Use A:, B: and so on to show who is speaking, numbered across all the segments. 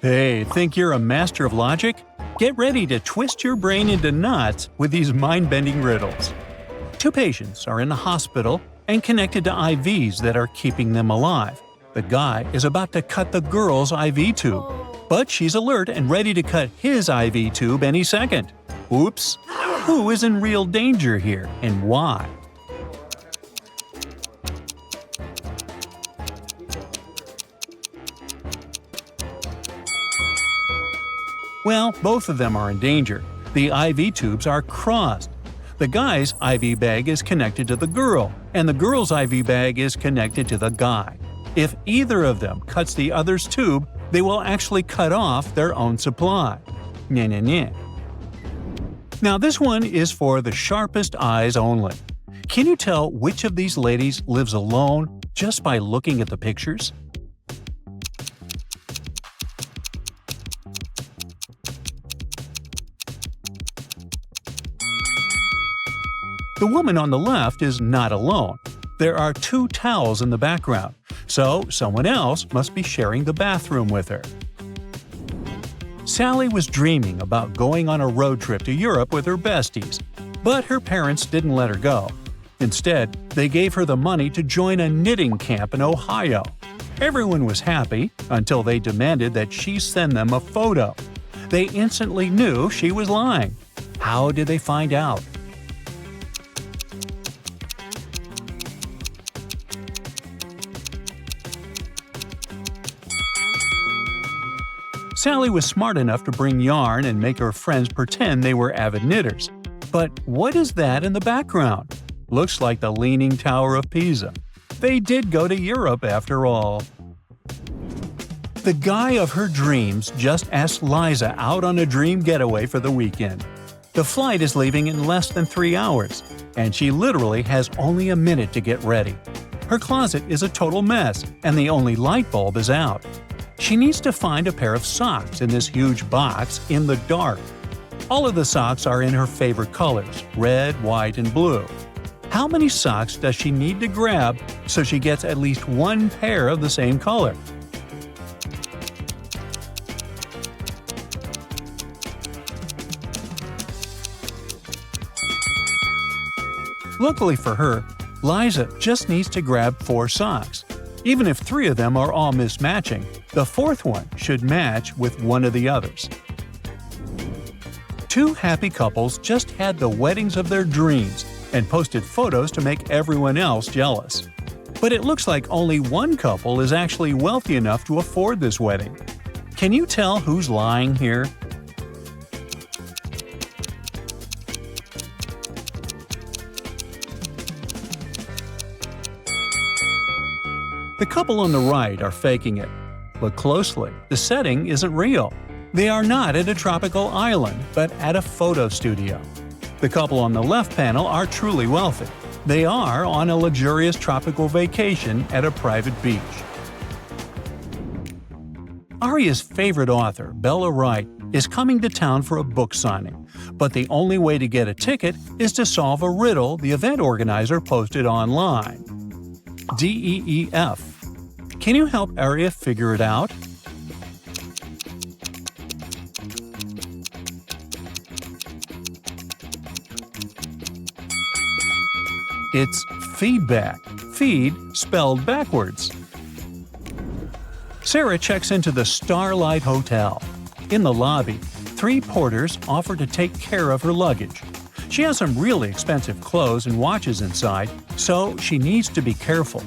A: Hey, think you're a master of logic? Get ready to twist your brain into knots with these mind-bending riddles. Two patients are in the hospital and connected to IVs that are keeping them alive. The guy is about to cut the girl's IV tube, but she's alert and ready to cut his IV tube any second. Oops! Who is in real danger here and why? Well, both of them are in danger. The IV tubes are crossed. The guy's IV bag is connected to the girl, and the girl's IV bag is connected to the guy. If either of them cuts the other's tube, they will actually cut off their own supply. Nye, nye, nye. Now this one is for the sharpest eyes only. Can you tell which of these ladies lives alone just by looking at the pictures? The woman on the left is not alone. There are two towels in the background, so someone else must be sharing the bathroom with her. Sally was dreaming about going on a road trip to Europe with her besties, but her parents didn't let her go. Instead, they gave her the money to join a knitting camp in Ohio. Everyone was happy until they demanded that she send them a photo. They instantly knew she was lying. How did they find out? Sally was smart enough to bring yarn and make her friends pretend they were avid knitters. But what is that in the background? Looks like the Leaning Tower of Pisa. They did go to Europe after all. The guy of her dreams just asked Liza out on a dream getaway for the weekend. The flight is leaving in less than 3 hours, and she literally has only a minute to get ready. Her closet is a total mess, and the only light bulb is out. She needs to find a pair of socks in this huge box in the dark. All of the socks are in her favorite colors – red, white, and blue. How many socks does she need to grab so she gets at least one pair of the same color? Luckily for her, Liza just needs to grab 4 socks. Even if 3 of them are all mismatching, the 4th one should match with one of the others. 2 happy couples just had the weddings of their dreams and posted photos to make everyone else jealous. But it looks like only one couple is actually wealthy enough to afford this wedding. Can you tell who's lying here? The couple on the right are faking it. Look closely, the setting isn't real. They are not at a tropical island, but at a photo studio. The couple on the left panel are truly wealthy. They are on a luxurious tropical vacation at a private beach. Aria's favorite author, Bella Wright, is coming to town for a book signing, but the only way to get a ticket is to solve a riddle the event organizer posted online. DEEF. Can you help Aria figure it out? It's feedback. Feed spelled backwards. Sarah checks into the Starlight Hotel. In the lobby, 3 porters offer to take care of her luggage. She has some really expensive clothes and watches inside, so she needs to be careful.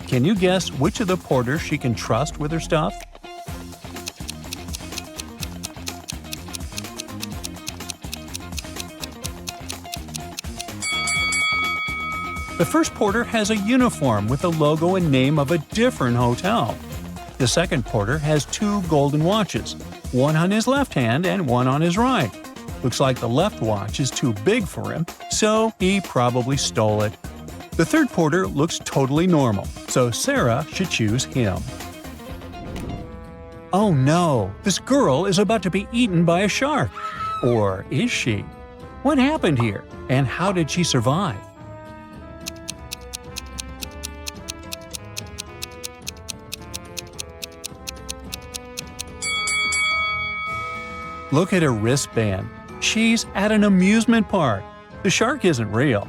A: Can you guess which of the porters she can trust with her stuff? The first porter has a uniform with the logo and name of a different hotel. The second porter has 2 golden watches, one on his left hand and one on his right. Looks like the left watch is too big for him, so he probably stole it. The third porter looks totally normal, so Sarah should choose him. Oh no, this girl is about to be eaten by a shark. Or is she? What happened here, and how did she survive? Look at her wristband. She's at an amusement park. The shark isn't real.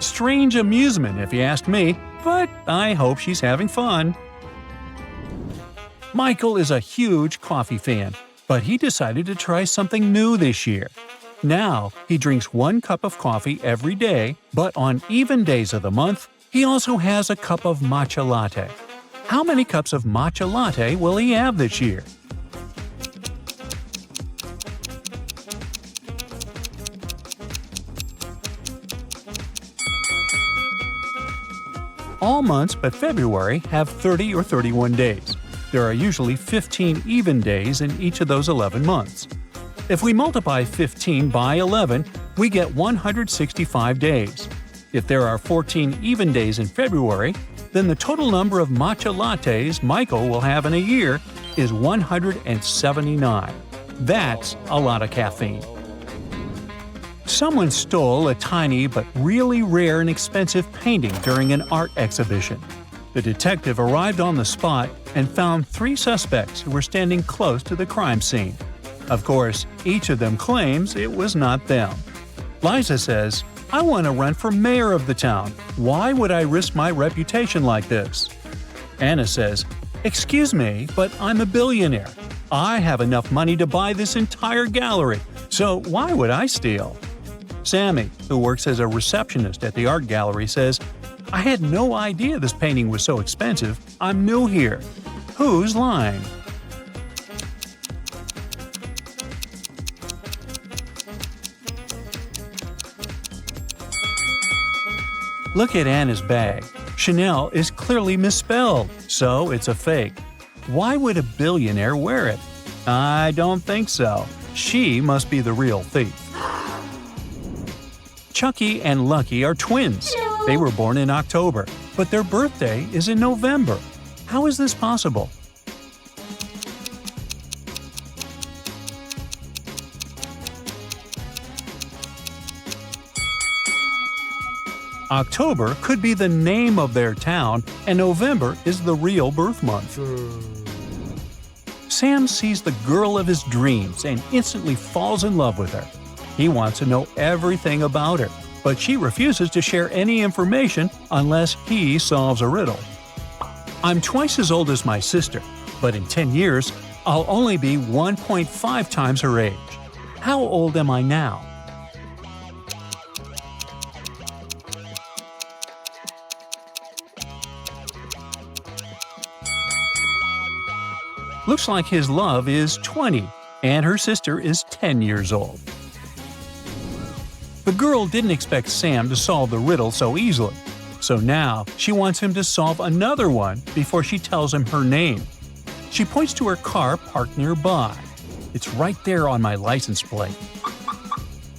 A: Strange amusement if you ask me, but I hope she's having fun. Michael is a huge coffee fan, but he decided to try something new this year. Now, he drinks 1 cup of coffee every day, but on even days of the month, he also has a cup of matcha latte. How many cups of matcha latte will he have this year? All months but February have 30 or 31 days. There are usually 15 even days in each of those 11 months. If we multiply 15 by 11, we get 165 days. If there are 14 even days in February, then the total number of matcha lattes Michael will have in a year is 179. That's a lot of caffeine. Someone stole a tiny but really rare and expensive painting during an art exhibition. The detective arrived on the spot and found 3 suspects who were standing close to the crime scene. Of course, each of them claims it was not them. Liza says, "I want to run for mayor of the town. Why would I risk my reputation like this?" Anna says, "Excuse me, but I'm a billionaire. I have enough money to buy this entire gallery, so why would I steal?" Sammy, who works as a receptionist at the art gallery, says, "I had no idea this painting was so expensive. I'm new here. Who's lying?" Look at Anna's bag. Chanel is clearly misspelled, so it's a fake. Why would a billionaire wear it? I don't think so. She must be the real thief. Chucky and Lucky are twins. They were born in October, but their birthday is in November. How is this possible? October could be the name of their town, and November is the real birth month. Sam sees the girl of his dreams and instantly falls in love with her. He wants to know everything about her, but she refuses to share any information unless he solves a riddle. "I'm twice as old as my sister, but in 10 years, I'll only be 1.5 times her age. How old am I now?" Looks like his love is 20, and her sister is 10 years old. The girl didn't expect Sam to solve the riddle so easily, so now she wants him to solve another one before she tells him her name. She points to her car parked nearby. "It's right there on my license plate."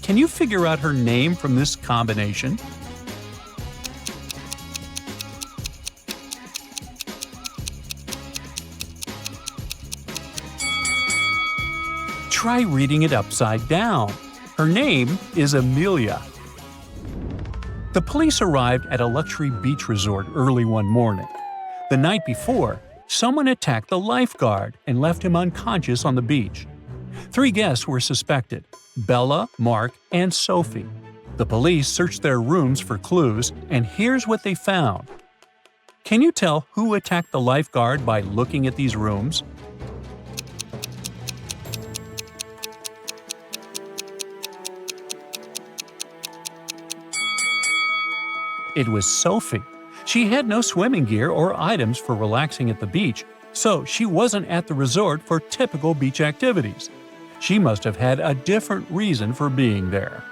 A: Can you figure out her name from this combination? Try reading it upside down. Her name is Amelia. The police arrived at a luxury beach resort early one morning. The night before, someone attacked the lifeguard and left him unconscious on the beach. 3 guests were suspected: Bella, Mark, and Sophie. The police searched their rooms for clues, and here's what they found. Can you tell who attacked the lifeguard by looking at these rooms? It was Sophie. She had no swimming gear or items for relaxing at the beach, so she wasn't at the resort for typical beach activities. She must have had a different reason for being there.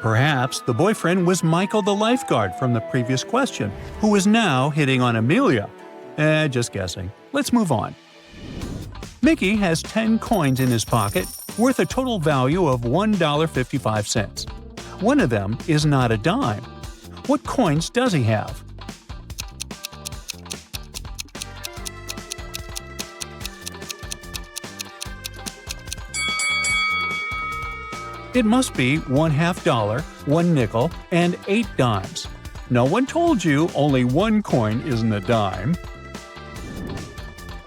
A: Perhaps the boyfriend was Michael the lifeguard from the previous question, who is now hitting on Amelia. Just guessing. Let's move on. Mickey has 10 coins in his pocket, worth a total value of $1.55. One of them is not a dime. What coins does he have? It must be $1/2, 1 nickel, and 8 dimes. No one told you only 1 coin isn't a dime.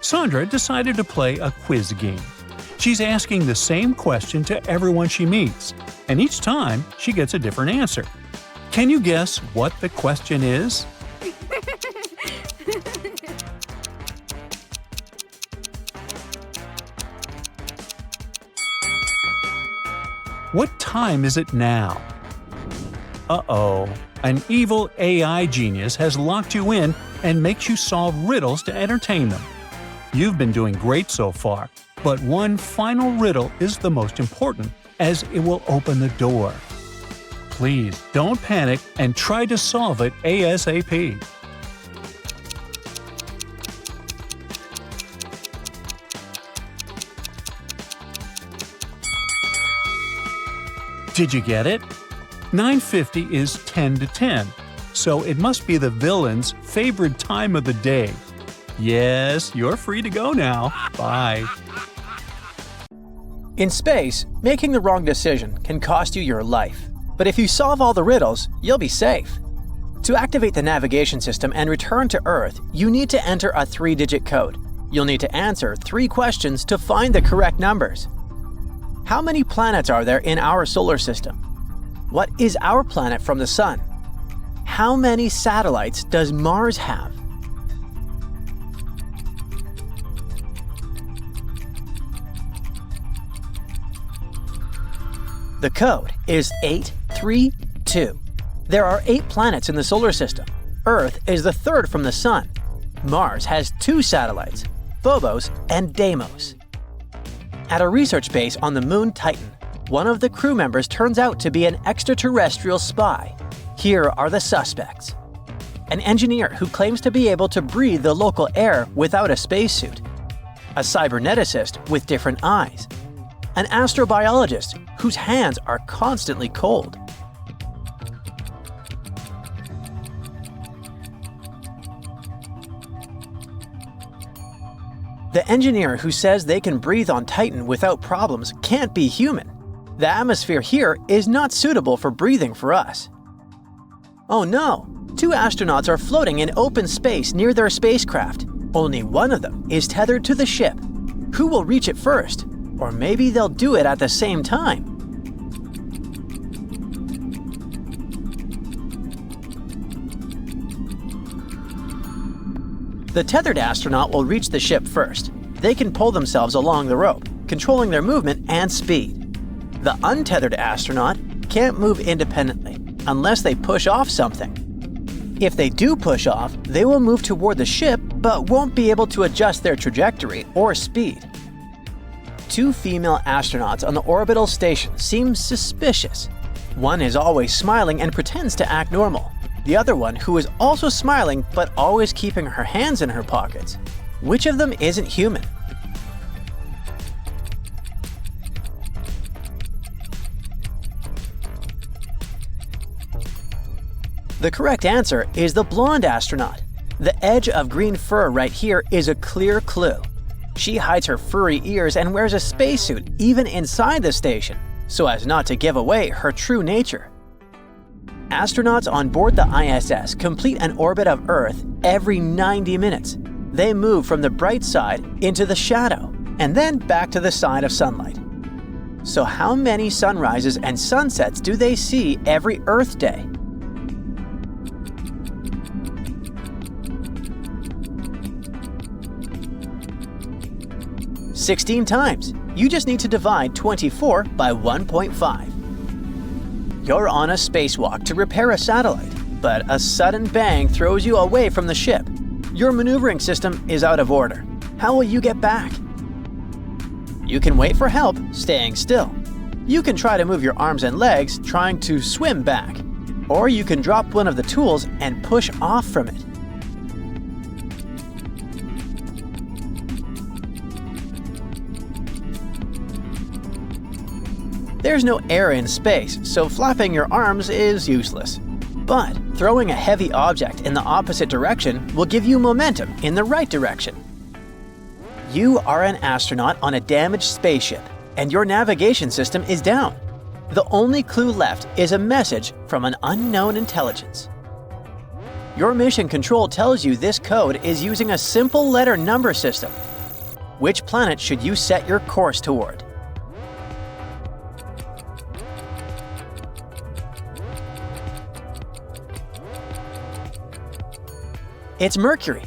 A: Sandra decided to play a quiz game. She's asking the same question to everyone she meets, and each time she gets a different answer. Can you guess what the question is? What time is it now? Uh-oh, an evil AI genius has locked you in and makes you solve riddles to entertain them. You've been doing great so far, but one final riddle is the most important, as it will open the door. Please don't panic and try to solve it ASAP. Did you get it? 9:50 is 10 to 10, so it must be the villain's favorite time of the day. Yes, you're free to go now. Bye.
B: In space, making the wrong decision can cost you your life. But if you solve all the riddles, you'll be safe. To activate the navigation system and return to Earth, you need to enter a 3-digit code. You'll need to answer 3 questions to find the correct numbers. How many planets are there in our solar system? What is our planet from the Sun? How many satellites does Mars have? The code is 832. There are 8 planets in the solar system. Earth is the 3rd from the Sun. Mars has 2 satellites, Phobos and Deimos. At a research base on the moon Titan, one of the crew members turns out to be an extraterrestrial spy. Here are the suspects. An engineer who claims to be able to breathe the local air without a spacesuit. A cyberneticist with different eyes. An astrobiologist whose hands are constantly cold. The engineer who says they can breathe on Titan without problems can't be human. The atmosphere here is not suitable for breathing for us. Oh no! 2 astronauts are floating in open space near their spacecraft. Only one of them is tethered to the ship. Who will reach it first? Or maybe they'll do it at the same time. The tethered astronaut will reach the ship first. They can pull themselves along the rope, controlling their movement and speed. The untethered astronaut can't move independently unless they push off something. If they do push off, they will move toward the ship but won't be able to adjust their trajectory or speed. 2 female astronauts on the orbital station seem suspicious. One is always smiling and pretends to act normal. The other one, who is also smiling but always keeping her hands in her pockets. Which of them isn't human? The correct answer is the blonde astronaut. The edge of green fur right here is a clear clue. She hides her furry ears and wears a spacesuit even inside the station, so as not to give away her true nature. Astronauts on board the ISS complete an orbit of Earth every 90 minutes. They move from the bright side into the shadow, and then back to the side of sunlight. So how many sunrises and sunsets do they see every Earth day? "16 times. You just need to divide 24 by 1.5. You're on a spacewalk to repair a satellite, but a sudden bang throws you away from the ship. Your maneuvering system is out of order. How will you get back? You can wait for help, staying still. You can try to move your arms and legs, trying to swim back. Or you can drop one of the tools and push off from it. There's no air in space, so flapping your arms is useless. But throwing a heavy object in the opposite direction will give you momentum in the right direction. You are an astronaut on a damaged spaceship, and your navigation system is down. The only clue left is a message from an unknown intelligence. Your mission control tells you this code is using a simple letter number system. Which planet should you set your course toward? It's Mercury.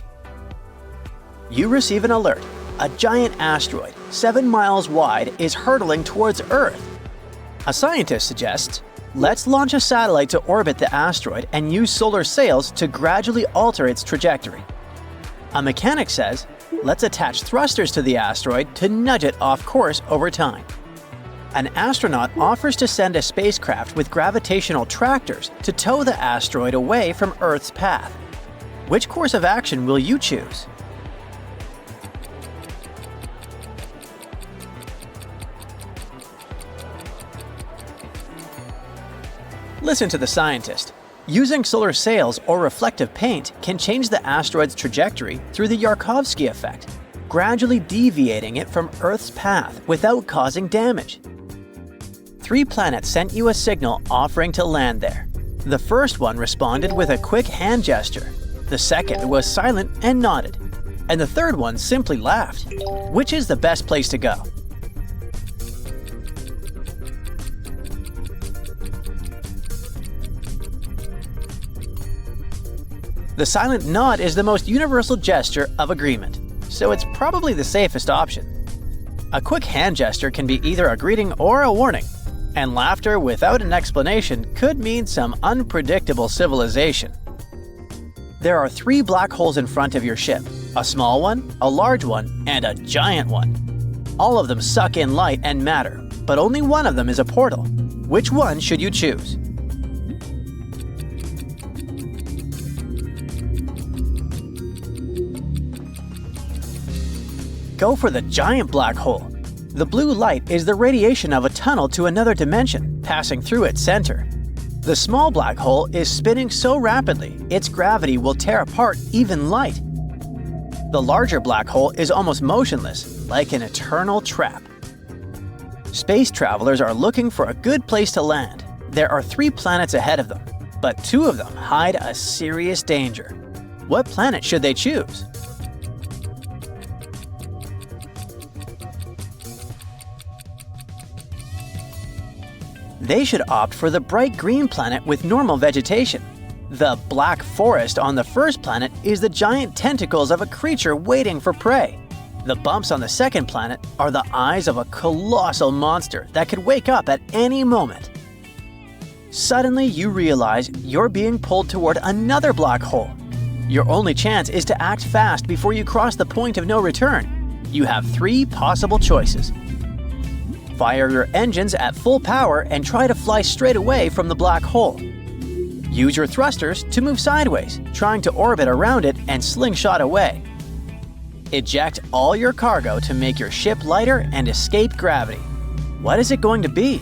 B: You receive an alert. A giant asteroid, 7 miles wide, is hurtling towards Earth. A scientist suggests, let's launch a satellite to orbit the asteroid and use solar sails to gradually alter its trajectory. A mechanic says, let's attach thrusters to the asteroid to nudge it off course over time. An astronaut offers to send a spacecraft with gravitational tractors to tow the asteroid away from Earth's path. Which course of action will you choose? Listen to the scientist. Using solar sails or reflective paint can change the asteroid's trajectory through the Yarkovsky effect, gradually deviating it from Earth's path without causing damage. 3 planets sent you a signal offering to land there. The first one responded with a quick hand gesture. The second was silent and nodded. And the third one simply laughed. Which is the best place to go? The silent nod is the most universal gesture of agreement, so it's probably the safest option. A quick hand gesture can be either a greeting or a warning, and laughter without an explanation could mean some unpredictable civilization. There are 3 black holes in front of your ship, a small one, a large one, and a giant one. All of them suck in light and matter, but only one of them is a portal. Which one should you choose? Go for the giant black hole. The blue light is the radiation of a tunnel to another dimension, passing through its center. The small black hole is spinning so rapidly, its gravity will tear apart even light. The larger black hole is almost motionless, like an eternal trap. Space travelers are looking for a good place to land. There are 3 planets ahead of them, but 2 of them hide a serious danger. What planet should they choose? They should opt for the bright green planet with normal vegetation. The black forest on the first planet is the giant tentacles of a creature waiting for prey. The bumps on the second planet are the eyes of a colossal monster that could wake up at any moment. Suddenly you realize you're being pulled toward another black hole. Your only chance is to act fast before you cross the point of no return. You have 3 possible choices. Fire your engines at full power and try to fly straight away from the black hole. Use your thrusters to move sideways, trying to orbit around it and slingshot away. Eject all your cargo to make your ship lighter and escape gravity. What is it going to be?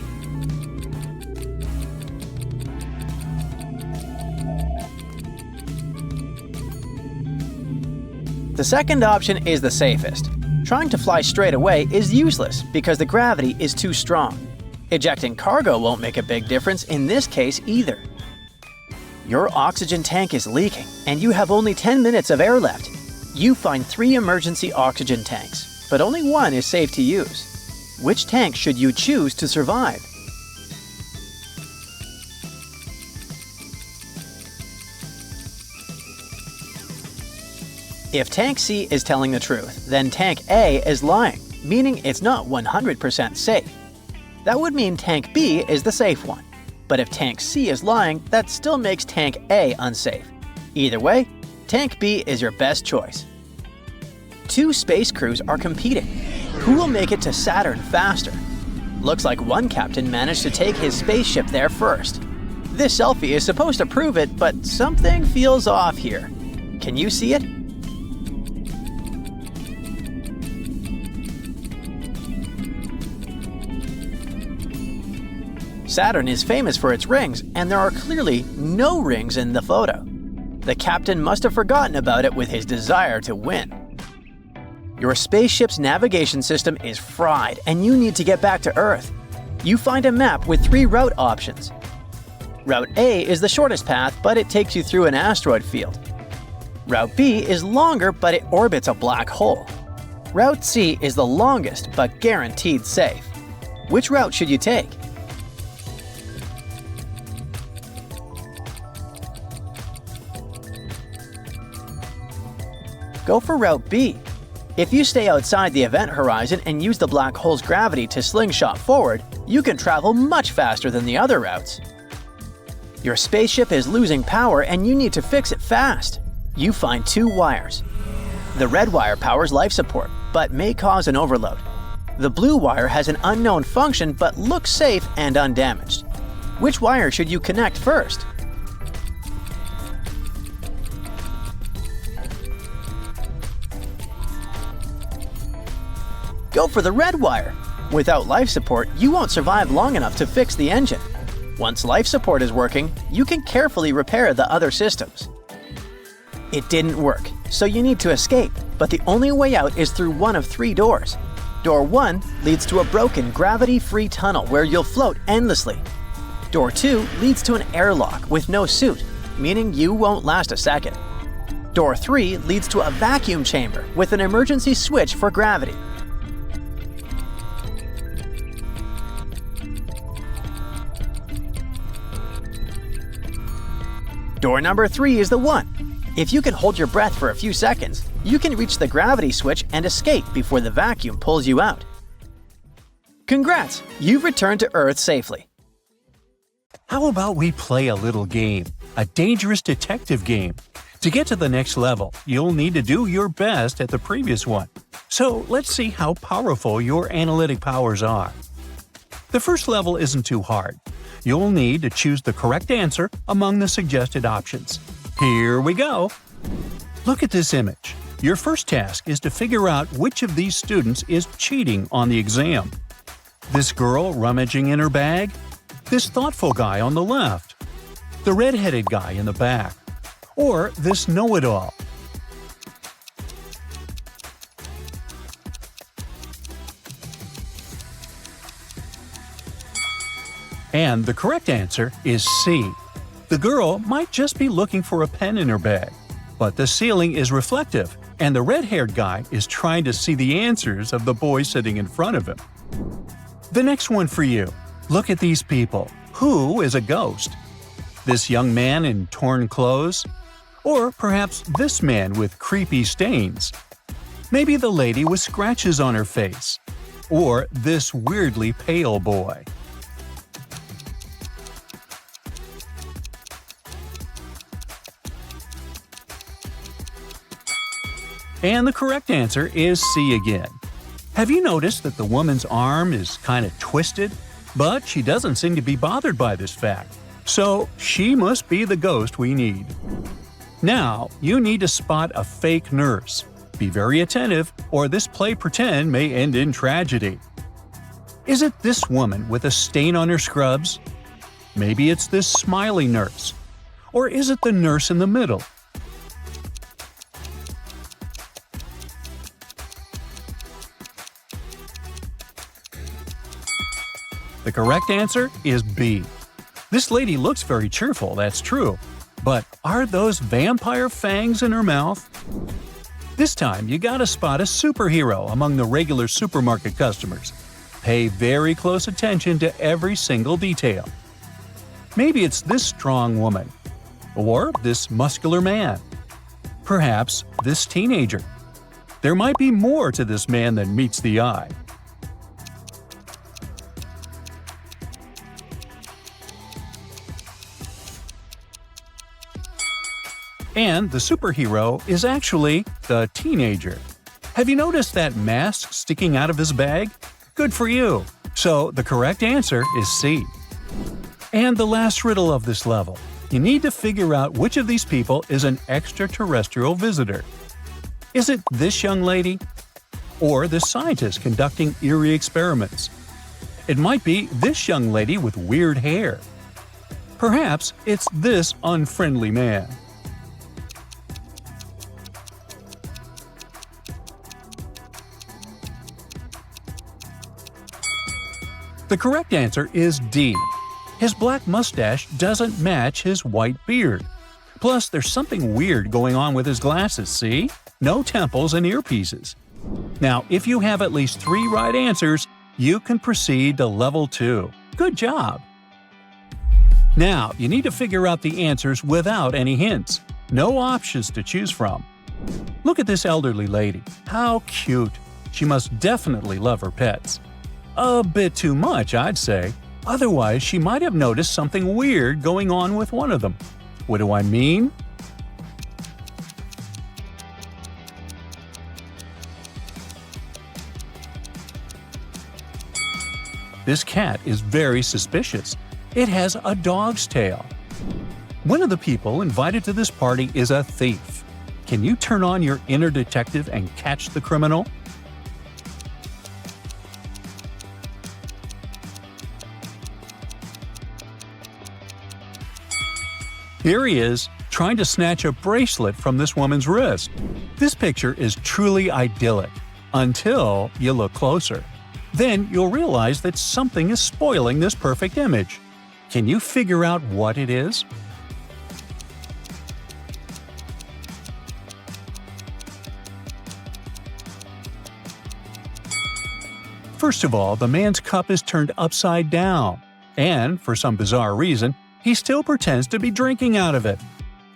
B: The second option is the safest. Trying to fly straight away is useless because the gravity is too strong. Ejecting cargo won't make a big difference in this case either. Your oxygen tank is leaking, and you have only 10 minutes of air left. You find 3 emergency oxygen tanks, but only one is safe to use. Which tank should you choose to survive? If Tank C is telling the truth, then Tank A is lying, meaning it's not 100% safe. That would mean Tank B is the safe one. But if Tank C is lying, that still makes Tank A unsafe. Either way, Tank B is your best choice. 2 space crews are competing. Who will make it to Saturn faster? Looks like one captain managed to take his spaceship there first. This selfie is supposed to prove it, but something feels off here. Can you see it? Saturn is famous for its rings, and there are clearly no rings in the photo. The captain must have forgotten about it with his desire to win. Your spaceship's navigation system is fried, and you need to get back to Earth. You find a map with 3 route options. Route A is the shortest path, but it takes you through an asteroid field. Route B is longer, but it orbits a black hole. Route C is the longest but guaranteed safe. Which route should you take? Go for Route B. If you stay outside the event horizon and use the black hole's gravity to slingshot forward, you can travel much faster than the other routes. Your spaceship is losing power and you need to fix it fast. You find 2 wires. The red wire powers life support, but may cause an overload. The blue wire has an unknown function but looks safe and undamaged. Which wire should you connect first? Go for the red wire. Without life support, you won't survive long enough to fix the engine. Once life support is working, you can carefully repair the other systems. It didn't work, so you need to escape, but the only way out is through one of 3 doors. Door 1 leads to a broken gravity-free tunnel where you'll float endlessly. Door 2 leads to an airlock with no suit, meaning you won't last a second. Door 3 leads to a vacuum chamber with an emergency switch for gravity. Door number 3 is the one. If you can hold your breath for a few seconds, you can reach the gravity switch and escape before the vacuum pulls you out. Congrats! You've returned to Earth safely.
A: How about we play a little game, a dangerous detective game? To get to the next level, you'll need to do your best at the previous one. So let's see how powerful your analytic powers are. The first level isn't too hard. You'll need to choose the correct answer among the suggested options. Here we go! Look at this image. Your first task is to figure out which of these students is cheating on the exam. This girl rummaging in her bag? This thoughtful guy on the left? The red-headed guy in the back? Or this know-it-all? And the correct answer is C. The girl might just be looking for a pen in her bag, but the ceiling is reflective, and the red-haired guy is trying to see the answers of the boy sitting in front of him. The next one for you. Look at these people. Who is a ghost? This young man in torn clothes? Or perhaps this man with creepy stains? Maybe the lady with scratches on her face? Or this weirdly pale boy? And the correct answer is C again. Have you noticed that the woman's arm is kind of twisted? But she doesn't seem to be bothered by this fact. So she must be the ghost we need. Now, you need to spot a fake nurse. Be very attentive, or this play pretend may end in tragedy. Is it this woman with a stain on her scrubs? Maybe it's this smiley nurse. Or is it the nurse in the middle? The correct answer is B. This lady looks very cheerful, that's true. But are those vampire fangs in her mouth? This time, you gotta spot a superhero among the regular supermarket customers. Pay very close attention to every single detail. Maybe it's this strong woman. Or this muscular man. Perhaps this teenager. There might be more to this man than meets the eye. And the superhero is actually the teenager. Have you noticed that mask sticking out of his bag? Good for you! So the correct answer is C. And the last riddle of this level. You need to figure out which of these people is an extraterrestrial visitor. Is it this young lady? Or this scientist conducting eerie experiments? It might be this young lady with weird hair. Perhaps it's this unfriendly man. The correct answer is D. His black mustache doesn't match his white beard. Plus, there's something weird going on with his glasses, see? No temples and earpieces. Now, if you have at least 3 right answers, you can proceed to level 2. Good job! Now, you need to figure out the answers without any hints. No options to choose from. Look at this elderly lady. How cute! She must definitely love her pets. A bit too much, I'd say. Otherwise, she might have noticed something weird going on with one of them. What do I mean? This cat is very suspicious. It has a dog's tail. One of the people invited to this party is a thief. Can you turn on your inner detective and catch the criminal? Here he is, trying to snatch a bracelet from this woman's wrist. This picture is truly idyllic, until you look closer. Then you'll realize that something is spoiling this perfect image. Can you figure out what it is? First of all, the man's cup is turned upside down, and, for some bizarre reason, he still pretends to be drinking out of it.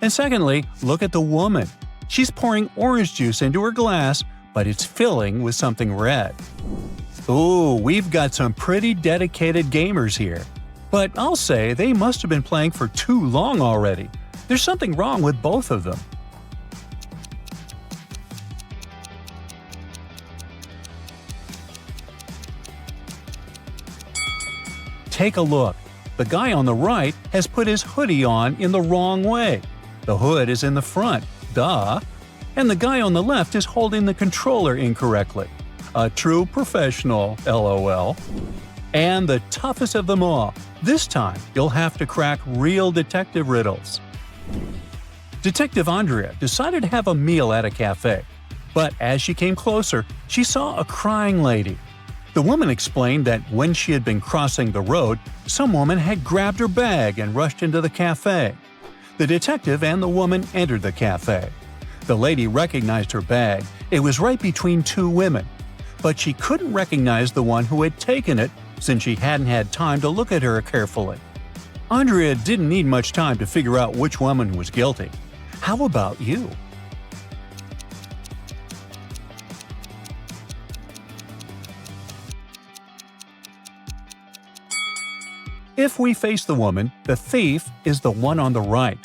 A: And secondly, look at the woman. She's pouring orange juice into her glass, but it's filling with something red. Ooh, we've got some pretty dedicated gamers here. But I'll say they must have been playing for too long already. There's something wrong with both of them. Take a look. The guy on the right has put his hoodie on in the wrong way. The hood is in the front, duh. And the guy on the left is holding the controller incorrectly. A true professional, LOL. And the toughest of them all. This time, you'll have to crack real detective riddles. Detective Andrea decided to have a meal at a cafe. But as she came closer, she saw a crying lady. The woman explained that when she had been crossing the road, some woman had grabbed her bag and rushed into the cafe. The detective and the woman entered the cafe. The lady recognized her bag. It was right between 2 women. But she couldn't recognize the one who had taken it since she hadn't had time to look at her carefully. Andrea didn't need much time to figure out which woman was guilty. How about you? If we face the woman, the thief is the one on the right.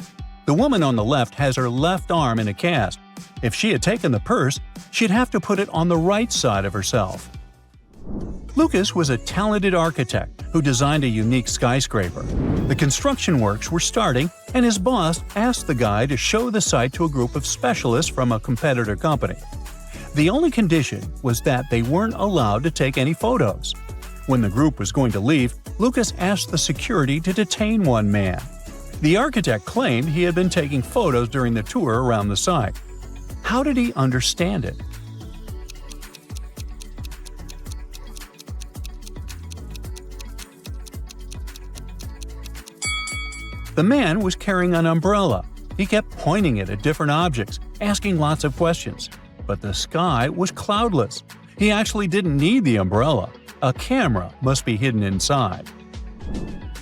A: The woman on the left has her left arm in a cast. If she had taken the purse, she'd have to put it on the right side of herself. Lucas was a talented architect who designed a unique skyscraper. The construction works were starting, and his boss asked the guy to show the site to a group of specialists from a competitor company. The only condition was that they weren't allowed to take any photos. When the group was going to leave, Lucas asked the security to detain one man. The architect claimed he had been taking photos during the tour around the site. How did he understand it? The man was carrying an umbrella. He kept pointing it at different objects, asking lots of questions. But the sky was cloudless. He actually didn't need the umbrella. A camera must be hidden inside.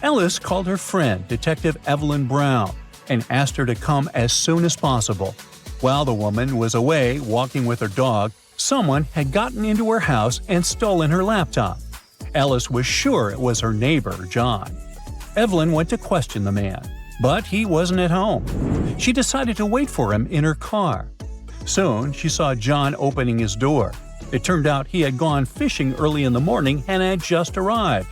A: Ellis called her friend, Detective Evelyn Brown, and asked her to come as soon as possible. While the woman was away walking with her dog, someone had gotten into her house and stolen her laptop. Ellis was sure it was her neighbor, John. Evelyn went to question the man, but he wasn't at home. She decided to wait for him in her car. Soon, she saw John opening his door. It turned out he had gone fishing early in the morning and had just arrived.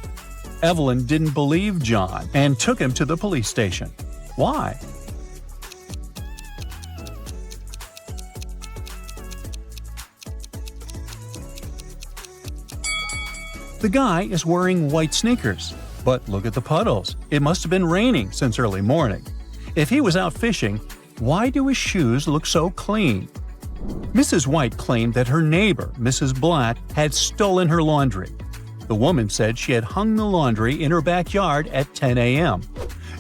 A: Evelyn didn't believe John and took him to the police station. Why? The guy is wearing white sneakers. But look at the puddles. It must have been raining since early morning. If he was out fishing, why do his shoes look so clean? Mrs. White claimed that her neighbor, Mrs. Black, had stolen her laundry. The woman said she had hung the laundry in her backyard at 10 a.m.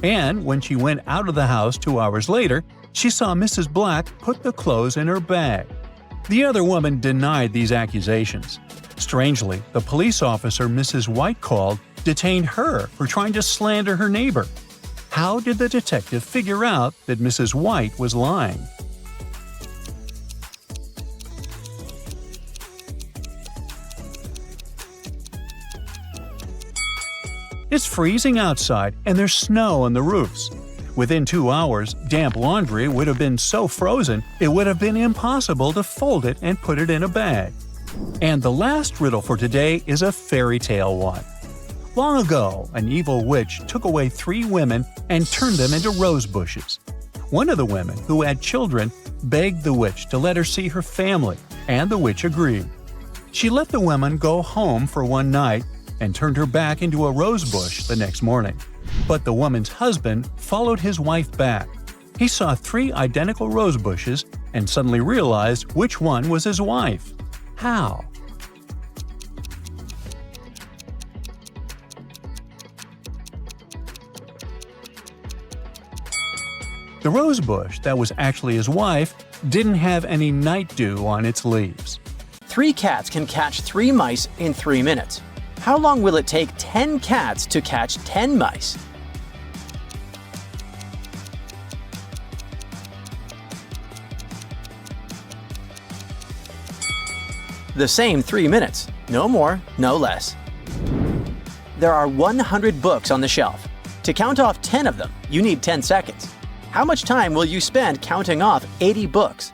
A: And when she went out of the house 2 hours later, she saw Mrs. Black put the clothes in her bag. The other woman denied these accusations. Strangely, the police officer Mrs. White called detained her for trying to slander her neighbor. How did the detective figure out that Mrs. White was lying? It's freezing outside and there's snow on the roofs. Within 2 hours, damp laundry would have been so frozen it would have been impossible to fold it and put it in a bag. And the last riddle for today is a fairy tale one. Long ago, an evil witch took away 3 women and turned them into rose bushes. One of the women, who had children, begged the witch to let her see her family, and the witch agreed. She let the women go home for one night and turned her back into a rose bush the next morning. But the woman's husband followed his wife back. He saw 3 identical rose bushes and suddenly realized which one was his wife. How? The rose bush that was actually his wife didn't have any night dew on its leaves.
B: 3 cats can catch 3 mice in 3 minutes. How long will it take 10 cats to catch 10 mice? The same 3 minutes. No more, no less. There are 100 books on the shelf. To count off 10 of them, you need 10 seconds. How much time will you spend counting off 80 books?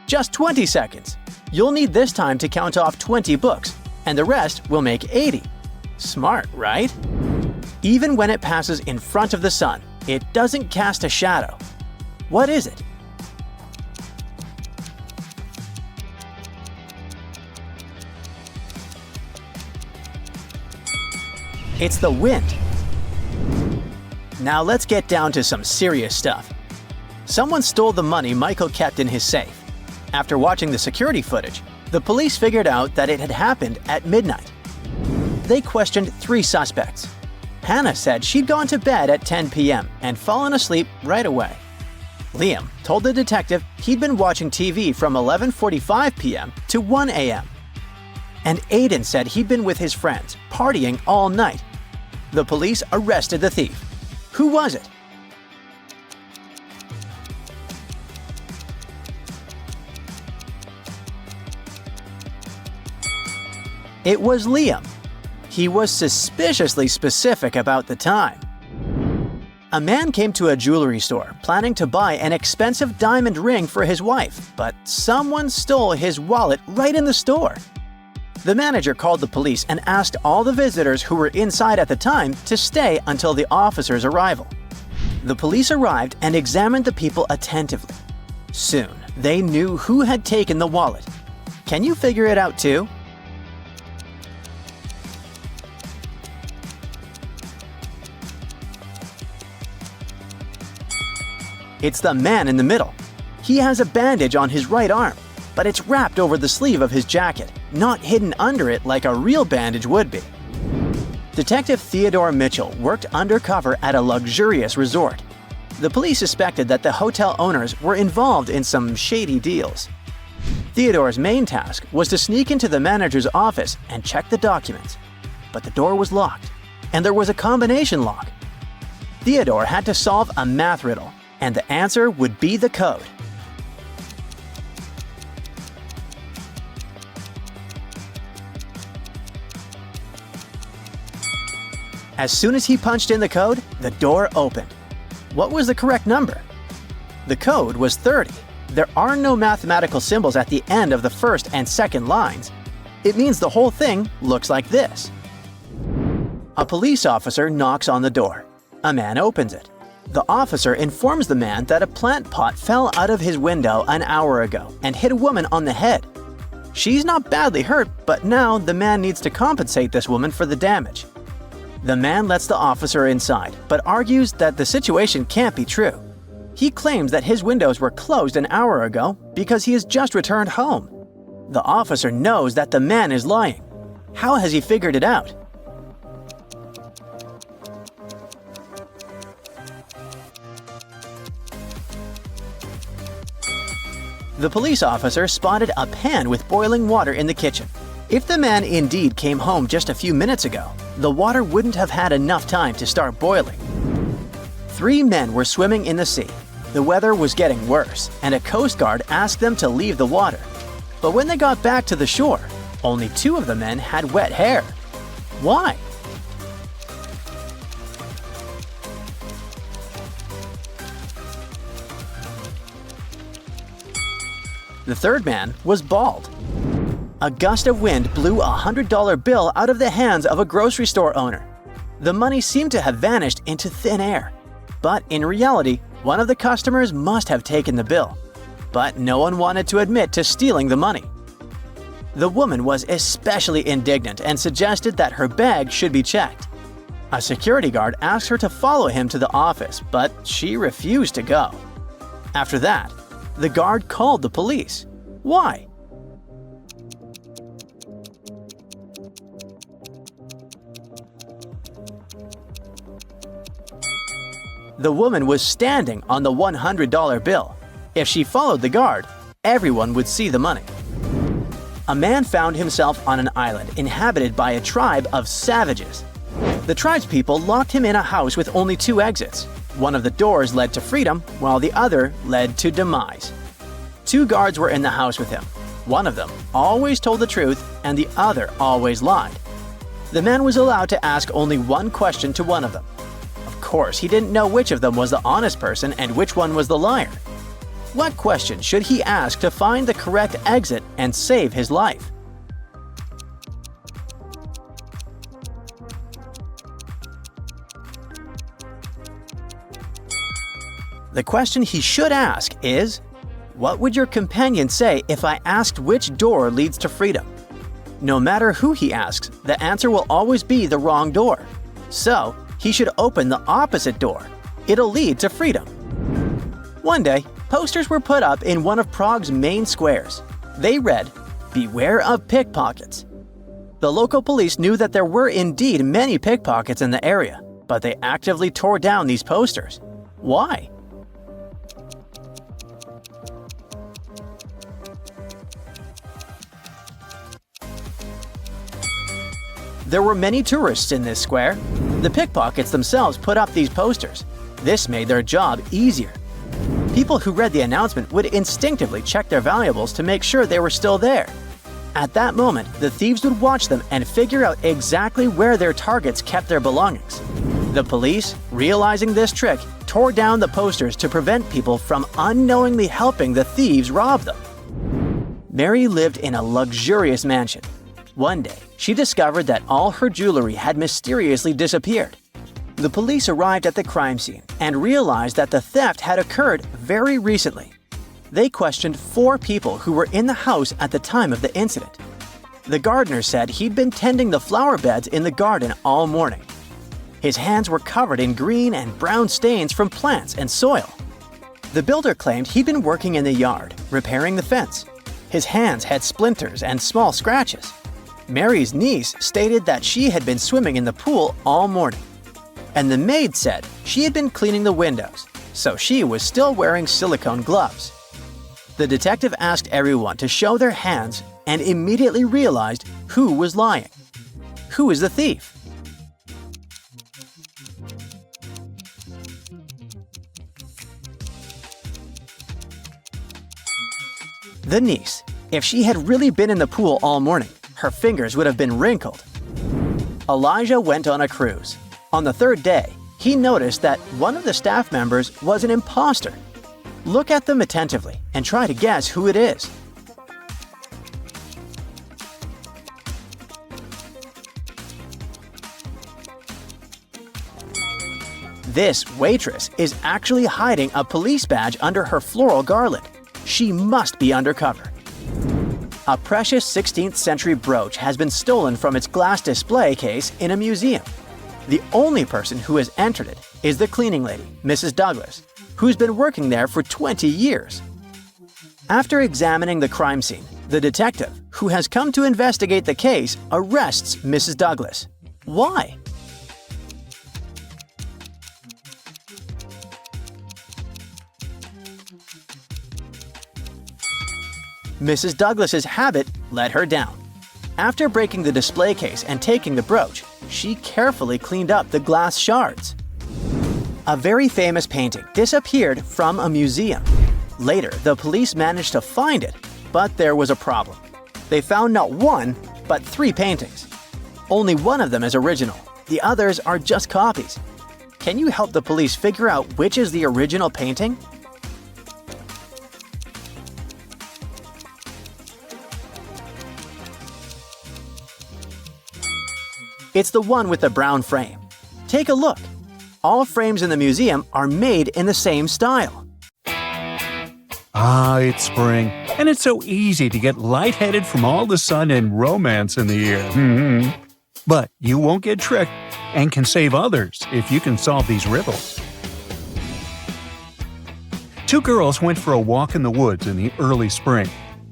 B: Just 20 seconds. You'll need this time to count off 20 books, and the rest will make 80. Smart, right? Even when it passes in front of the sun, it doesn't cast a shadow. What is it? It's the wind. Now let's get down to some serious stuff. Someone stole the money Michael kept in his safe. After watching the security footage, the police figured out that it had happened at midnight. They questioned 3 suspects. Hannah said she'd gone to bed at 10 p.m. and fallen asleep right away. Liam told the detective he'd been watching TV from 11:45 p.m. to 1 a.m. And Aiden said he'd been with his friends, partying all night. The police arrested the thief. Who was it? It was Liam. He was suspiciously specific about the time. A man came to a jewelry store planning to buy an expensive diamond ring for his wife, but someone stole his wallet right in the store. The manager called the police and asked all the visitors who were inside at the time to stay until the officer's arrival. The police arrived and examined the people attentively. Soon, they knew who had taken the wallet. Can you figure it out too? It's the man in the middle. He has a bandage on his right arm, but it's wrapped over the sleeve of his jacket, not hidden under it like a real bandage would be. Detective Theodore Mitchell worked undercover at a luxurious resort. The police suspected that the hotel owners were involved in some shady deals. Theodore's main task was to sneak into the manager's office and check the documents. But the door was locked, and there was a combination lock. Theodore had to solve a math riddle, and the answer would be the code. As soon as he punched in the code, the door opened. What was the correct number? The code was 30. There are no mathematical symbols at the end of the first and second lines. It means the whole thing looks like this. A police officer knocks on the door. A man opens it. The officer informs the man that a plant pot fell out of his window an hour ago and hit a woman on the head. She's not badly hurt, but now the man needs to compensate this woman for the damage. The man lets the officer inside, but argues that the situation can't be true. He claims that his windows were closed an hour ago because he has just returned home. The officer knows that the man is lying. How has he figured it out? The police officer spotted a pan with boiling water in the kitchen. If the man indeed came home just a few minutes ago, the water wouldn't have had enough time to start boiling. 3 men were swimming in the sea. The weather was getting worse, and a Coast Guard asked them to leave the water. But when they got back to the shore, only 2 of the men had wet hair. Why? The third man was bald. A gust of wind blew a $100 bill out of the hands of a grocery store owner. The money seemed to have vanished into thin air. But in reality, one of the customers must have taken the bill. But no one wanted to admit to stealing the money. The woman was especially indignant and suggested that her bag should be checked. A security guard asked her to follow him to the office, but she refused to go. After that, the guard called the police. Why? The woman was standing on the $100 bill. If she followed the guard, everyone would see the money. A man found himself on an island inhabited by a tribe of savages. The tribespeople locked him in a house with only 2 exits. One of the doors led to freedom, while the other led to demise. 2 guards were in the house with him. One of them always told the truth, and the other always lied. The man was allowed to ask only one question to one of them. Of course, he didn't know which of them was the honest person and which one was the liar. What question should he ask to find the correct exit and save his life? The question he should ask is, what would your companion say if I asked which door leads to freedom? No matter who he asks, the answer will always be the wrong door. So, he should open the opposite door. It'll lead to freedom. One day, posters were put up in one of Prague's main squares. They read, "Beware of pickpockets." The local police knew that there were indeed many pickpockets in the area, but they actively tore down these posters. Why? There were many tourists in this square. The pickpockets themselves put up these posters. This made their job easier. People who read the announcement would instinctively check their valuables to make sure they were still there. At that moment, the thieves would watch them and figure out exactly where their targets kept their belongings. The police, realizing this trick, tore down the posters to prevent people from unknowingly helping the thieves rob them. Mary lived in a luxurious mansion. One day, she discovered that all her jewelry had mysteriously disappeared. The police arrived at the crime scene and realized that the theft had occurred very recently. They questioned 4 people who were in the house at the time of the incident. The gardener said he'd been tending the flower beds in the garden all morning. His hands were covered in green and brown stains from plants and soil. The builder claimed he'd been working in the yard, repairing the fence. His hands had splinters and small scratches. Mary's niece stated that she had been swimming in the pool all morning. And the maid said she had been cleaning the windows, so she was still wearing silicone gloves. The detective asked everyone to show their hands and immediately realized who was lying. Who is the thief? The niece. If she had really been in the pool all morning, her fingers would have been wrinkled. Elijah went on a cruise. On the 3rd day, he noticed that one of the staff members was an imposter. Look at them attentively and try to guess who it is. This waitress is actually hiding a police badge under her floral garland. She must be undercover. A precious 16th century brooch has been stolen from its glass display case in a museum. The only person who has entered it is the cleaning lady, Mrs. Douglas, who's been working there for 20 years. After examining the crime scene, the detective, who has come to investigate the case, arrests Mrs. Douglas. Why? Mrs. Douglas's habit let her down. After breaking the display case and taking the brooch, she carefully cleaned up the glass shards. A very famous painting disappeared from a museum. Later, the police managed to find it, but there was a problem. They found not one, but 3 paintings. Only one of them is original. The others are just copies. Can you help the police figure out which is the original painting? It's the one with the brown frame. Take a look. All frames in the museum are made in the same style.
A: Ah, it's spring, and it's so easy to get lightheaded from all the sun and romance in the air. But you won't get tricked and can save others if you can solve these riddles. 2 girls went for a walk in the woods in the early spring,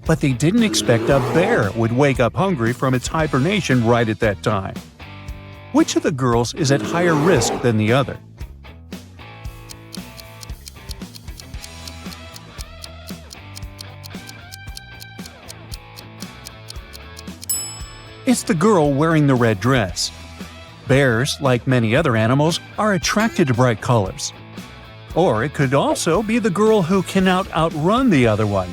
A: but they didn't expect a bear would wake up hungry from its hibernation right at that time. Which of the girls is at higher risk than the other? It's the girl wearing the red dress. Bears, like many other animals, are attracted to bright colors. Or it could also be the girl who cannot outrun the other one.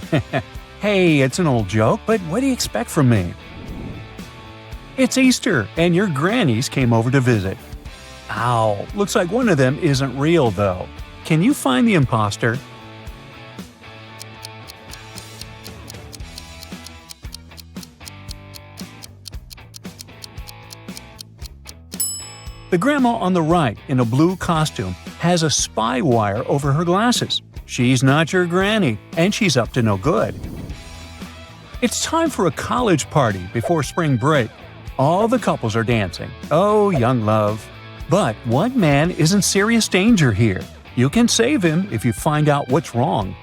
A: Hey, it's an old joke, but what do you expect from me? It's Easter, and your grannies came over to visit. Ow, looks like one of them isn't real, though. Can you find the imposter? The grandma on the right, in a blue costume, has a spy wire over her glasses. She's not your granny, and she's up to no good. It's time for a college party before spring break. All the couples are dancing. Oh, young love. But one man is in serious danger here. You can save him if you find out what's wrong.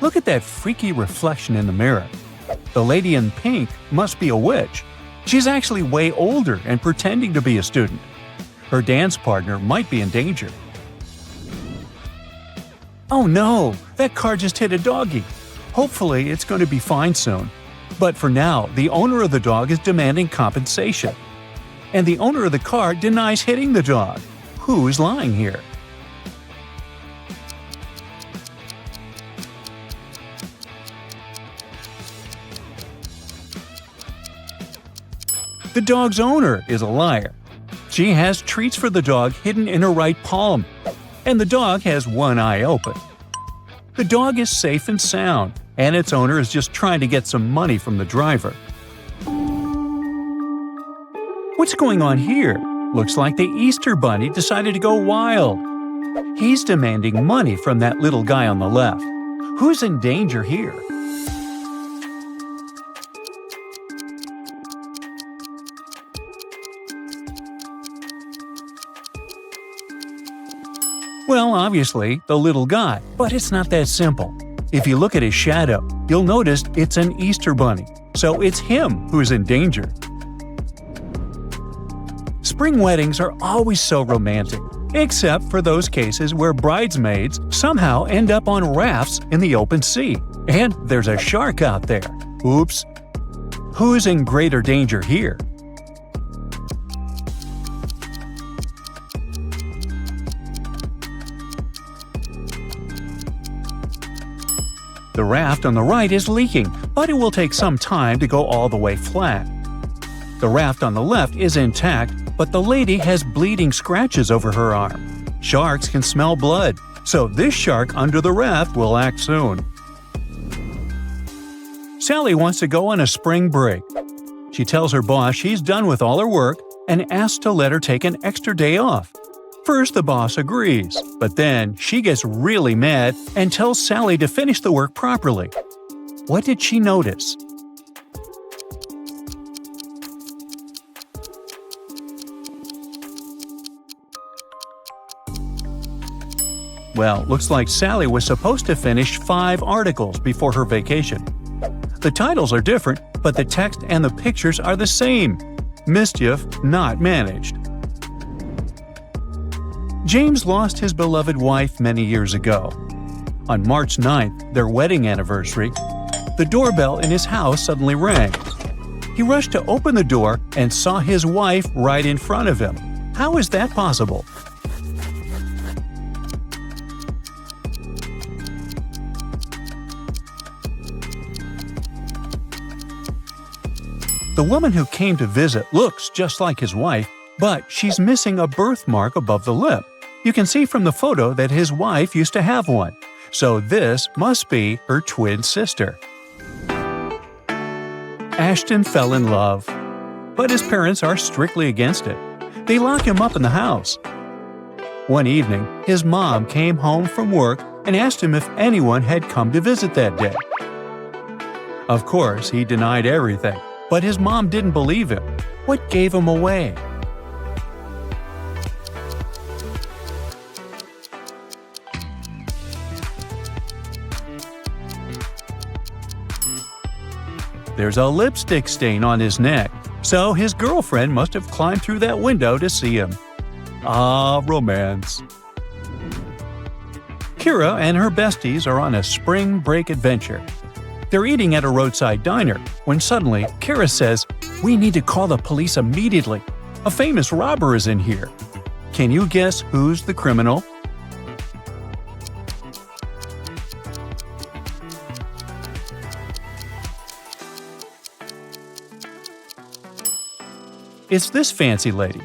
A: Look at that freaky reflection in the mirror. The lady in pink must be a witch. She's actually way older and pretending to be a student. Her dance partner might be in danger. Oh no, that car just hit a doggy. Hopefully it's going to be fine soon. But for now, the owner of the dog is demanding compensation. And the owner of the car denies hitting the dog. Who is lying here? The dog's owner is a liar. She has treats for the dog hidden in her right palm, and the dog has one eye open. The dog is safe and sound, and its owner is just trying to get some money from the driver. What's going on here? Looks like the Easter Bunny decided to go wild. He's demanding money from that little guy on the left. Who's in danger here? Well, obviously, the little guy, but it's not that simple. If you look at his shadow, you'll notice it's an Easter bunny, so it's him who's in danger. Spring weddings are always so romantic, except for those cases where bridesmaids somehow end up on rafts in the open sea, and there's a shark out there. Oops. Who's in greater danger here? The raft on the right is leaking, but it will take some time to go all the way flat. The raft on the left is intact, but the lady has bleeding scratches over her arm. Sharks can smell blood, so this shark under the raft will act soon. Sally wants to go on a spring break. She tells her boss she's done with all her work and asks to let her take an extra day off. First, the boss agrees, but then she gets really mad and tells Sally to finish the work properly. What did she notice? Well, looks like Sally was supposed to finish 5 articles before her vacation. The titles are different, but the text and the pictures are the same. Mischief not managed. James lost his beloved wife many years ago. On March 9th, their wedding anniversary, the doorbell in his house suddenly rang. He rushed to open the door and saw his wife right in front of him. How is that possible? The woman who came to visit looks just like his wife, but she's missing a birthmark above the lip. You can see from the photo that his wife used to have one, so this must be her twin sister. Ashton fell in love, but his parents are strictly against it. They lock him up in the house. One evening, his mom came home from work and asked him if anyone had come to visit that day. Of course, he denied everything, but his mom didn't believe him. What gave him away? There's a lipstick stain on his neck, so his girlfriend must have climbed through that window to see him. Ah, romance. Kira and her besties are on a spring break adventure. They're eating at a roadside diner when suddenly Kira says, "We need to call the police immediately. A famous robber is in here." Can you guess who's the criminal? It's this fancy lady.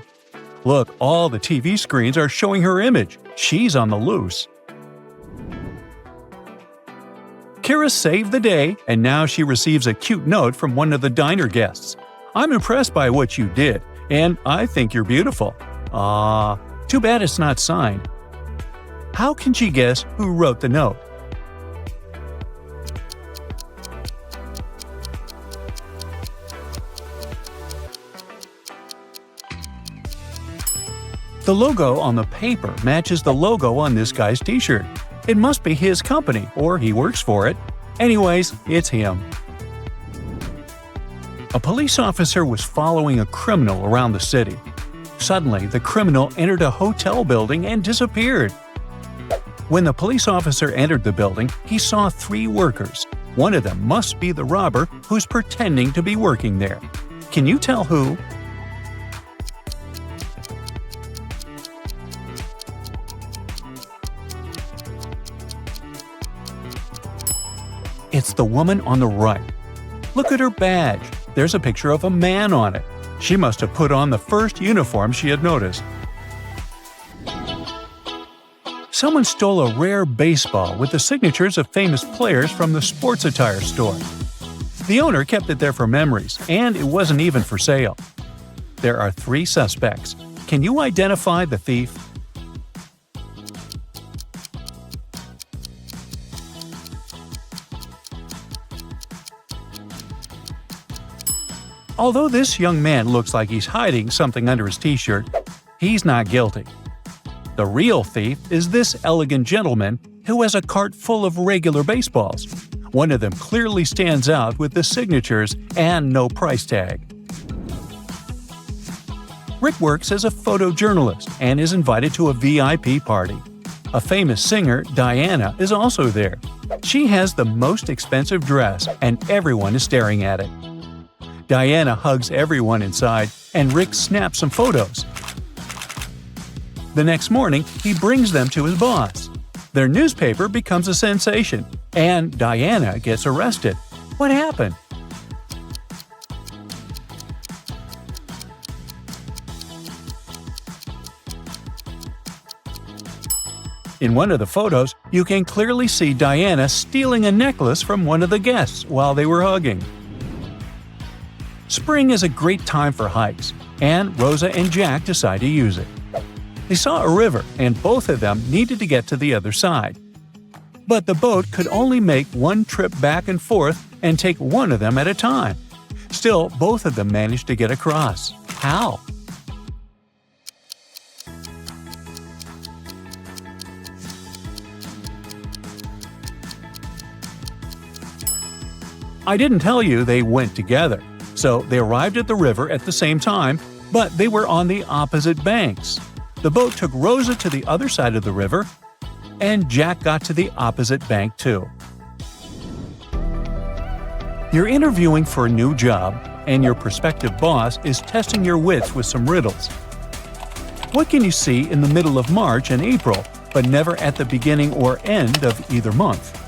A: Look, all the TV screens are showing her image. She's on the loose. Kira saved the day, and now she receives a cute note from one of the diner guests. "I'm impressed by what you did, and I think you're beautiful." Ah, too bad it's not signed. How can she guess who wrote the note? The logo on the paper matches the logo on this guy's t-shirt. It must be his company, or he works for it. Anyways, it's him. A police officer was following a criminal around the city. Suddenly, the criminal entered a hotel building and disappeared. When the police officer entered the building, he saw 3 workers. One of them must be the robber who's pretending to be working there. Can you tell who? It's the woman on the right. Look at her badge. There's a picture of a man on it. She must have put on the first uniform she had noticed. Someone stole a rare baseball with the signatures of famous players from the sports attire store. The owner kept it there for memories, and it wasn't even for sale. There are 3 suspects. Can you identify the thief? Although this young man looks like he's hiding something under his t-shirt, he's not guilty. The real thief is this elegant gentleman who has a cart full of regular baseballs. One of them clearly stands out with the signatures and no price tag. Rick works as a photojournalist and is invited to a VIP party. A famous singer, Diana, is also there. She has the most expensive dress, and everyone is staring at it. Diana hugs everyone inside, and Rick snaps some photos. The next morning, he brings them to his boss. Their newspaper becomes a sensation, and Diana gets arrested. What happened? In one of the photos, you can clearly see Diana stealing a necklace from one of the guests while they were hugging. Spring is a great time for hikes, and Rosa and Jack decide to use it. They saw a river, and both of them needed to get to the other side. But the boat could only make one trip back and forth and take one of them at a time. Still, both of them managed to get across. How? I didn't tell you they went together. So they arrived at the river at the same time, but they were on the opposite banks. The boat took Rosa to the other side of the river, and Jack got to the opposite bank too. You're interviewing for a new job, and your prospective boss is testing your wits with some riddles. What can you see in the middle of March and April, but never at the beginning or end of either month?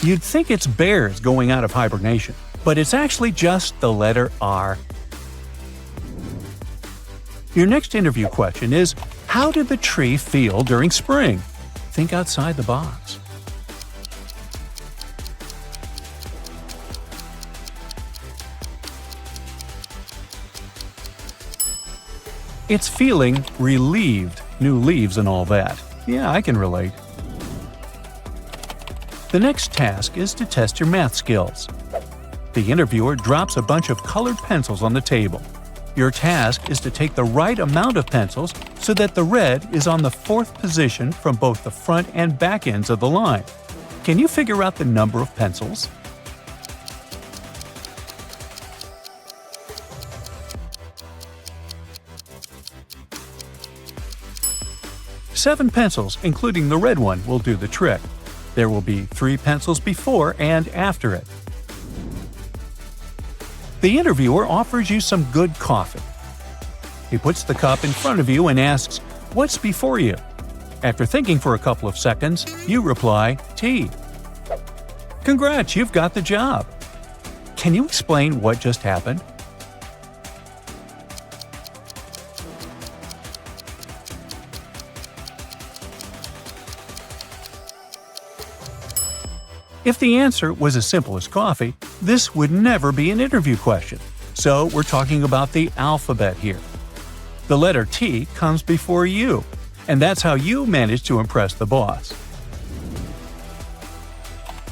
A: You'd think it's bears going out of hibernation, but it's actually just the letter R. Your next interview question is, how did the tree feel during spring? Think outside the box. It's feeling relieved, new leaves and all that. Yeah, I can relate. The next task is to test your math skills. The interviewer drops a bunch of colored pencils on the table. Your task is to take the right amount of pencils so that the red is on the fourth position from both the front and back ends of the line. Can you figure out the number of pencils? Seven pencils, including the red one, will do the trick. There will be 3 pencils before and after it. The interviewer offers you some good coffee. He puts the cup in front of you and asks, "What's before you?" After thinking for a couple of seconds, you reply, "Tea." Congrats, you've got the job. Can you explain what just happened? If the answer was as simple as coffee, this would never be an interview question. So we're talking about the alphabet here. The letter T comes before U, and that's how you manage to impress the boss.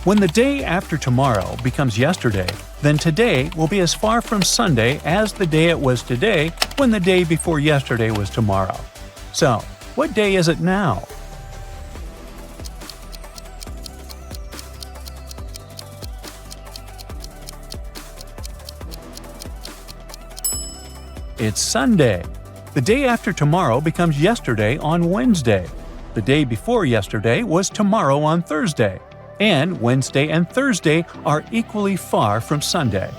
A: When the day after tomorrow becomes yesterday, then today will be as far from Sunday as the day it was today when the day before yesterday was tomorrow. So, what day is it now? It's Sunday. The day after tomorrow becomes yesterday on Wednesday. The day before yesterday was tomorrow on Thursday. And Wednesday and Thursday are equally far from Sunday.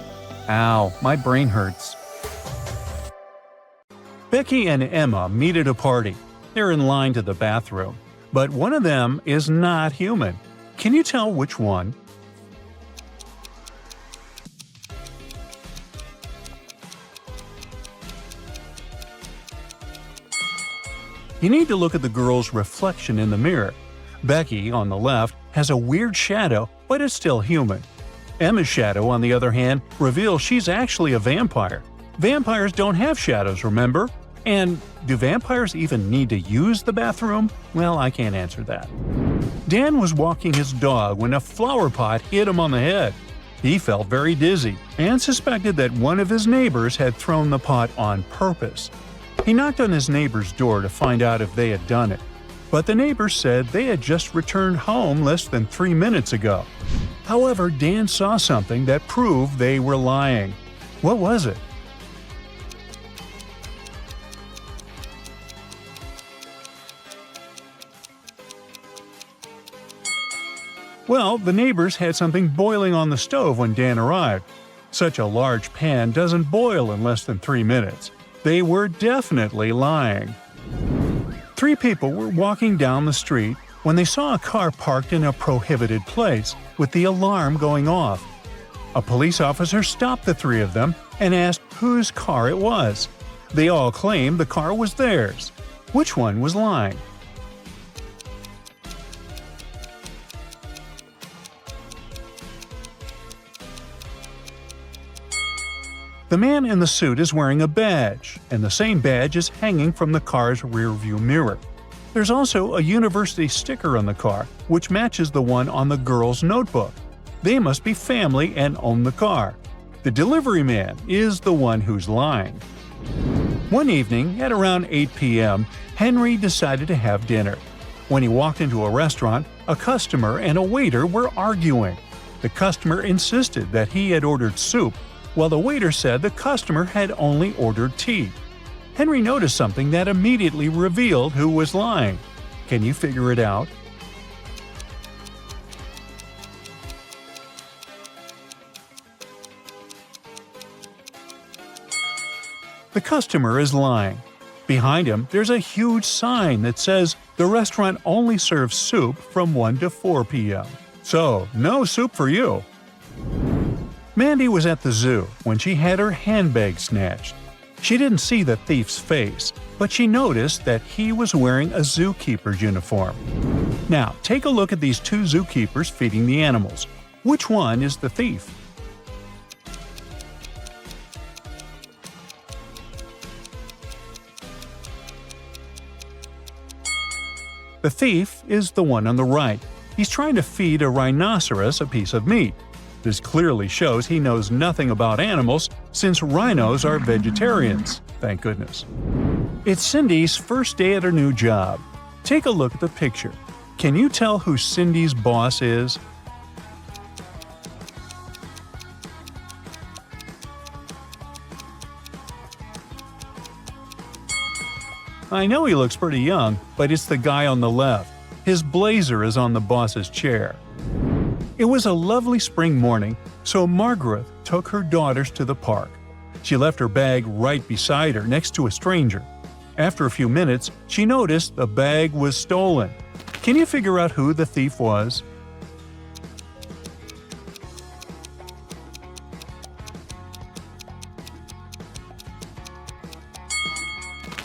A: Ow, my brain hurts. Becky and Emma meet at a party. They're in line to the bathroom. But one of them is not human. Can you tell which one? You need to look at the girl's reflection in the mirror. Becky, on the left, has a weird shadow, but is still human. Emma's shadow, on the other hand, reveals she's actually a vampire. Vampires don't have shadows, remember? And do vampires even need to use the bathroom? Well, I can't answer that. Dan was walking his dog when a flower pot hit him on the head. He felt very dizzy and suspected that one of his neighbors had thrown the pot on purpose. He knocked on his neighbor's door to find out if they had done it, but the neighbor said they had just returned home less than 3 minutes ago. However, Dan saw something that proved they were lying. What was it? Well, the neighbors had something boiling on the stove when Dan arrived. Such a large pan doesn't boil in less than 3 minutes. They were definitely lying. 3 people were walking down the street when they saw a car parked in a prohibited place with the alarm going off. A police officer stopped the 3 of them and asked whose car it was. They all claimed the car was theirs. Which one was lying? The man in the suit is wearing a badge, and the same badge is hanging from the car's rearview mirror. There's also a university sticker on the car, which matches the one on the girl's notebook. They must be family and own the car. The delivery man is the one who's lying. One evening, at around 8 p.m., Henry decided to have dinner. When he walked into a restaurant, a customer and a waiter were arguing. The customer insisted that he had ordered soup, while the waiter said the customer had only ordered tea. Henry noticed something that immediately revealed who was lying. Can you figure it out? The customer is lying. Behind him, there's a huge sign that says the restaurant only serves soup from 1 to 4 p.m. So, no soup for you. Mandy was at the zoo when she had her handbag snatched. She didn't see the thief's face, but she noticed that he was wearing a zookeeper's uniform. Now, take a look at these two zookeepers feeding the animals. Which one is the thief? The thief is the one on the right. He's trying to feed a rhinoceros a piece of meat. This clearly shows he knows nothing about animals, since rhinos are vegetarians, thank goodness. It's Cindy's first day at her new job. Take a look at the picture. Can you tell who Cindy's boss is? I know he looks pretty young, but it's the guy on the left. His blazer is on the boss's chair. It was a lovely spring morning, so Margaret took her daughters to the park. She left her bag right beside her next to a stranger. After a few minutes, she noticed the bag was stolen. Can you figure out who the thief was?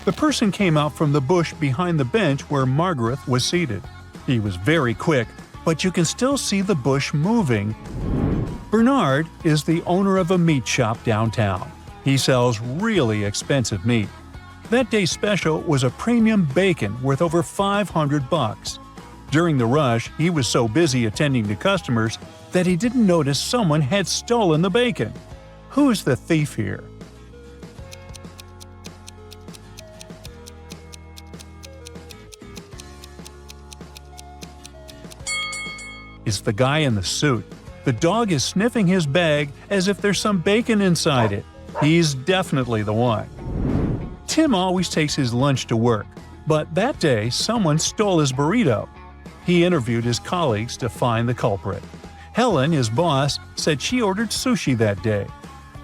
A: The person came out from the bush behind the bench where Margaret was seated. He was very quick, but you can still see the bush moving. Bernard is the owner of a meat shop downtown. He sells really expensive meat. That day's special was a premium bacon worth over $500. During the rush, he was so busy attending to customers that he didn't notice someone had stolen the bacon. Who's the thief here? It's the guy in the suit. The dog is sniffing his bag as if there's some bacon inside it. He's definitely the one. Tim always takes his lunch to work, but that day someone stole his burrito. He interviewed his colleagues to find the culprit. Helen, his boss, said she ordered sushi that day.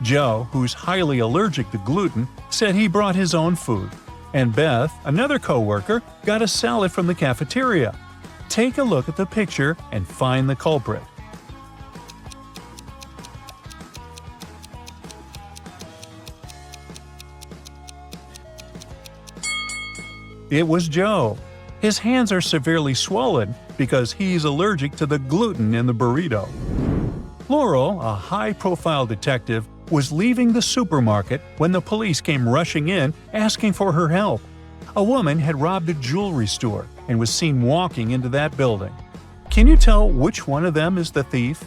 A: Joe, who's highly allergic to gluten, said he brought his own food. And Beth, another coworker, got a salad from the cafeteria. Take a look at the picture and find the culprit. It was Joe. His hands are severely swollen because he's allergic to the gluten in the burrito. Laurel, a high-profile detective, was leaving the supermarket when the police came rushing in asking for her help. A woman had robbed a jewelry store and was seen walking into that building. Can you tell which one of them is the thief?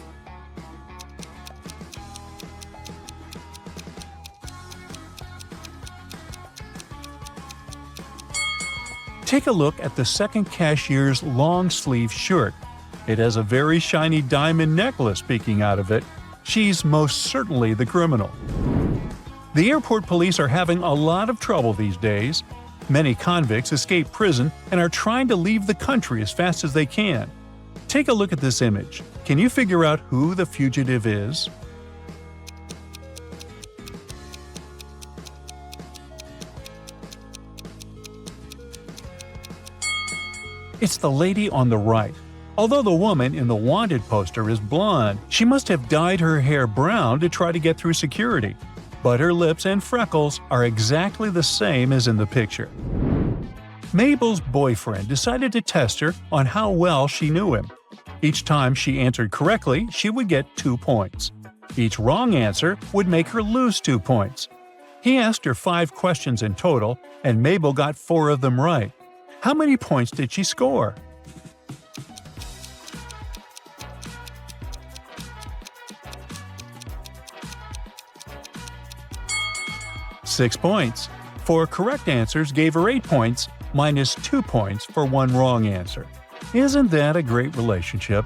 A: Take a look at the second cashier's long-sleeve shirt. It has a very shiny diamond necklace peeking out of it. She's most certainly the criminal. The airport police are having a lot of trouble these days. Many convicts escape prison and are trying to leave the country as fast as they can. Take a look at this image. Can you figure out who the fugitive is? It's the lady on the right. Although the woman in the wanted poster is blonde, she must have dyed her hair brown to try to get through security. But her lips and freckles are exactly the same as in the picture. Mabel's boyfriend decided to test her on how well she knew him. Each time she answered correctly, she would get 2 points. Each wrong answer would make her lose 2 points. He asked her 5 questions in total, and Mabel got 4 of them right. How many points did she score? Six points. 4 correct answers gave her 8 points, minus 2 points for one wrong answer. Isn't that a great relationship?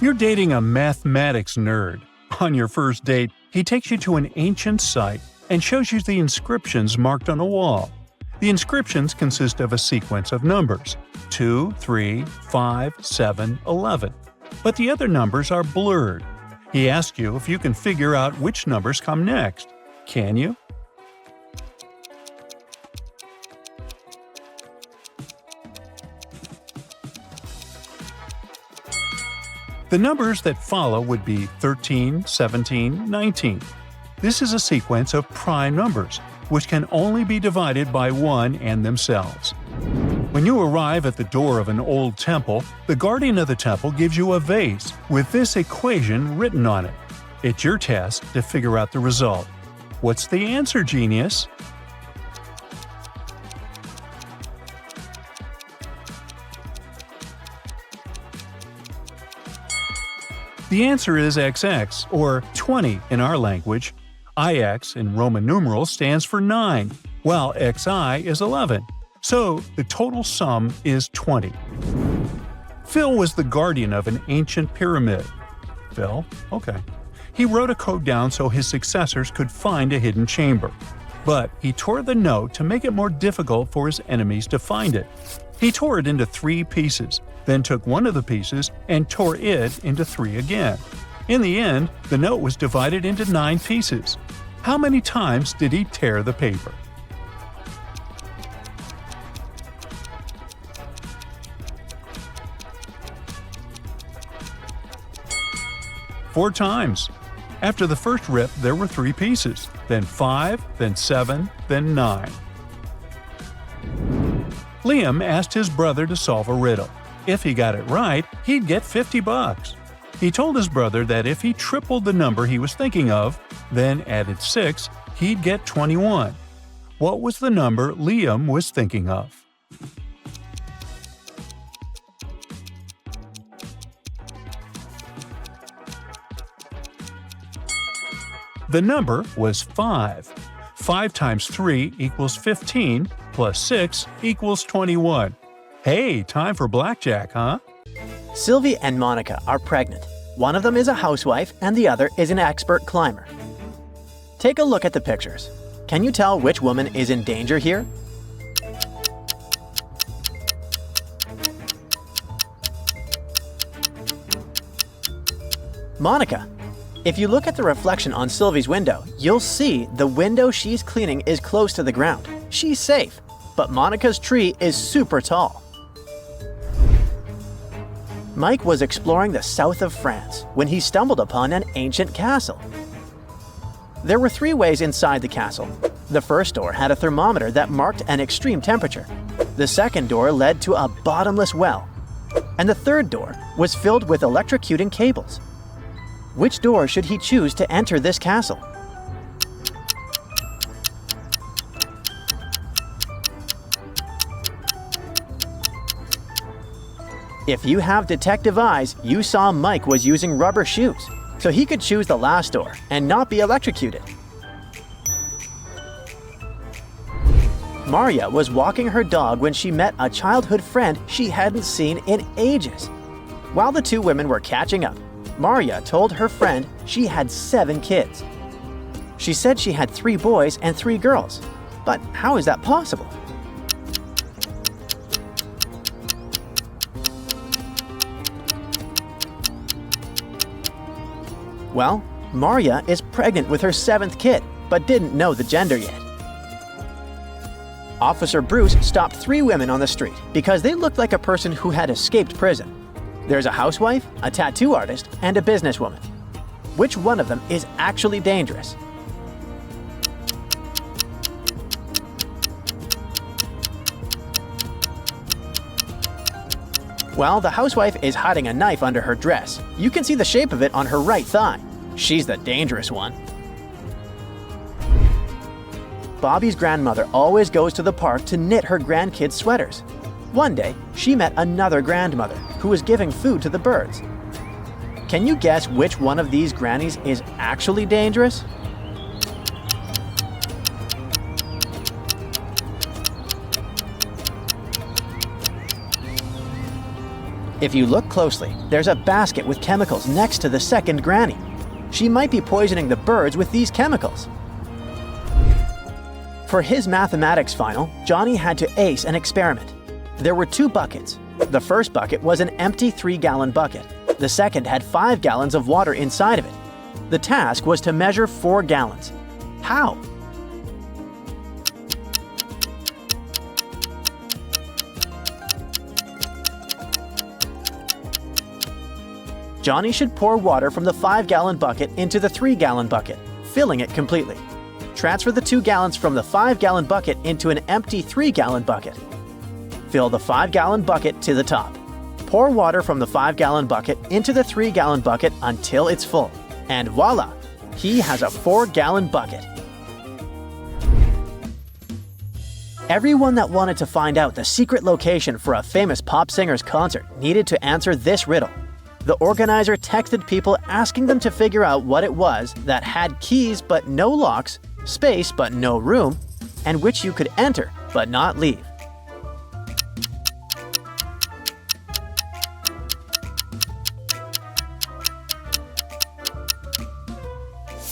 A: You're dating a mathematics nerd. On your first date, he takes you to an ancient site and shows you the inscriptions marked on a wall. The inscriptions consist of a sequence of numbers 2, 3, 5, 7, 11. But the other numbers are blurred. He asks you if you can figure out which numbers come next. Can you? The numbers that follow would be 13, 17, 19. This is a sequence of prime numbers, which can only be divided by 1 and themselves. When you arrive at the door of an old temple, the guardian of the temple gives you a vase with this equation written on it. It's your task to figure out the result. What's the answer, genius? The answer is XX, or 20 in our language. IX in Roman numerals stands for 9, while XI is 11. So the total sum is 20. Phil was the guardian of an ancient pyramid. Phil? Okay. He wrote a code down so his successors could find a hidden chamber. But he tore the note to make it more difficult for his enemies to find it. He tore it into 3 pieces, then took one of the pieces and tore it into 3 again. In the end, the note was divided into 9 pieces. How many times did he tear the paper? Four times. After the first rip, there were 3 pieces, then 5, then 7, then 9. Liam asked his brother to solve a riddle. If he got it right, he'd get $50. He told his brother that if he tripled the number he was thinking of, then added 6, he'd get 21. What was the number Liam was thinking of? The number was 5. 5 times 3 equals 15, plus 6 equals 21. Hey, time for blackjack, huh?
B: Sylvie and Monica are pregnant. One of them is a housewife and the other is an expert climber. Take a look at the pictures. Can you tell which woman is in danger here? Monica. If you look at the reflection on Sylvie's window, you'll see the window she's cleaning is close to the ground. She's safe, but Monica's tree is super tall. Mike was exploring the south of France when he stumbled upon an ancient castle. There were 3 ways inside the castle. The first door had a thermometer that marked an extreme temperature. The second door led to a bottomless well. And the third door was filled with electrocuting cables. Which door should he choose to enter this castle? If you have detective eyes, you saw Mike was using rubber shoes, so he could choose the last door and not be electrocuted. Maria was walking her dog when she met a childhood friend she hadn't seen in ages. While the 2 women were catching up, Maria told her friend she had 7 kids. She said she had 3 boys and 3 girls. But how is that possible? Well, Maria is pregnant with her 7th kid, but didn't know the gender yet. Officer Bruce stopped 3 women on the street because they looked like a person who had escaped prison. There's a housewife, a tattoo artist, and a businesswoman. Which one of them is actually dangerous? Well, the housewife is hiding a knife under her dress. You can see the shape of it on her right thigh. She's the dangerous one. Bobby's grandmother always goes to the park to knit her grandkids' sweaters. One day, she met another grandmother who was giving food to the birds. Can you guess which one of these grannies is actually dangerous? If you look closely, there's a basket with chemicals next to the second granny. She might be poisoning the birds with these chemicals. For his mathematics final, Johnny had to ace an experiment. There were 2 buckets. The first bucket was an empty 3-gallon bucket. The second had 5 gallons of water inside of it. The task was to measure 4 gallons. How? Johnny should pour water from the 5-gallon bucket into the 3-gallon bucket, filling it completely. Transfer the 2 gallons from the 5-gallon bucket into an empty 3-gallon bucket. Fill the 5-gallon bucket to the top. Pour water from the 5-gallon bucket into the 3-gallon bucket until it's full. And voila! He has a 4-gallon bucket. Everyone that wanted to find out the secret location for a famous pop singer's concert needed to answer this riddle. The organizer texted people asking them to figure out what it was that had keys but no locks, space but no room, and which you could enter but not leave.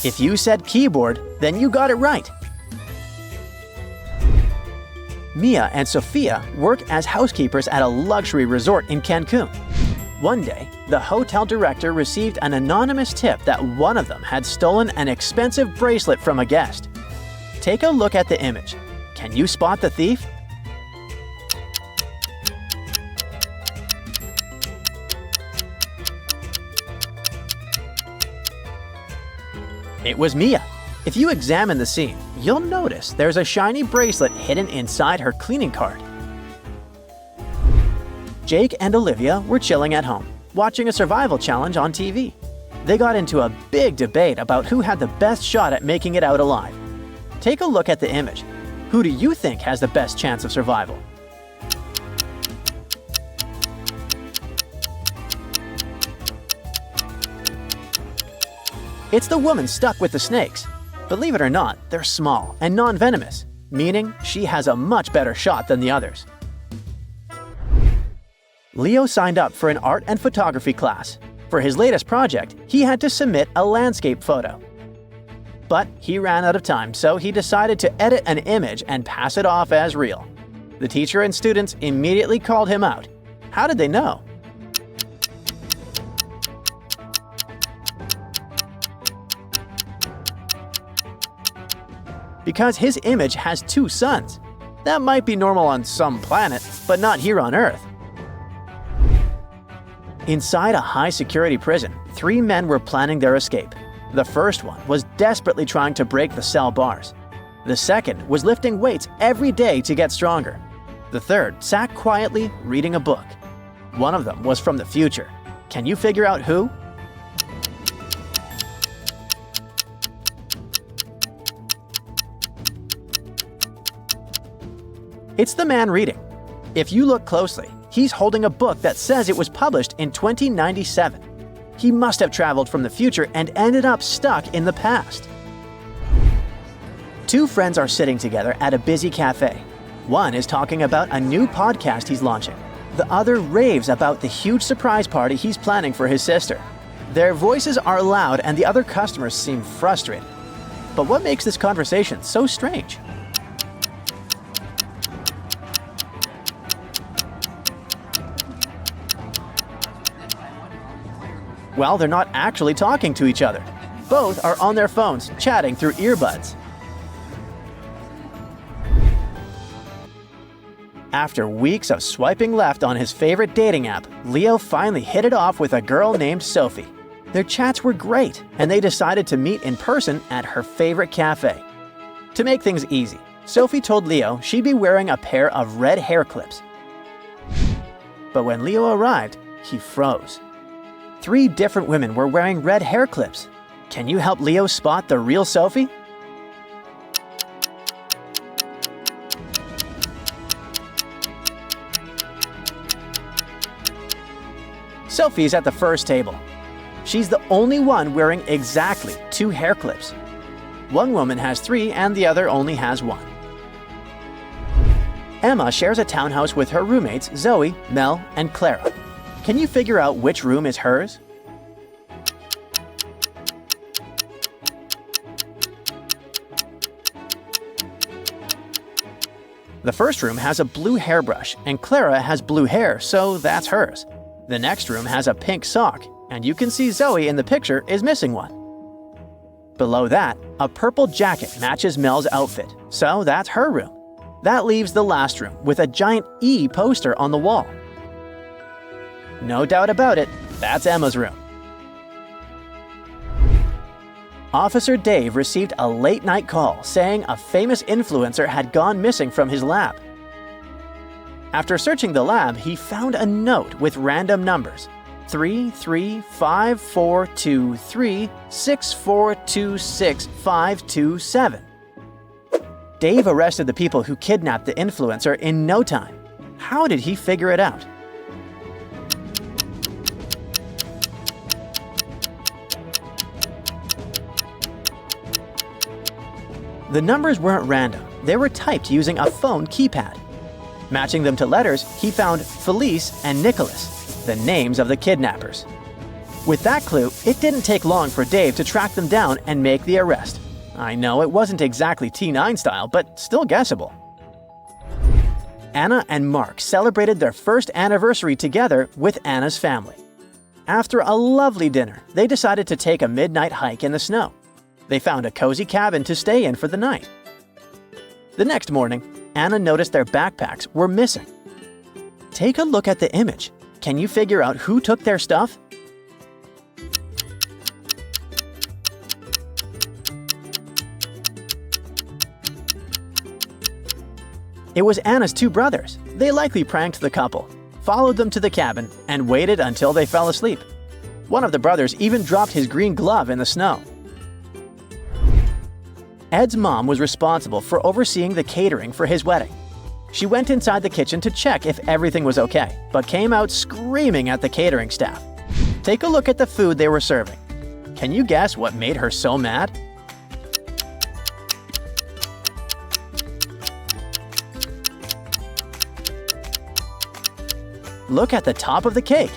B: If you said keyboard, then you got it right. Mia and Sophia work as housekeepers at a luxury resort in Cancun. One day, the hotel director received an anonymous tip that one of them had stolen an expensive bracelet from a guest. Take a look at the image. Can you spot the thief? It was Mia. If you examine the scene, you'll notice there's a shiny bracelet hidden inside her cleaning card. Jake and Olivia were chilling at home, watching a survival challenge on TV. They got into a big debate about who had the best shot at making it out alive. Take a look at the image. Who do you think has the best chance of survival? It's the woman stuck with the snakes. Believe it or not, they're small and non-venomous, meaning she has a much better shot than the others. Leo signed up for an art and photography class. For his latest project, he had to submit a landscape photo. But he ran out of time, so he decided to edit an image and pass it off as real. The teacher and students immediately called him out. How did they know? Because his image has 2 suns. That might be normal on some planet, but not here on Earth. Inside a high-security prison, 3 men were planning their escape. The first one was desperately trying to break the cell bars. The second was lifting weights every day to get stronger. The third sat quietly reading a book. One of them was from the future. Can you figure out who? It's the man reading. If you look closely, he's holding a book that says it was published in 2097. He must have traveled from the future and ended up stuck in the past. 2 friends are sitting together at a busy cafe. One is talking about a new podcast he's launching. The other raves about the huge surprise party he's planning for his sister. Their voices are loud and the other customers seem frustrated. But what makes this conversation so strange? Well, they're not actually talking to each other. Both are on their phones, chatting through earbuds. After weeks of swiping left on his favorite dating app, Leo finally hit it off with a girl named Sophie. Their chats were great, and they decided to meet in person at her favorite cafe. To make things easy, Sophie told Leo she'd be wearing a pair of red hair clips. But when Leo arrived, he froze. 3 different women were wearing red hair clips. Can you help Leo spot the real Sophie? Sophie's at the first table. She's the only one wearing exactly 2 hair clips. One woman has 3 and the other only has 1. Emma shares a townhouse with her roommates Zoe, Mel, and Clara. Can you figure out which room is hers? The first room has a blue hairbrush, and Clara has blue hair, so that's hers. The next room has a pink sock, and you can see Zoe in the picture is missing one. Below that, a purple jacket matches Mel's outfit, so that's her room. That leaves the last room with a giant E poster on the wall. No doubt about it, that's Emma's room. Officer Dave received a late-night call saying a famous influencer had gone missing from his lab. After searching the lab, he found a note with random numbers: 3354236426527. Dave arrested the people who kidnapped the influencer in no time. How did he figure it out? The numbers weren't random. They were typed using a phone keypad. Matching them to letters, he found Felice and Nicholas, the names of the kidnappers. With that clue, it didn't take long for Dave to track them down and make the arrest. I know it wasn't exactly T9 style, but still guessable. Anna and Mark celebrated their first anniversary together with Anna's family. After a lovely dinner, they decided to take a midnight hike in the snow. They found a cozy cabin to stay in for the night. The next morning, Anna noticed their backpacks were missing. Take a look at the image. Can you figure out who took their stuff? It was Anna's two brothers. They likely pranked the couple, followed them to the cabin, and waited until they fell asleep. One of the brothers even dropped his green glove in the snow. Ed's mom was responsible for overseeing the catering for his wedding. She went inside the kitchen to check if everything was okay, but came out screaming at the catering staff. Take a look at the food they were serving. Can you guess what made her so mad? Look at the top of the cake.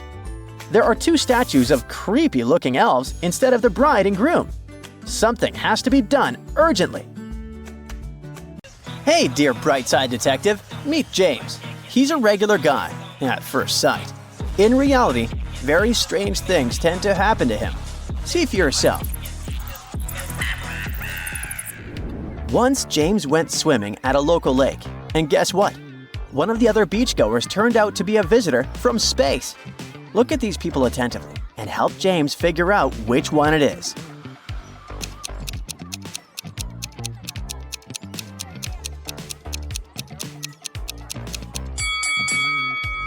B: There are two statues of creepy-looking elves instead of the bride and groom. Something has to be done urgently. Hey, dear Brightside Detective, meet James. He's a regular guy, at first sight. In reality, very strange things tend to happen to him. See for yourself. Once James went swimming at a local lake, and guess what? One of the other beachgoers turned out to be a visitor from space. Look at these people attentively and help James figure out which one it is.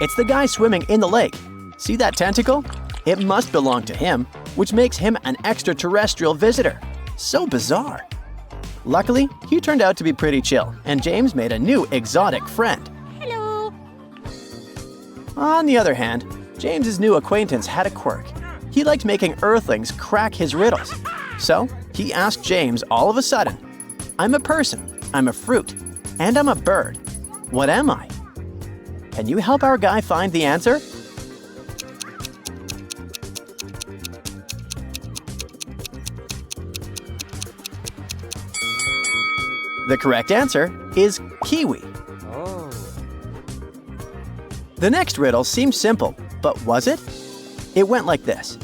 B: It's the guy swimming in the lake. See that tentacle? It must belong to him, which makes him an extraterrestrial visitor. So bizarre. Luckily, he turned out to be pretty chill, and James made a new exotic friend.
C: Hello.
B: On the other hand, James's new acquaintance had a quirk. He liked making Earthlings crack his riddles. So, he asked James all of a sudden, "I'm a person, I'm a fruit, and I'm a bird. What am I?" Can you help our guy find the answer? The correct answer is kiwi.
C: Oh.
B: The next riddle seemed simple, but was it? It went like this.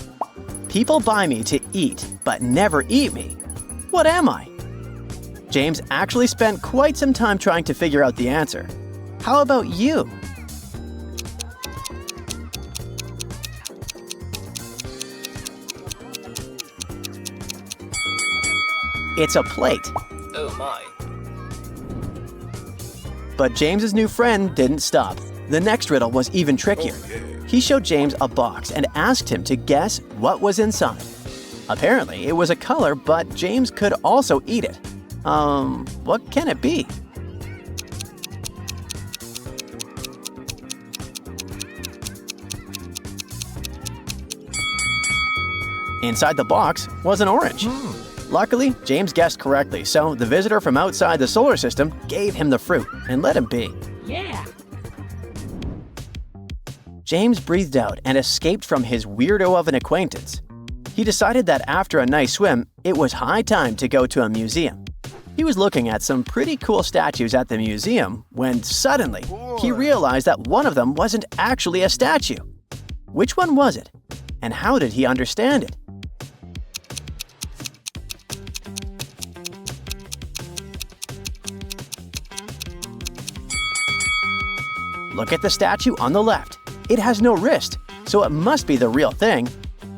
B: People buy me to eat, but never eat me. What am I? James actually spent quite some time trying to figure out the answer. How about you? It's a plate.
C: Oh my.
B: But James's new friend didn't stop. The next riddle was even trickier. He showed James a box and asked him to guess what was inside. Apparently, it was a color, but James could also eat it. What can it be? Inside the box was an orange. Luckily, James guessed correctly, so the visitor from outside the solar system gave him the fruit and let him be.
C: Yeah.
B: James breathed out and escaped from his weirdo of an acquaintance. He decided that after a nice swim, it was high time to go to a museum. He was looking at some pretty cool statues at the museum when suddenly he realized that one of them wasn't actually a statue. Which one was it? And how did he understand it? Look at the statue on the left. It has no wrist, so it must be the real thing.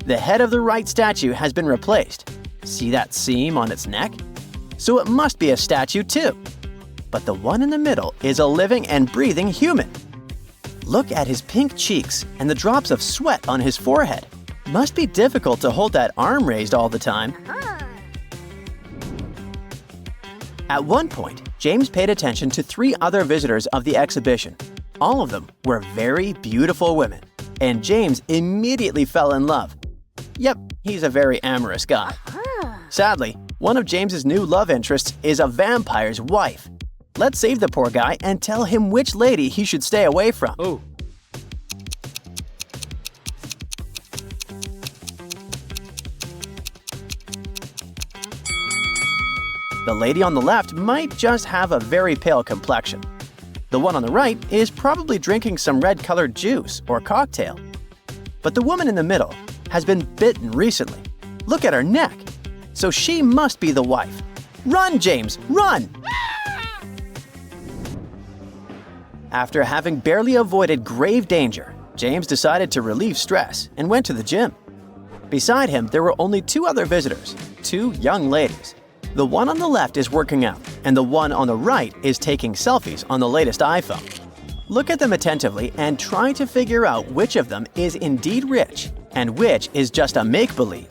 B: The head of the right statue has been replaced. See that seam on its neck? So it must be a statue too. But the one in the middle is a living and breathing human. Look at his pink cheeks and the drops of sweat on his forehead. Must be difficult to hold that arm raised all the time. At one point, James paid attention to 3 other visitors of the exhibition. All of them were very beautiful women, and James immediately fell in love. Yep, he's a very amorous guy. Sadly, one of James's new love interests is a vampire's wife. Let's save the poor guy and tell him which lady he should stay away from.
C: Oh.
B: The lady on the left might just have a very pale complexion. The one on the right is probably drinking some red-colored juice or cocktail. But the woman in the middle has been bitten recently. Look at her neck. So she must be the wife. Run, James, run! After having barely avoided grave danger, James decided to relieve stress and went to the gym. Beside him, there were only 2 other visitors, 2 young ladies. The one on the left is working out, and the one on the right is taking selfies on the latest iPhone. Look at them attentively and try to figure out which of them is indeed rich and which is just a make-believe.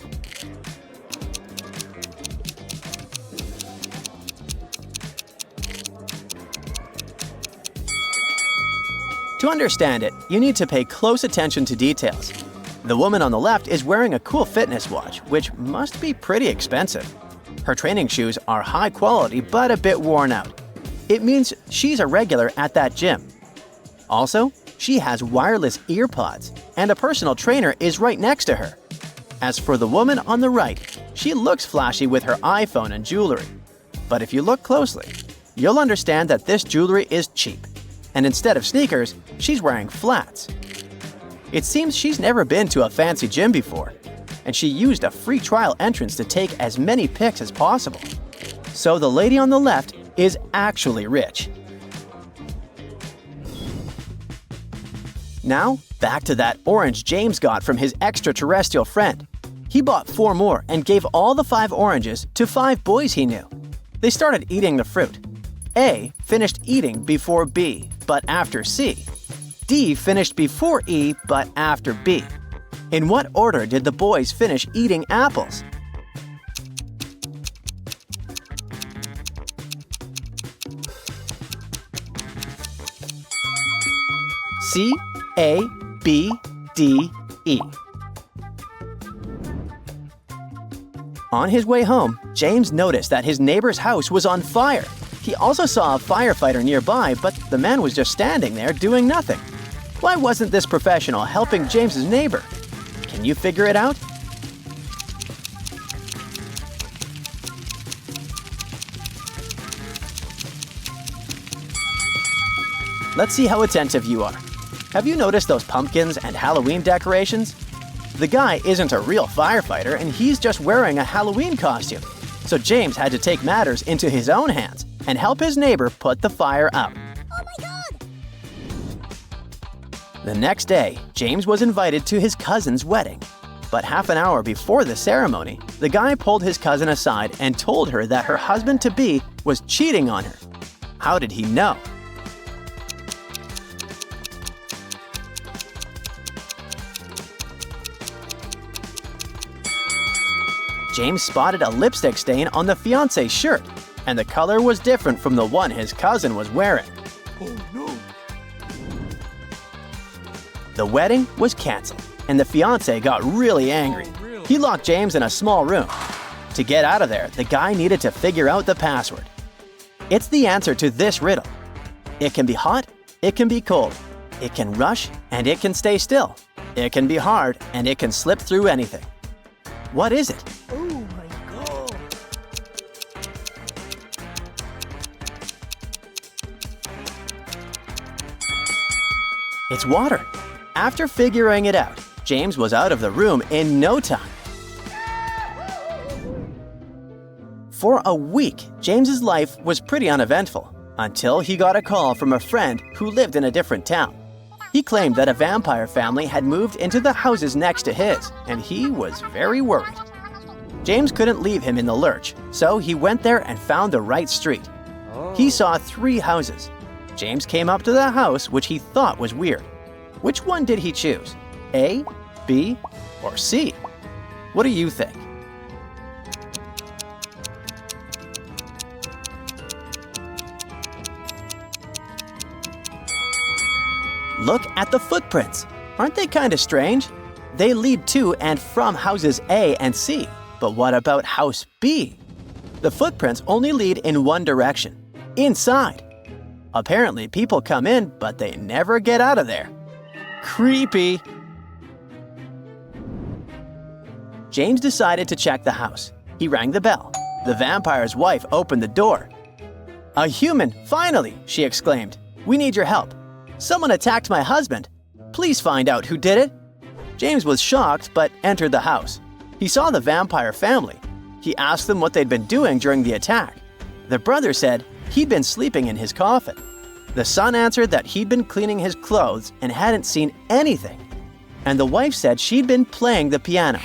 B: To understand it, you need to pay close attention to details. The woman on the left is wearing a cool fitness watch, which must be pretty expensive. Her training shoes are high quality but a bit worn out. It means she's a regular at that gym. Also, she has wireless ear pods, and a personal trainer is right next to her. As for the woman on the right, she looks flashy with her iPhone and jewelry. But if you look closely, you'll understand that this jewelry is cheap. And instead of sneakers, she's wearing flats. It seems she's never been to a fancy gym before, and she used a free trial entrance to take as many pics as possible. So the lady on the left is actually rich. Now, back to that orange James got from his extraterrestrial friend. He bought 4 more and gave all the 5 oranges to 5 boys he knew. They started eating the fruit. A finished eating before B, but after C. D finished before E, but after B. In what order did the boys finish eating apples? C, A, B, D, E. On his way home, James noticed that his neighbor's house was on fire. He also saw a firefighter nearby, but the man was just standing there doing nothing. Why wasn't this professional helping James's neighbor? Can you figure it out? Let's see how attentive you are. Have you noticed those pumpkins and Halloween decorations? The guy isn't a real firefighter and he's just wearing a Halloween costume. So James had to take matters into his own hands and help his neighbor put the fire out.
C: Oh my God!
B: The next day, James was invited to his cousin's wedding. But half an hour before the ceremony, the guy pulled his cousin aside and told her that her husband-to-be was cheating on her. How did he know? James spotted a lipstick stain on the fiancé's shirt, and the color was different from the one his cousin was wearing.
C: Oh no!
B: The wedding was canceled, and the fiancé got really angry. He locked James in a small room. To get out of there, the guy needed to figure out the password. It's the answer to this riddle. It can be hot, it can be cold. It can rush and it can stay still. It can be hard and it can slip through anything. What is it?
C: Oh my god.
B: It's water. After figuring it out, James was out of the room in no time. For a week, James's life was pretty uneventful until he got a call from a friend who lived in a different town. He claimed that a vampire family had moved into the houses next to his, and he was very worried. James couldn't leave him in the lurch, so he went there and found the right street. He saw 3 houses. James came up to the house which he thought was weird. Which one did he choose? A, B, or C? What do you think? Look at the footprints. Aren't they kind of strange? They lead to and from houses A and C. But what about house B? The footprints only lead in one direction, inside. Apparently, people come in, but they never get out of there. Creepy. James decided to check the house. He rang the bell. The vampire's wife opened the door. "A human, finally!" she exclaimed. "We need your help. Someone attacked my husband. Please find out who did it." James was shocked but entered the house. He saw the vampire family. He asked them what they'd been doing during the attack. The brother said he'd been sleeping in his coffin. The son answered that he'd been cleaning his clothes and hadn't seen anything. And the wife said she'd been playing the piano.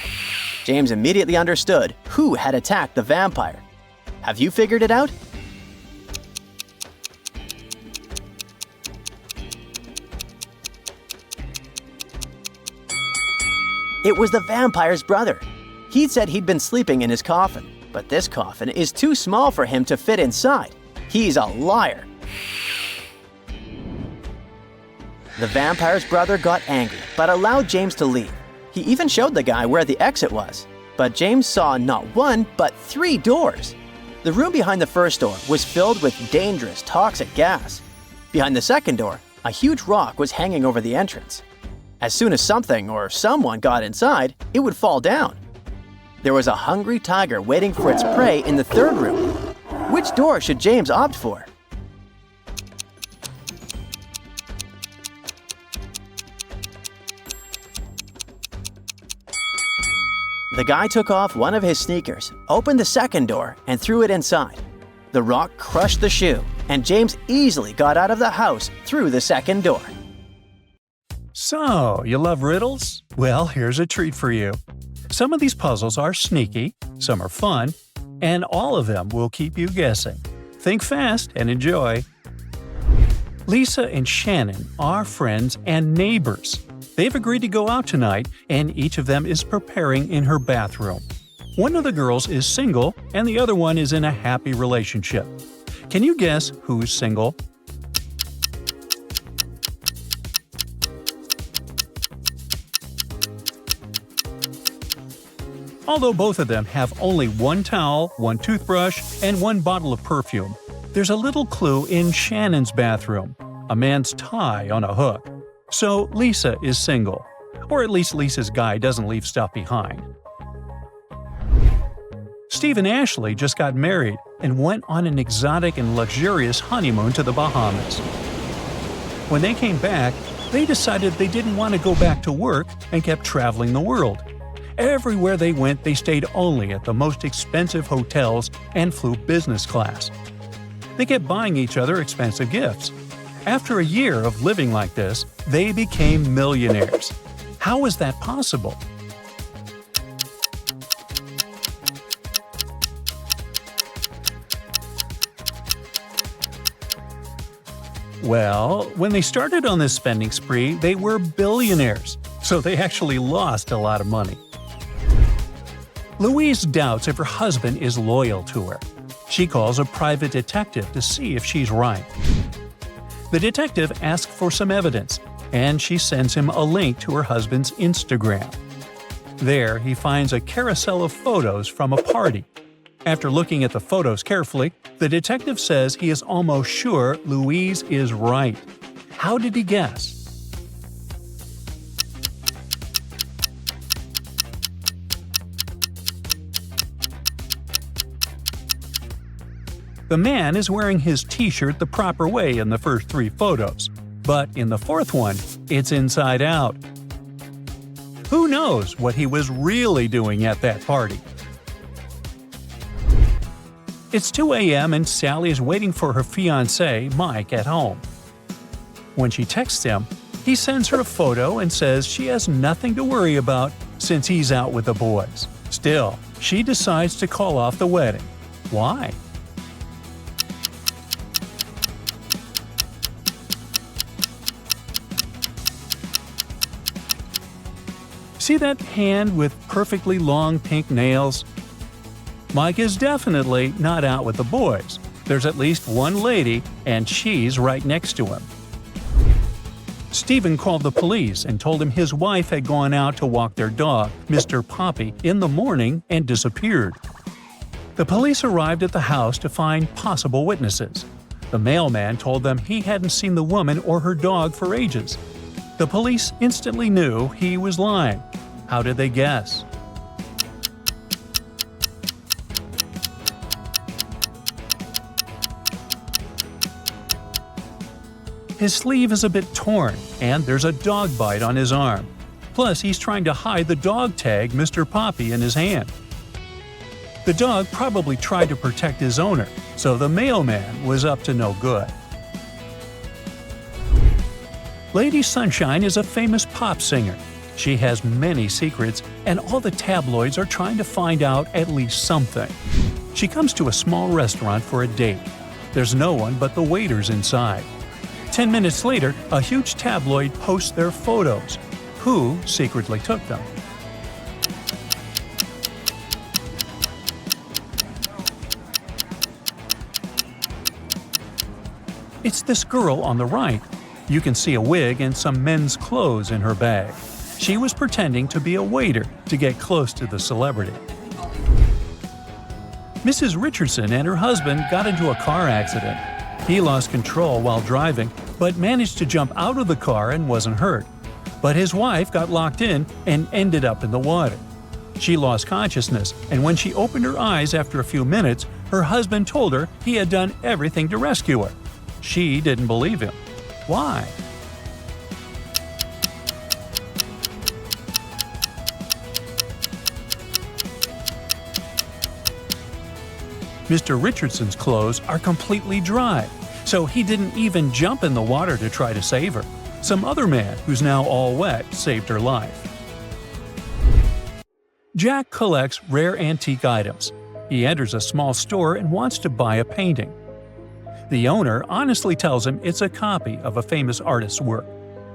B: James immediately understood who had attacked the vampire. Have you figured it out? It was the vampire's brother. He'd said he'd been sleeping in his coffin, but this coffin is too small for him to fit inside. He's a liar. The vampire's brother got angry, but allowed James to leave. He even showed the guy where the exit was. But James saw not 1, but 3 doors. The room behind the first door was filled with dangerous, toxic gas. Behind the second door, a huge rock was hanging over the entrance. As soon as something or someone got inside, it would fall down. There was a hungry tiger waiting for its prey in the third room. Which door should James opt for? The guy took off one of his sneakers, opened the second door, and threw it inside. The rock crushed the shoe, and James easily got out of the house through the second door.
A: So, you love riddles? Well, here's a treat for you. Some of these puzzles are sneaky, some are fun, and all of them will keep you guessing. Think fast and enjoy. Lisa and Shannon are friends and neighbors. They've agreed to go out tonight, and each of them is preparing in her bathroom. One of the girls is single, and the other one is in a happy relationship. Can you guess who's single? Although both of them have only 1 towel, 1 toothbrush, and 1 bottle of perfume, there's a little clue in Shannon's bathroom, a man's tie on a hook. So Lisa is single. Or at least Lisa's guy doesn't leave stuff behind. Steve and Ashley just got married and went on an exotic and luxurious honeymoon to the Bahamas. When they came back, they decided they didn't want to go back to work and kept traveling the world. Everywhere they went, they stayed only at the most expensive hotels and flew business class. They kept buying each other expensive gifts. After a year of living like this, they became millionaires. How is that possible? Well, when they started on this spending spree, they were billionaires, so they actually lost a lot of money. Louise doubts if her husband is loyal to her. She calls a private detective to see if she's right. The detective asks for some evidence, and she sends him a link to her husband's Instagram. There, he finds a carousel of photos from a party. After looking at the photos carefully, the detective says he is almost sure Louise is right. How did he guess? The man is wearing his t-shirt the proper way in the first 3 photos, but in the 4th one, it's inside out. Who knows what he was really doing at that party? It's 2 a.m. and Sally is waiting for her fiancé, Mike, at home. When she texts him, he sends her a photo and says she has nothing to worry about since he's out with the boys. Still, she decides to call off the wedding. Why? See that hand with perfectly long pink nails? Mike is definitely not out with the boys. There's at least one lady, and she's right next to him. Stephen called the police and told him his wife had gone out to walk their dog, Mr. Poppy, in the morning and disappeared. The police arrived at the house to find possible witnesses. The mailman told them he hadn't seen the woman or her dog for ages. The police instantly knew he was lying. How did they guess? His sleeve is a bit torn, and there's a dog bite on his arm. Plus, he's trying to hide the dog tag Mr. Poppy in his hand. The dog probably tried to protect his owner, so the mailman was up to no good. Lady Sunshine is a famous pop singer. She has many secrets, and all the tabloids are trying to find out at least something. She comes to a small restaurant for a date. There's no one but the waiters inside. 10 minutes later, a huge tabloid posts their photos. Who secretly took them? It's this girl on the right. You can see a wig and some men's clothes in her bag. She was pretending to be a waiter to get close to the celebrity. Mrs. Richardson and her husband got into a car accident. He lost control while driving, but managed to jump out of the car and wasn't hurt. But his wife got locked in and ended up in the water. She lost consciousness, and when she opened her eyes after a few minutes, her husband told her he had done everything to rescue her. She didn't believe him. Why? Mr. Richardson's clothes are completely dry, so he didn't even jump in the water to try to save her. Some other man, who's now all wet, saved her life. Jack collects rare antique items. He enters a small store and wants to buy a painting. The owner honestly tells him it's a copy of a famous artist's work,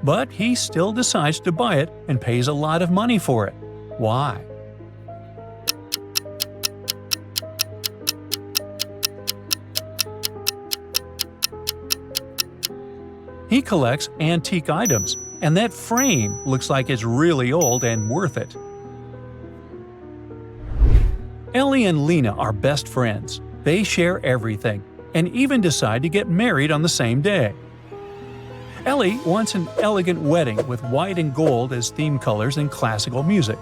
A: but he still decides to buy it and pays a lot of money for it. Why? He collects antique items, and that frame looks like it's really old and worth it. Ellie and Lena are best friends. They share everything, and even decide to get married on the same day. Ellie wants an elegant wedding with white and gold as theme colors and classical music.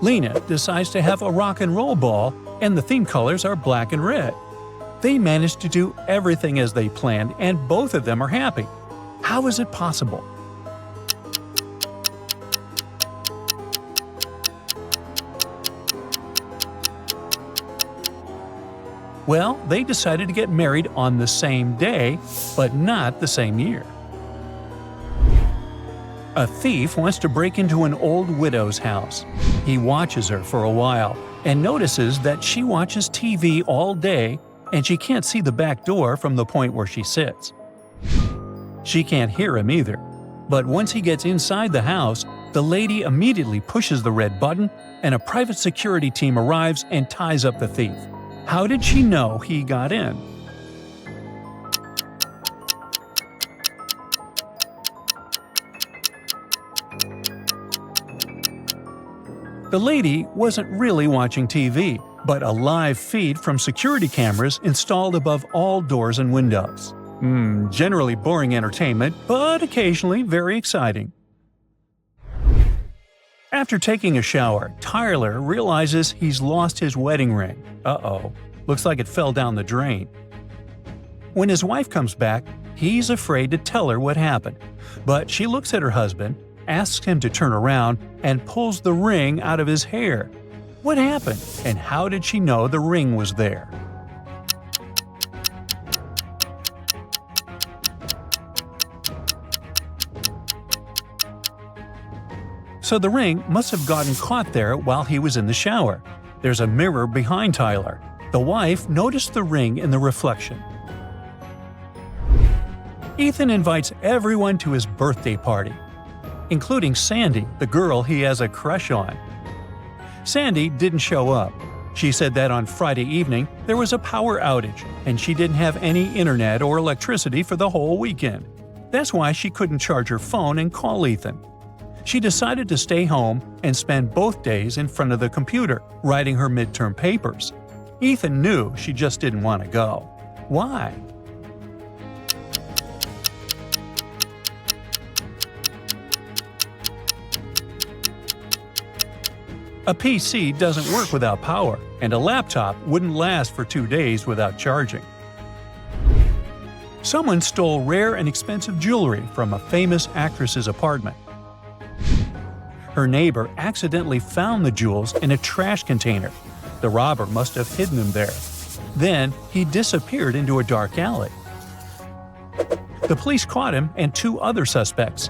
A: Lena decides to have a rock and roll ball, and the theme colors are black and red. They manage to do everything as they planned, and both of them are happy. How is it possible? Well, they decided to get married on the same day, but not the same year. A thief wants to break into an old widow's house. He watches her for a while and notices that she watches TV all day and she can't see the back door from the point where she sits. She can't hear him either. But once he gets inside the house, the lady immediately pushes the red button and a private security team arrives and ties up the thief. How did she know he got in? The lady wasn't really watching TV, but a live feed from security cameras installed above all doors and windows. Generally boring entertainment, but occasionally very exciting. After taking a shower, Tyler realizes he's lost his wedding ring. Uh-oh. Looks like it fell down the drain. When his wife comes back, he's afraid to tell her what happened. But she looks at her husband, asks him to turn around, and pulls the ring out of his hair. What happened, and how did she know the ring was there? So the ring must have gotten caught there while he was in the shower. There's a mirror behind Tyler. The wife noticed the ring in the reflection. Ethan invites everyone to his birthday party, including Sandy, the girl he has a crush on. Sandy didn't show up. She said that on Friday evening there was a power outage and she didn't have any internet or electricity for the whole weekend. That's why she couldn't charge her phone and call Ethan. She decided to stay home and spend both days in front of the computer, writing her midterm papers. Ethan knew she just didn't want to go. Why? A PC doesn't work without power, and a laptop wouldn't last for 2 days without charging. Someone stole rare and expensive jewelry from a famous actress's apartment. Her neighbor accidentally found the jewels in a trash container. The robber must have hidden them there. Then he disappeared into a dark alley. The police caught him and 2 other suspects.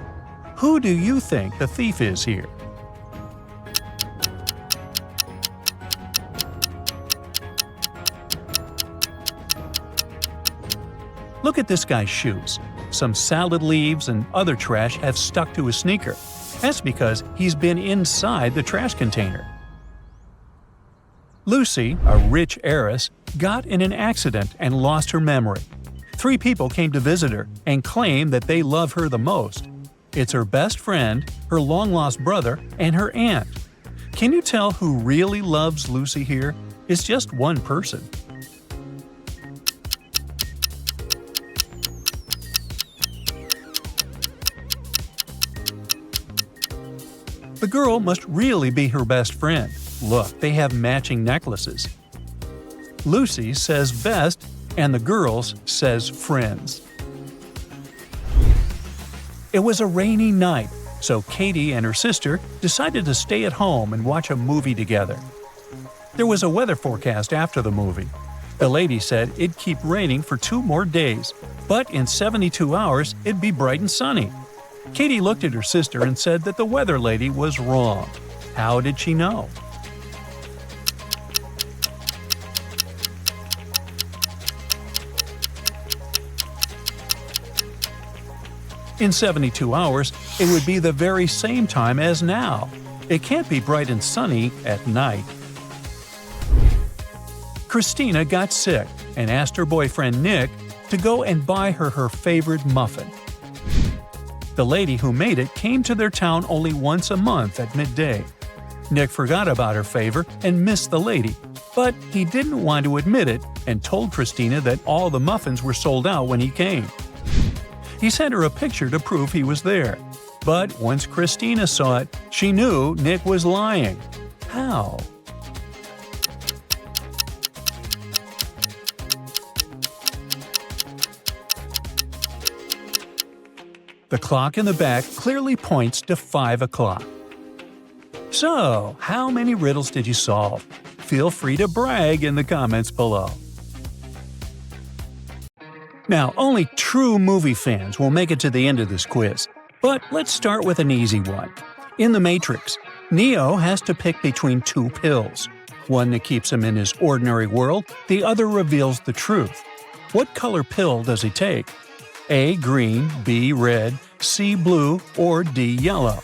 A: Who do you think the thief is here? Look at this guy's shoes. Some salad leaves and other trash have stuck to his sneaker. That's because he's been inside the trash container. Lucy, a rich heiress, got in an accident and lost her memory. 3 people came to visit her and claim that they love her the most. It's her best friend, her long-lost brother, and her aunt. Can you tell who really loves Lucy here? It's just one person. The girl must really be her best friend. Look, they have matching necklaces. Lucy says best, and the girls says friends. It was a rainy night, so Katie and her sister decided to stay at home and watch a movie together. There was a weather forecast after the movie. The lady said it'd keep raining for 2 more days, but in 72 hours it'd be bright and sunny. Katie looked at her sister and said that the weather lady was wrong. How did she know? In 72 hours, it would be the very same time as now. It can't be bright and sunny at night. Christina got sick and asked her boyfriend Nick to go and buy her favorite muffin. The lady who made it came to their town only once a month at midday. Nick forgot about her favor and missed the lady, but he didn't want to admit it and told Christina that all the muffins were sold out when he came. He sent her a picture to prove he was there. But once Christina saw it, she knew Nick was lying. How? The clock in the back clearly points to 5 o'clock. So, how many riddles did you solve? Feel free to brag in the comments below. Now, only true movie fans will make it to the end of this quiz. But let's start with an easy one. In The Matrix, Neo has to pick between 2 pills. One that keeps him in his ordinary world, the other reveals the truth. What color pill does he take? A. Green, B. Red, C. Blue, or D. Yellow?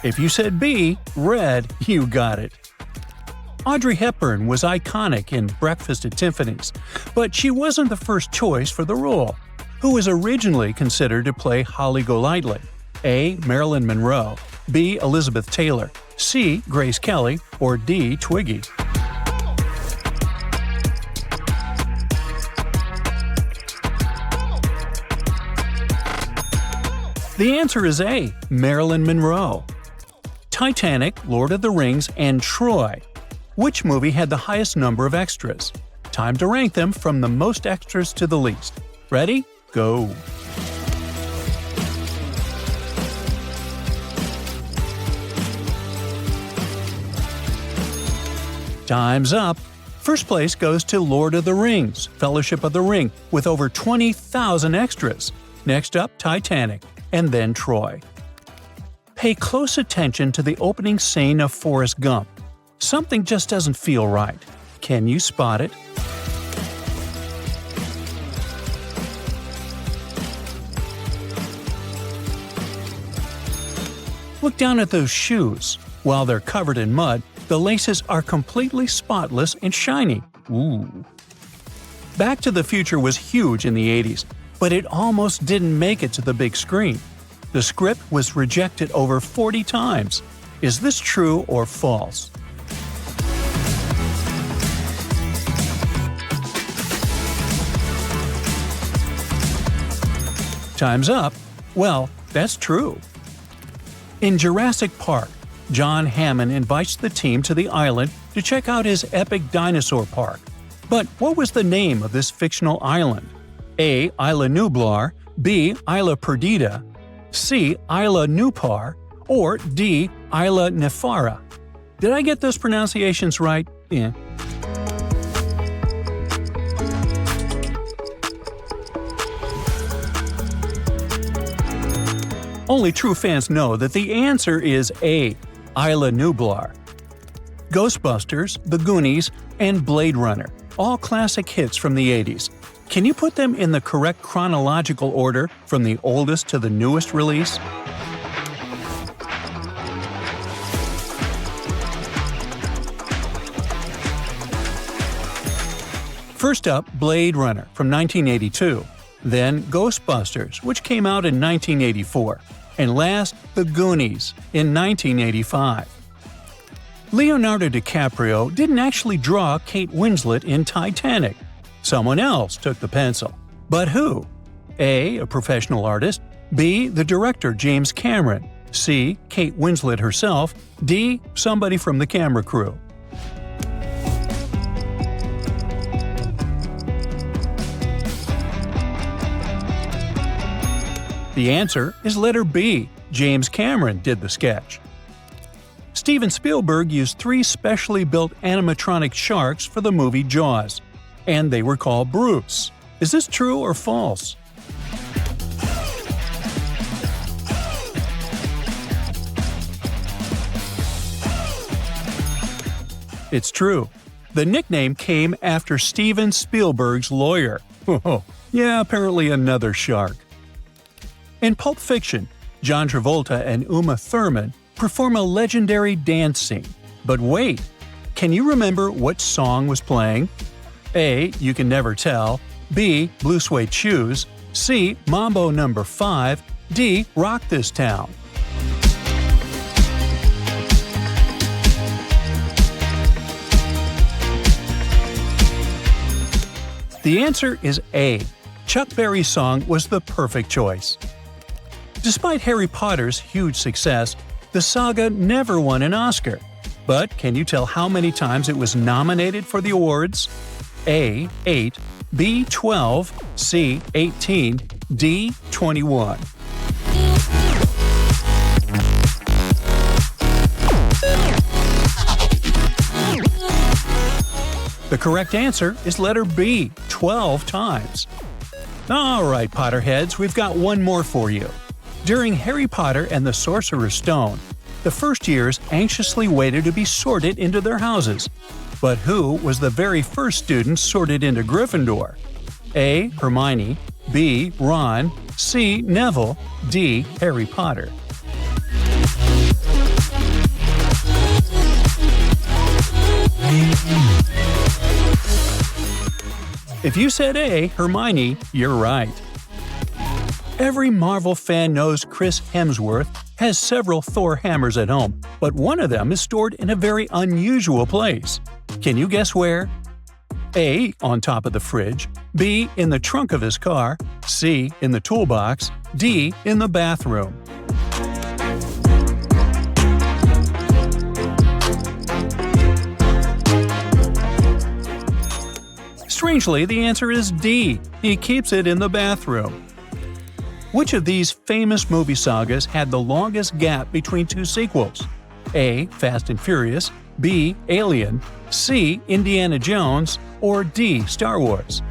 A: If you said B, red, you got it. Audrey Hepburn was iconic in Breakfast at Tiffany's, but she wasn't the first choice for the role. Who was originally considered to play Holly Golightly? A. Marilyn Monroe, B. Elizabeth Taylor, C. Grace Kelly, or D. Twiggy? The answer is A. Marilyn Monroe. Titanic, Lord of the Rings, and Troy. Which movie had the highest number of extras? Time to rank them from the most extras to the least. Ready? Go! Time's up! First place goes to Lord of the Rings, Fellowship of the Ring, with over 20,000 extras. Next up, Titanic, and then Troy. Pay close attention to the opening scene of Forrest Gump. Something just doesn't feel right. Can you spot it? Look down at those shoes. While they're covered in mud, the laces are completely spotless and shiny. Ooh. Back to the Future was huge in the 80s, but it almost didn't make it to the big screen. The script was rejected over 40 times. Is this true or false? Time's up. Well, that's true. In Jurassic Park, John Hammond invites the team to the island to check out his epic dinosaur park. But what was the name of this fictional island? A. Isla Nublar, B. Isla Perdida, C. Isla Nupar, or D. Isla Nefara? Did I get those pronunciations right? Yeah. Only true fans know that the answer is A. Isla Nublar. Ghostbusters, The Goonies, and Blade Runner, all classic hits from the 80s. Can you put them in the correct chronological order from the oldest to the newest release? First up, Blade Runner from 1982, then Ghostbusters, which came out in 1984, and last, The Goonies in 1985. Leonardo DiCaprio didn't actually draw Kate Winslet in Titanic. Someone else took the pencil. But who? A. A professional artist, B. The director James Cameron, C. Kate Winslet herself, D. Somebody from the camera crew. The answer is letter B. James Cameron did the sketch. Steven Spielberg used 3 specially built animatronic sharks for the movie Jaws, and they were called Bruce. Is this true or false? It's true. The nickname came after Steven Spielberg's lawyer. Oh, yeah, apparently another shark. In Pulp Fiction, John Travolta and Uma Thurman perform a legendary dance scene. But wait, can you remember what song was playing? A. You Can Never Tell, B. Blue Suede Shoes, C. Mambo No. 5, D. Rock This Town. The answer is A. Chuck Berry's song was the perfect choice. Despite Harry Potter's huge success, the saga never won an Oscar. But can you tell how many times it was nominated for the awards? A. 8, B. 12, C. 18, D. 21. The correct answer is letter B, 12 times. Alright, Potterheads, we've got one more for you. During Harry Potter and the Sorcerer's Stone, the first years anxiously waited to be sorted into their houses. But who was the very first student sorted into Gryffindor? A. Hermione, B. Ron, C. Neville, D. Harry Potter. If you said A, Hermione, you're right. Every Marvel fan knows Chris Hemsworth has several Thor hammers at home, but one of them is stored in a very unusual place. Can you guess where? A. On top of the fridge, B. In the trunk of his car, C. In the toolbox, D. In the bathroom. Strangely, the answer is D. He keeps it in the bathroom. Which of these famous movie sagas had the longest gap between two sequels? A. Fast and Furious, B. Alien, C. Indiana Jones, or D. Star Wars?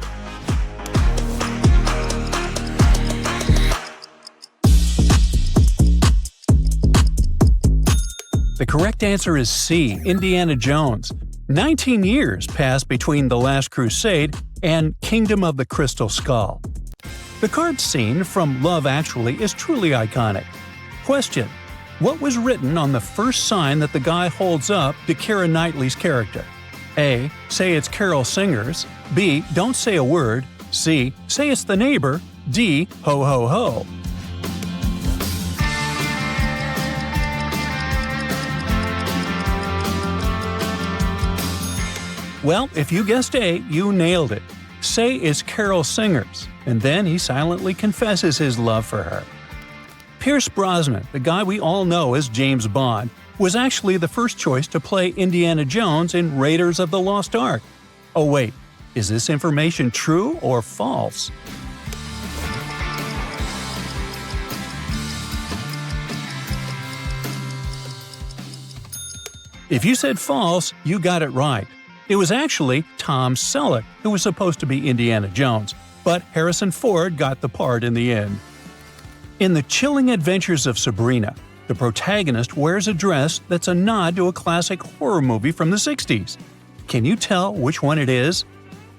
A: The correct answer is C. Indiana Jones. 19 years passed between The Last Crusade and Kingdom of the Crystal Skull. The card scene from Love Actually is truly iconic. Question: what was written on the first sign that the guy holds up to Keira Knightley's character? A. Say it's Carol Singers. B. Don't say a word. C. Say it's the neighbor. D. Ho ho ho. Well, if you guessed A, you nailed it. Say it's Carol Singers, and then he silently confesses his love for her. Pierce Brosnan, the guy we all know as James Bond, was actually the first choice to play Indiana Jones in Raiders of the Lost Ark. Oh wait, is this information true or false? If you said false, you got it right. It was actually Tom Selleck who was supposed to be Indiana Jones, but Harrison Ford got the part in the end. In The Chilling Adventures of Sabrina, the protagonist wears a dress that's a nod to a classic horror movie from the 60s. Can you tell which one it is?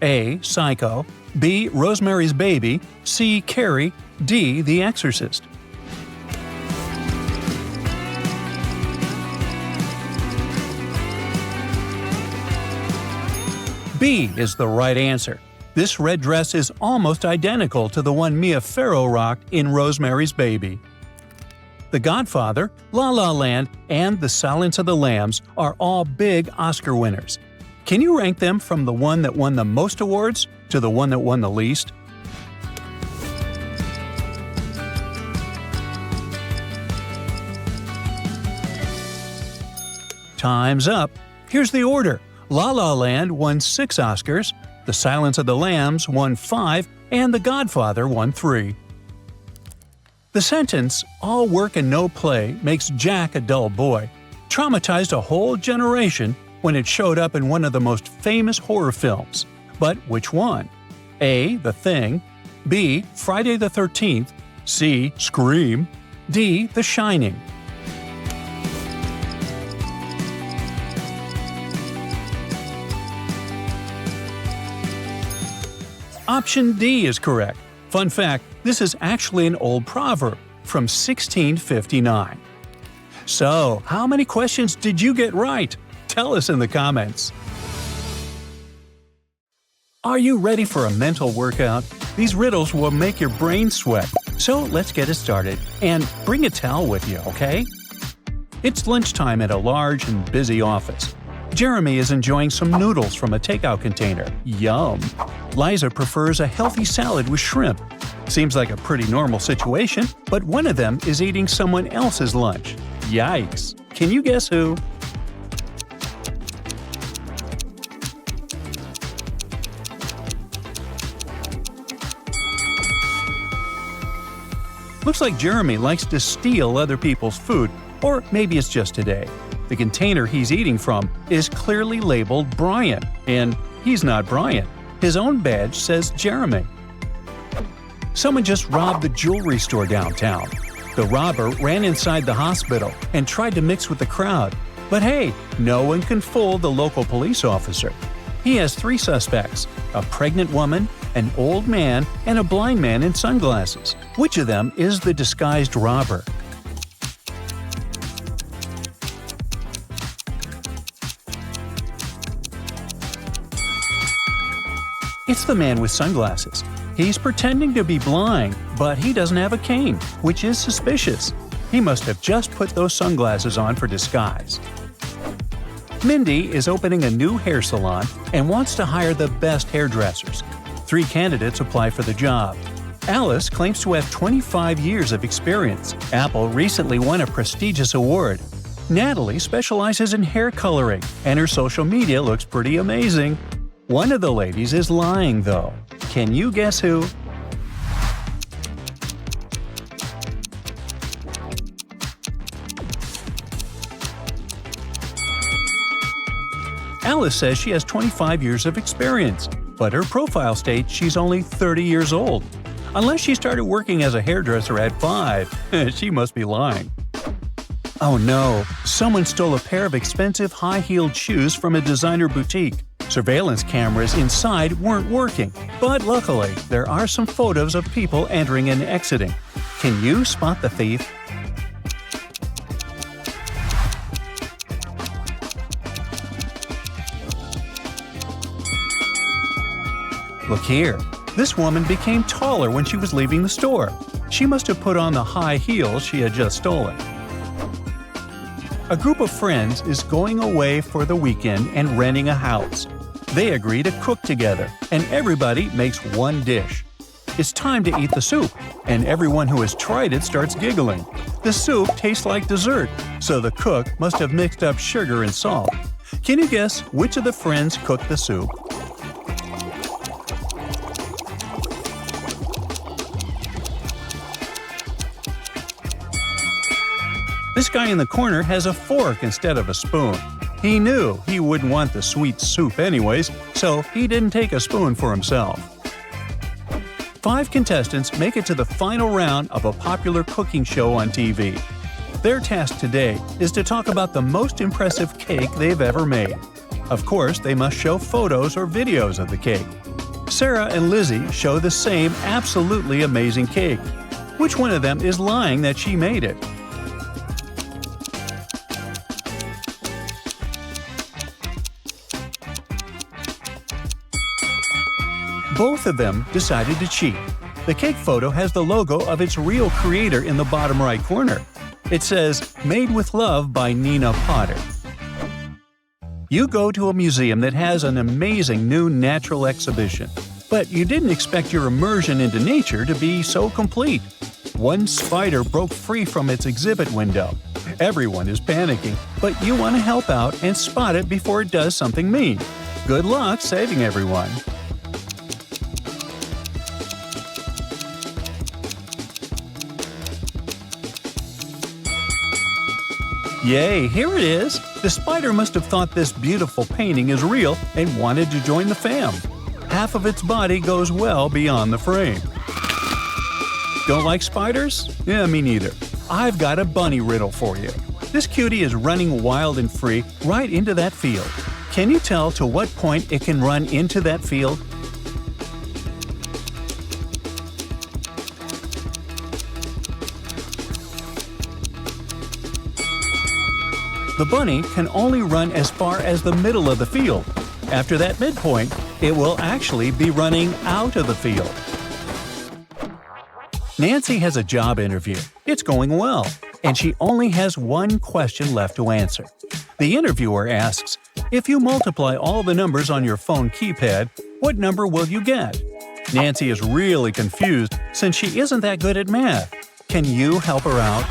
A: A. Psycho, B. Rosemary's Baby, C. Carrie, D. The Exorcist. B is the right answer. This red dress is almost identical to the one Mia Farrow rocked in Rosemary's Baby. The Godfather, La La Land, and The Silence of the Lambs are all big Oscar winners. Can you rank them from the one that won the most awards to the one that won the least? Time's up. Here's the order. La La Land won 6 Oscars, The Silence of the Lambs won 5, and The Godfather won 3. The sentence, "all work and no play makes Jack a dull boy," traumatized a whole generation when it showed up in one of the most famous horror films. But which one? A. The Thing, B. Friday the 13th, C. Scream, D. The Shining. Option D is correct. Fun fact, this is actually an old proverb from 1659. So, how many questions did you get right? Tell us in the comments. Are you ready for a mental workout? These riddles will make your brain sweat. So let's get it started. And bring a towel with you, okay? It's lunchtime at a large and busy office. Jeremy is enjoying some noodles from a takeout container. Yum! Liza prefers a healthy salad with shrimp. Seems like a pretty normal situation, but one of them is eating someone else's lunch. Yikes! Can you guess who? Looks like Jeremy likes to steal other people's food, or maybe it's just today. The container he's eating from is clearly labeled Brian, and he's not Brian. His own badge says Jeremy. Someone just robbed the jewelry store downtown. The robber ran inside the hospital and tried to mix with the crowd. But hey, no one can fool the local police officer. He has 3 suspects: a pregnant woman, an old man, and a blind man in sunglasses. Which of them is the disguised robber? It's the man with sunglasses. He's pretending to be blind, but he doesn't have a cane, which is suspicious. He must have just put those sunglasses on for disguise. Mindy is opening a new hair salon and wants to hire the best hairdressers. 3 candidates apply for the job. Alice claims to have 25 years of experience. Apple recently won a prestigious award. Natalie specializes in hair coloring, and her social media looks pretty amazing. One of the ladies is lying, though. Can you guess who? Alice says she has 25 years of experience, but her profile states she's only 30 years old. Unless she started working as a hairdresser at 5, she must be lying. Oh no, someone stole a pair of expensive high-heeled shoes from a designer boutique. Surveillance cameras inside weren't working, but luckily, there are some photos of people entering and exiting. Can you spot the thief? Look here. This woman became taller when she was leaving the store. She must have put on the high heels she had just stolen. A group of friends is going away for the weekend and renting a house. They agree to cook together, and everybody makes one dish. It's time to eat the soup, and everyone who has tried it starts giggling. The soup tastes like dessert, so the cook must have mixed up sugar and salt. Can you guess which of the friends cooked the soup? This guy in the corner has a fork instead of a spoon. He knew he wouldn't want the sweet soup anyways, so he didn't take a spoon for himself. 5 contestants make it to the final round of a popular cooking show on TV. Their task today is to talk about the most impressive cake they've ever made. Of course, they must show photos or videos of the cake. Sarah and Lizzie show the same absolutely amazing cake. Which one of them is lying that she made it? Both of them decided to cheat. The cake photo has the logo of its real creator in the bottom right corner. It says, "Made with Love by Nina Potter." You go to a museum that has an amazing new natural exhibition, but you didn't expect your immersion into nature to be so complete. One spider broke free from its exhibit window. Everyone is panicking, but you want to help out and spot it before it does something mean. Good luck saving everyone. Yay, here it is! The spider must have thought this beautiful painting is real and wanted to join the fam. Half of its body goes well beyond the frame. Don't like spiders? Yeah, me neither. I've got a bunny riddle for you. This cutie is running wild and free right into that field. Can you tell to what point it can run into that field? The bunny can only run as far as the middle of the field. After that midpoint, it will actually be running out of the field. Nancy has a job interview. It's going well, and she only has one question left to answer. The interviewer asks, "If you multiply all the numbers on your phone keypad, what number will you get?" Nancy is really confused since she isn't that good at math. Can you help her out?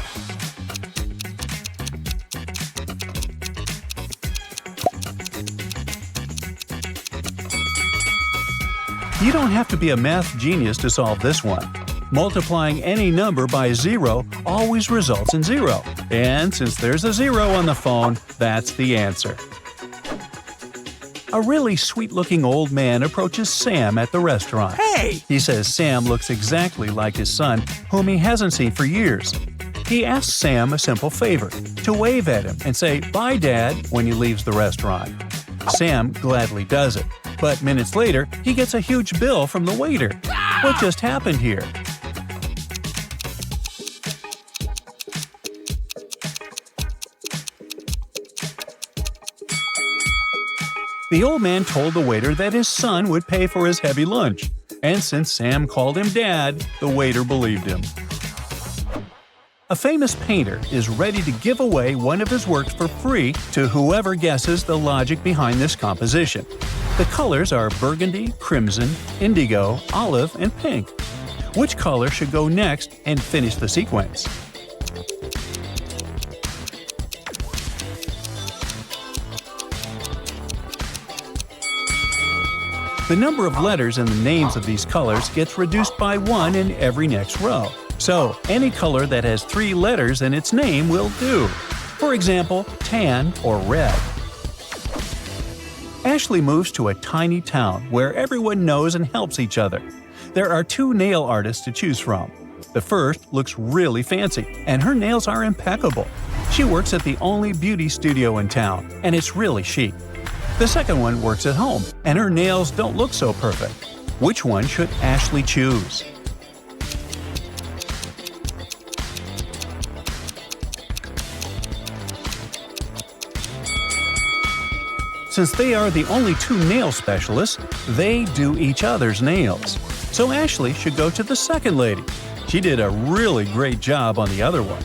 A: You don't have to be a math genius to solve this one. Multiplying any number by 0 always results in 0. And since there's a 0 on the phone, that's the answer. A really sweet-looking old man approaches Sam at the restaurant.
C: Hey!
A: He says Sam looks exactly like his son, whom he hasn't seen for years. He asks Sam a simple favor, to wave at him and say, "Bye, Dad," when he leaves the restaurant. Sam gladly does it, but minutes later, he gets a huge bill from the waiter. What just happened here? The old man told the waiter that his son would pay for his heavy lunch, and since Sam called him Dad, the waiter believed him. A famous painter is ready to give away one of his works for free to whoever guesses the logic behind this composition. The colors are burgundy, crimson, indigo, olive, and pink. Which color should go next and finish the sequence? The number of letters in the names of these colors gets reduced by 1 in every next row. So, any color that has 3 letters in its name will do. For example, tan or red. Ashley moves to a tiny town where everyone knows and helps each other. There are 2 nail artists to choose from. The first looks really fancy, and her nails are impeccable. She works at the only beauty studio in town, and it's really chic. The second one works at home, and her nails don't look so perfect. Which one should Ashley choose? Since they are the only 2 nail specialists, they do each other's nails. So Ashley should go to the second lady. She did a really great job on the other one.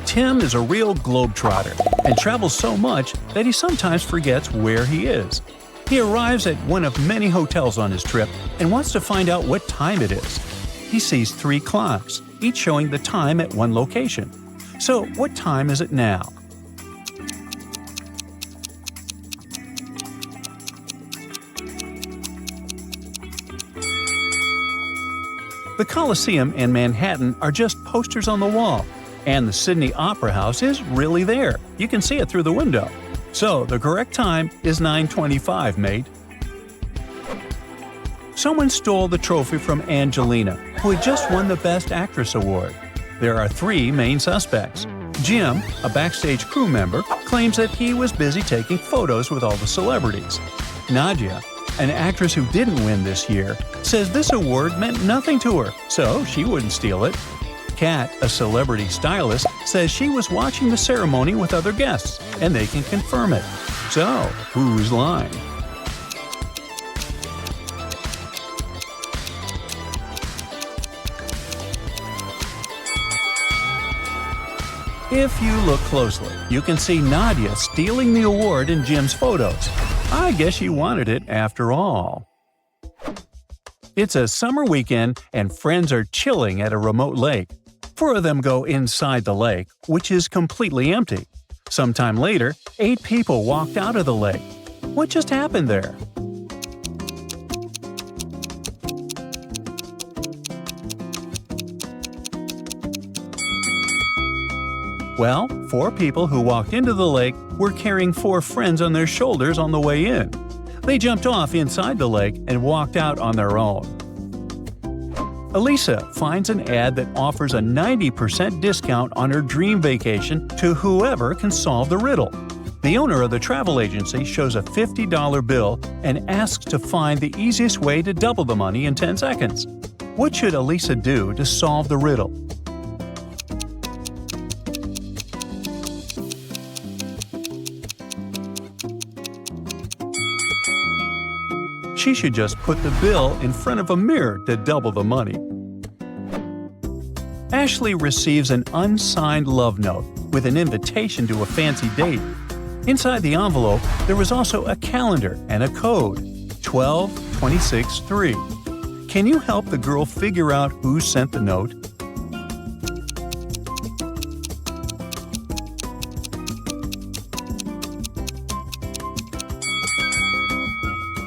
A: Tim is a real globetrotter and travels so much that he sometimes forgets where he is. He arrives at one of many hotels on his trip and wants to find out what time it is. He sees 3 clocks, each showing the time at one location. So what time is it now? The Coliseum and Manhattan are just posters on the wall, and the Sydney Opera House is really there. You can see it through the window. So the correct time is 9:25, mate. Someone stole the trophy from Angelina, who had just won the Best Actress award. There are 3 main suspects. Jim, a backstage crew member, claims that he was busy taking photos with all the celebrities. Nadia, an actress who didn't win this year, says this award meant nothing to her, so she wouldn't steal it. Kat, a celebrity stylist, says she was watching the ceremony with other guests, and they can confirm it. So, who's lying? If you look closely, you can see Nadia stealing the award in Jim's photos. I guess she wanted it after all. It's a summer weekend and friends are chilling at a remote lake. 4 of them go inside the lake, which is completely empty. Sometime later, 8 people walked out of the lake. What just happened there? Well, 4 people who walked into the lake were carrying 4 friends on their shoulders on the way in. They jumped off inside the lake and walked out on their own. Elisa finds an ad that offers a 90% discount on her dream vacation to whoever can solve the riddle. The owner of the travel agency shows a $50 bill and asks to find the easiest way to double the money in 10 seconds. What should Elisa do to solve the riddle? She should just put the bill in front of a mirror to double the money. Ashley receives an unsigned love note with an invitation to a fancy date. Inside the envelope, there was also a calendar and a code, 12263. Can you help the girl figure out who sent the note?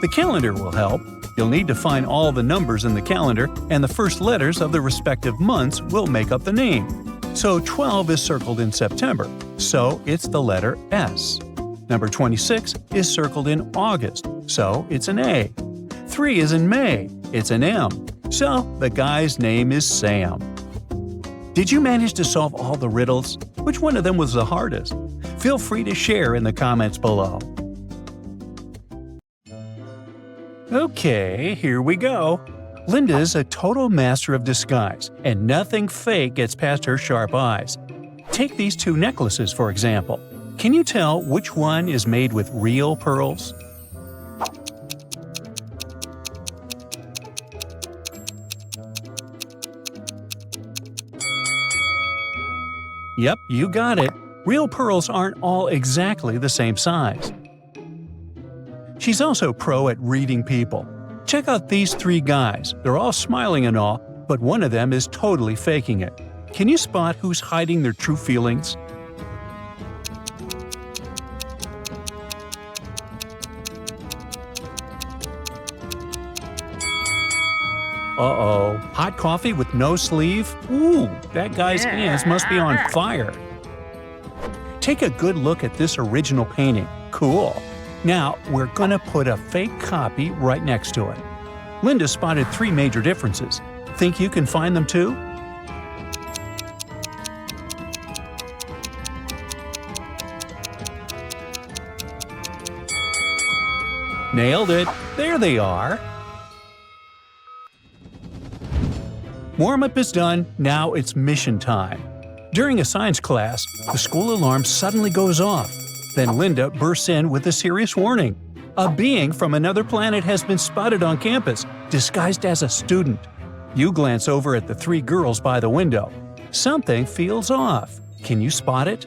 A: The calendar will help. You'll need to find all the numbers in the calendar, and the first letters of the respective months will make up the name. So 12 is circled in September, so it's the letter S. Number 26 is circled in August, so it's an A. 3 is in May, it's an M. So the guy's name is Sam. Did you manage to solve all the riddles? Which one of them was the hardest? Feel free to share in the comments below. Okay, here we go. Linda's a total master of disguise, and nothing fake gets past her sharp eyes. Take these 2 necklaces, for example. Can you tell which one is made with real pearls? Yep, you got it. Real pearls aren't all exactly the same size. She's also pro at reading people. Check out these 3 guys. They're all smiling and all, but one of them is totally faking it. Can you spot who's hiding their true feelings? Uh-oh, hot coffee with no sleeve? Ooh, that guy's hands must be on fire. Take a good look at this original painting. Cool. Now, we're gonna put a fake copy right next to it. Linda spotted 3 major differences. Think you can find them too? Nailed it! There they are! Warm-up is done, now it's mission time. During a science class, the school alarm suddenly goes off. Then Linda bursts in with a serious warning. A being from another planet has been spotted on campus, disguised as a student. You glance over at the 3 girls by the window. Something feels off. Can you spot it?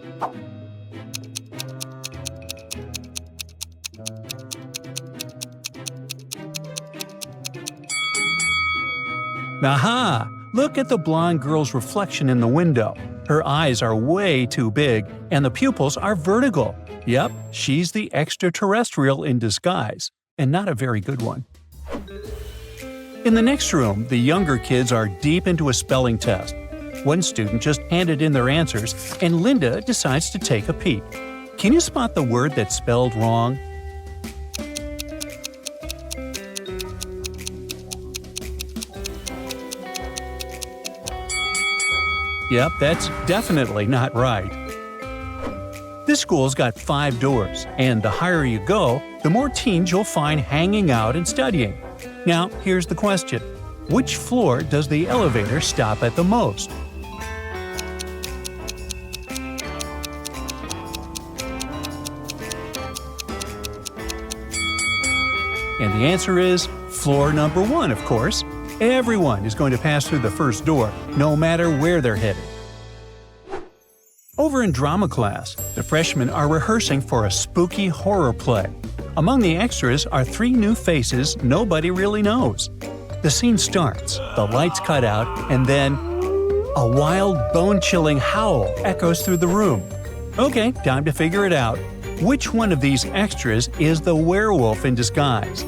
A: Aha! Look at the blonde girl's reflection in the window. Her eyes are way too big, and the pupils are vertical. Yep, she's the extraterrestrial in disguise, and not a very good one. In the next room, the younger kids are deep into a spelling test. One student just handed in their answers, and Linda decides to take a peek. Can you spot the word that's spelled wrong? Yep, that's definitely not right. This school's got 5 doors, and the higher you go, the more teens you'll find hanging out and studying. Now, here's the question. Which floor does the elevator stop at the most? And the answer is floor number 1, of course. Everyone is going to pass through the first door, no matter where they're headed. Over in drama class, the freshmen are rehearsing for a spooky horror play. Among the extras are 3 new faces nobody really knows. The scene starts, the lights cut out, and then a wild, bone-chilling howl echoes through the room. Okay, time to figure it out. Which one of these extras is the werewolf in disguise?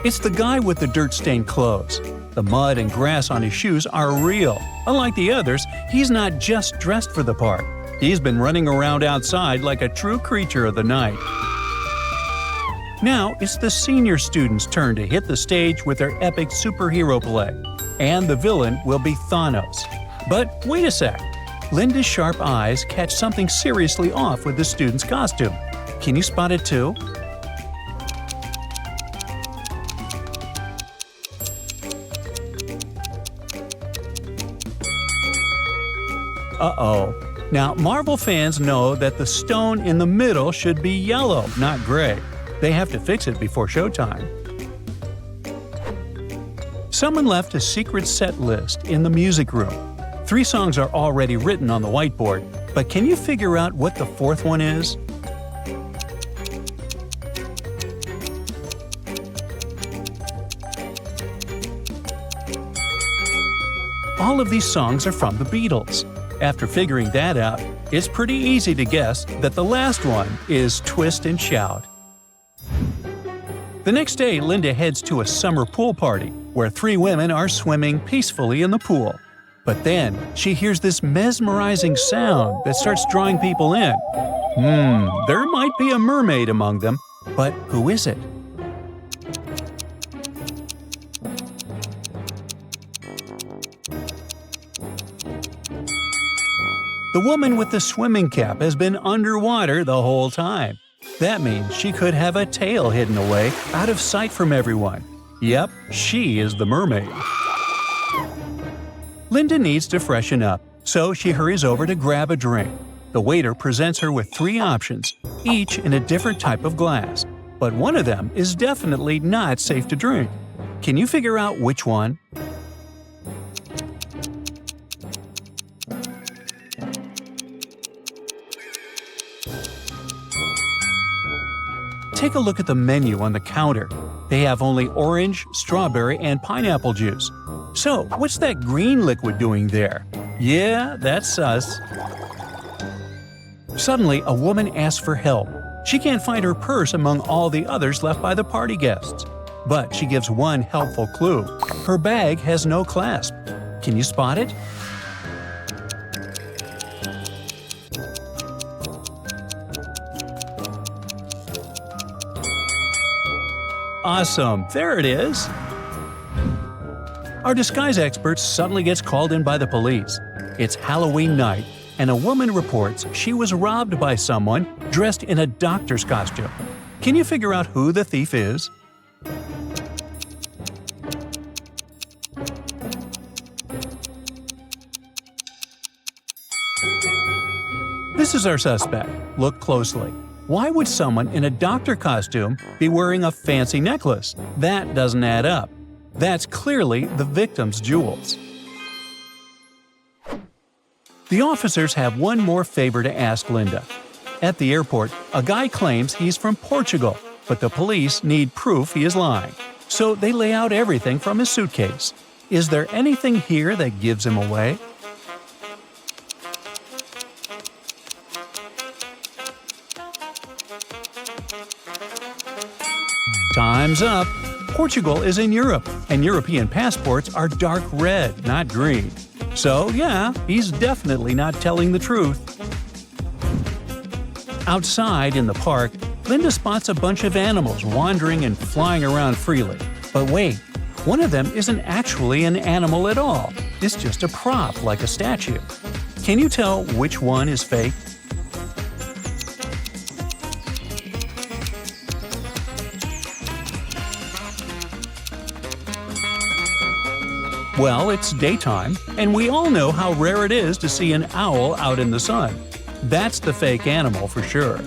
A: It's the guy with the dirt-stained clothes. The mud and grass on his shoes are real. Unlike the others, he's not just dressed for the part. He's been running around outside like a true creature of the night. Now, it's the senior students' turn to hit the stage with their epic superhero play. And the villain will be Thanos. But wait a sec. Linda's sharp eyes catch something seriously off with the student's costume. Can you spot it too? Uh-oh. Now, Marvel fans know that the stone in the middle should be yellow, not gray. They have to fix it before showtime. Someone left a secret set list in the music room. 3 songs are already written on the whiteboard, but can you figure out what the 4th one is? All of these songs are from the Beatles. After figuring that out, it's pretty easy to guess that the last one is Twist and Shout. The next day, Linda heads to a summer pool party, where 3 women are swimming peacefully in the pool. But then, she hears this mesmerizing sound that starts drawing people in. There might be a mermaid among them, but who is it? The woman with the swimming cap has been underwater the whole time. That means she could have a tail hidden away, out of sight from everyone. Yep, she is the mermaid. Linda needs to freshen up, so she hurries over to grab a drink. The waiter presents her with 3 options, each in a different type of glass. But one of them is definitely not safe to drink. Can you figure out which one? Take a look at the menu on the counter. They have only orange, strawberry, and pineapple juice. So, what's that green liquid doing there? Yeah, that's sus. Suddenly, a woman asks for help. She can't find her purse among all the others left by the party guests. But she gives one helpful clue. Her bag has no clasp. Can you spot it? Awesome! There it is! Our disguise expert suddenly gets called in by the police. It's Halloween night, and a woman reports she was robbed by someone dressed in a doctor's costume. Can you figure out who the thief is? This is our suspect. Look closely. Why would someone in a doctor costume be wearing a fancy necklace? That doesn't add up. That's clearly the victim's jewels. The officers have one more favor to ask Linda. At the airport, a guy claims he's from Portugal, but the police need proof he is lying. So they lay out everything from his suitcase. Is there anything here that gives him away? Time's up! Portugal is in Europe, and European passports are dark red, not green. So yeah, he's definitely not telling the truth. Outside in the park, Linda spots a bunch of animals wandering and flying around freely. But wait, one of them isn't actually an animal at all. It's just a prop like a statue. Can you tell which one is fake? Well, it's daytime, and we all know how rare it is to see an owl out in the sun. That's the fake animal for sure.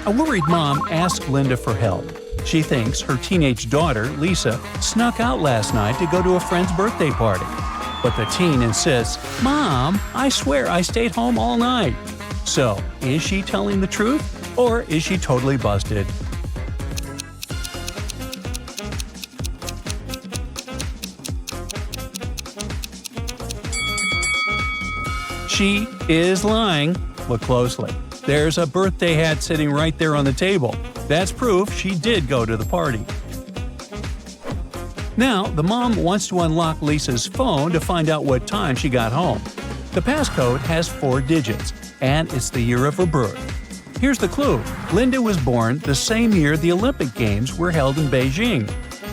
A: A worried mom asks Linda for help. She thinks her teenage daughter, Lisa, snuck out last night to go to a friend's birthday party. But the teen insists, "Mom, I swear I stayed home all night." So, is she telling the truth, or is she totally busted? She is lying. Look closely. There's a birthday hat sitting right there on the table. That's proof she did go to the party. Now, the mom wants to unlock Lisa's phone to find out what time she got home. The passcode has 4 digits, and it's the year of her birth. Here's the clue. Linda was born the same year the Olympic Games were held in Beijing.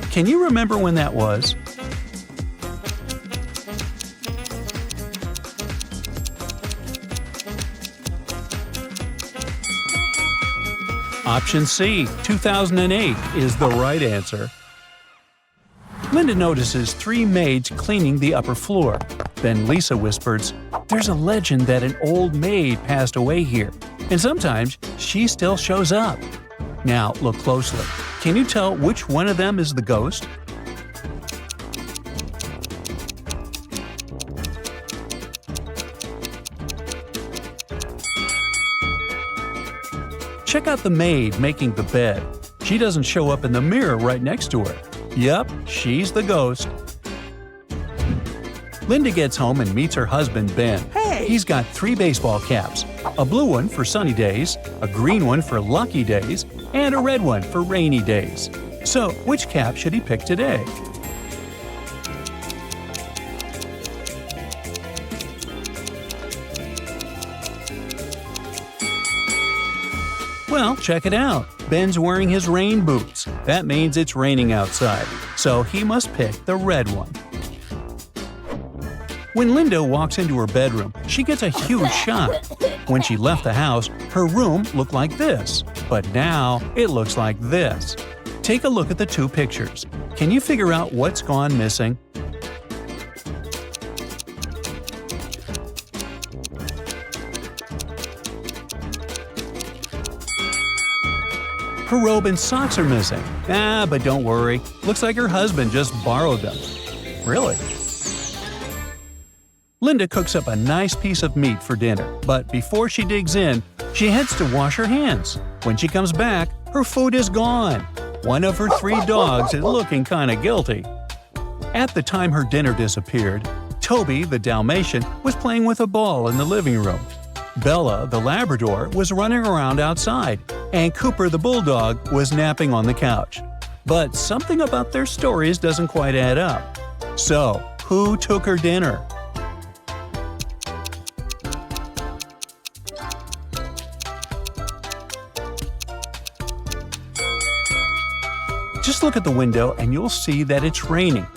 A: Can you remember when that was? Option C, 2008, is the right answer. Linda notices 3 maids cleaning the upper floor. Then Lisa whispers, "There's a legend that an old maid passed away here, and sometimes she still shows up." Now look closely. Can you tell which one of them is the ghost? Check out the maid making the bed. She doesn't show up in the mirror right next to her. Yup, she's the ghost. Linda gets home and meets her husband, Ben.
C: Hey!
A: He's got 3 baseball caps, a blue one for sunny days, a green one for lucky days, and a red one for rainy days. So, which cap should he pick today? Well, check it out. Ben's wearing his rain boots. That means it's raining outside, so he must pick the red one. When Linda walks into her bedroom, she gets a huge shock. When she left the house, her room looked like this, but now it looks like this. Take a look at the 2 pictures. Can you figure out what's gone missing? Her robe and socks are missing. But don't worry. Looks like her husband just borrowed them. Really? Linda cooks up a nice piece of meat for dinner, but before she digs in, she heads to wash her hands. When she comes back, her food is gone. One of her 3 dogs is looking kinda guilty. At the time her dinner disappeared, Toby, the Dalmatian, was playing with a ball in the living room. Bella, the Labrador, was running around outside, and Cooper, the Bulldog, was napping on the couch. But something about their stories doesn't quite add up. So, who took her dinner? Just look at the window and you'll see that it's raining.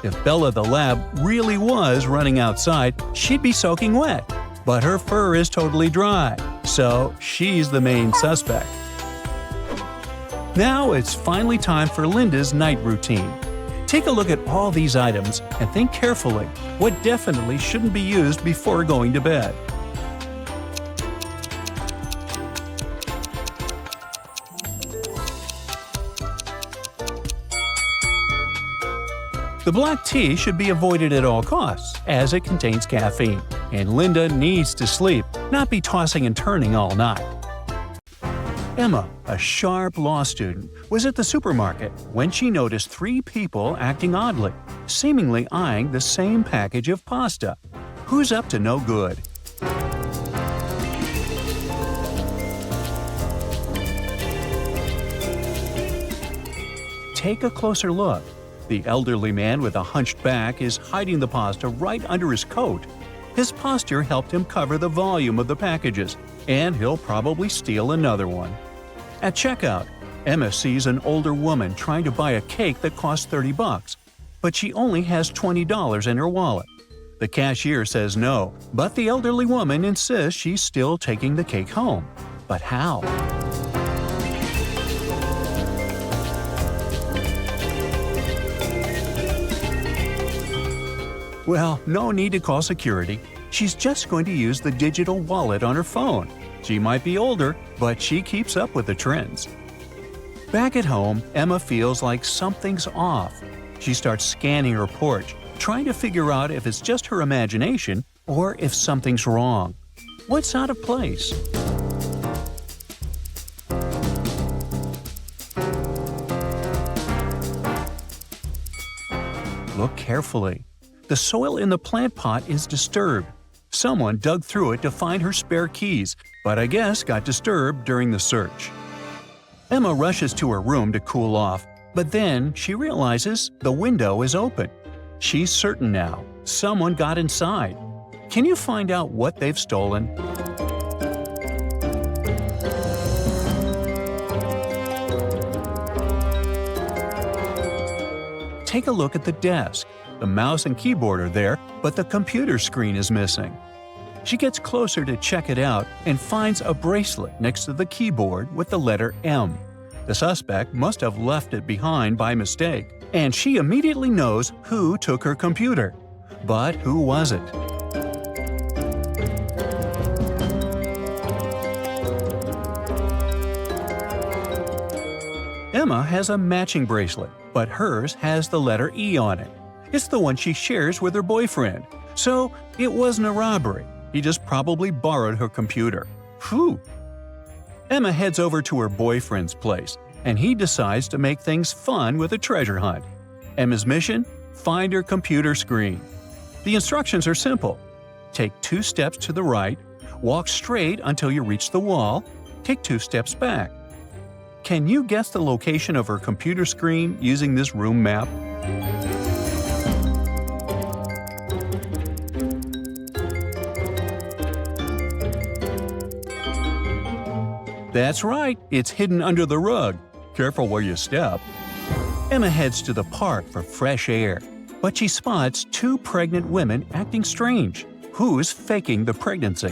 A: If Bella the Lab really was running outside, she'd be soaking wet. But her fur is totally dry, so she's the main suspect. Now it's finally time for Linda's night routine. Take a look at all these items and think carefully what definitely shouldn't be used before going to bed. The black tea should be avoided at all costs, as it contains caffeine, and Linda needs to sleep, not be tossing and turning all night. Emma, a sharp law student, was at the supermarket when she noticed 3 people acting oddly, seemingly eyeing the same package of pasta. Who's up to no good? Take a closer look. The elderly man with a hunched back is hiding the pasta right under his coat. His posture helped him cover the volume of the packages, and he'll probably steal another one. At checkout, Emma sees an older woman trying to buy a cake that costs $30, but she only has $20 in her wallet. The cashier says no, but the elderly woman insists she's still taking the cake home. But how? Well, no need to call security. She's just going to use the digital wallet on her phone. She might be older, but she keeps up with the trends. Back at home, Emma feels like something's off. She starts scanning her porch, trying to figure out if it's just her imagination or if something's wrong. What's out of place? Look carefully. The soil in the plant pot is disturbed. Someone dug through it to find her spare keys, but I guess got disturbed during the search. Emma rushes to her room to cool off, but then she realizes the window is open. She's certain now someone got inside. Can you find out what they've stolen? Take a look at the desk. The mouse and keyboard are there, but the computer screen is missing. She gets closer to check it out and finds a bracelet next to the keyboard with the letter M. The suspect must have left it behind by mistake, and she immediately knows who took her computer. But who was it? Emma has a matching bracelet, but hers has the letter E on it. It's the one she shares with her boyfriend. So it wasn't a robbery. He just probably borrowed her computer. Phew! Emma heads over to her boyfriend's place, and he decides to make things fun with a treasure hunt. Emma's mission? Find her computer screen. The instructions are simple. Take 2 steps to the right, walk straight until you reach the wall, take 2 steps back. Can you guess the location of her computer screen using this room map? That's right, it's hidden under the rug. Careful where you step. Emma heads to the park for fresh air, but she spots 2 pregnant women acting strange. Who's faking the pregnancy?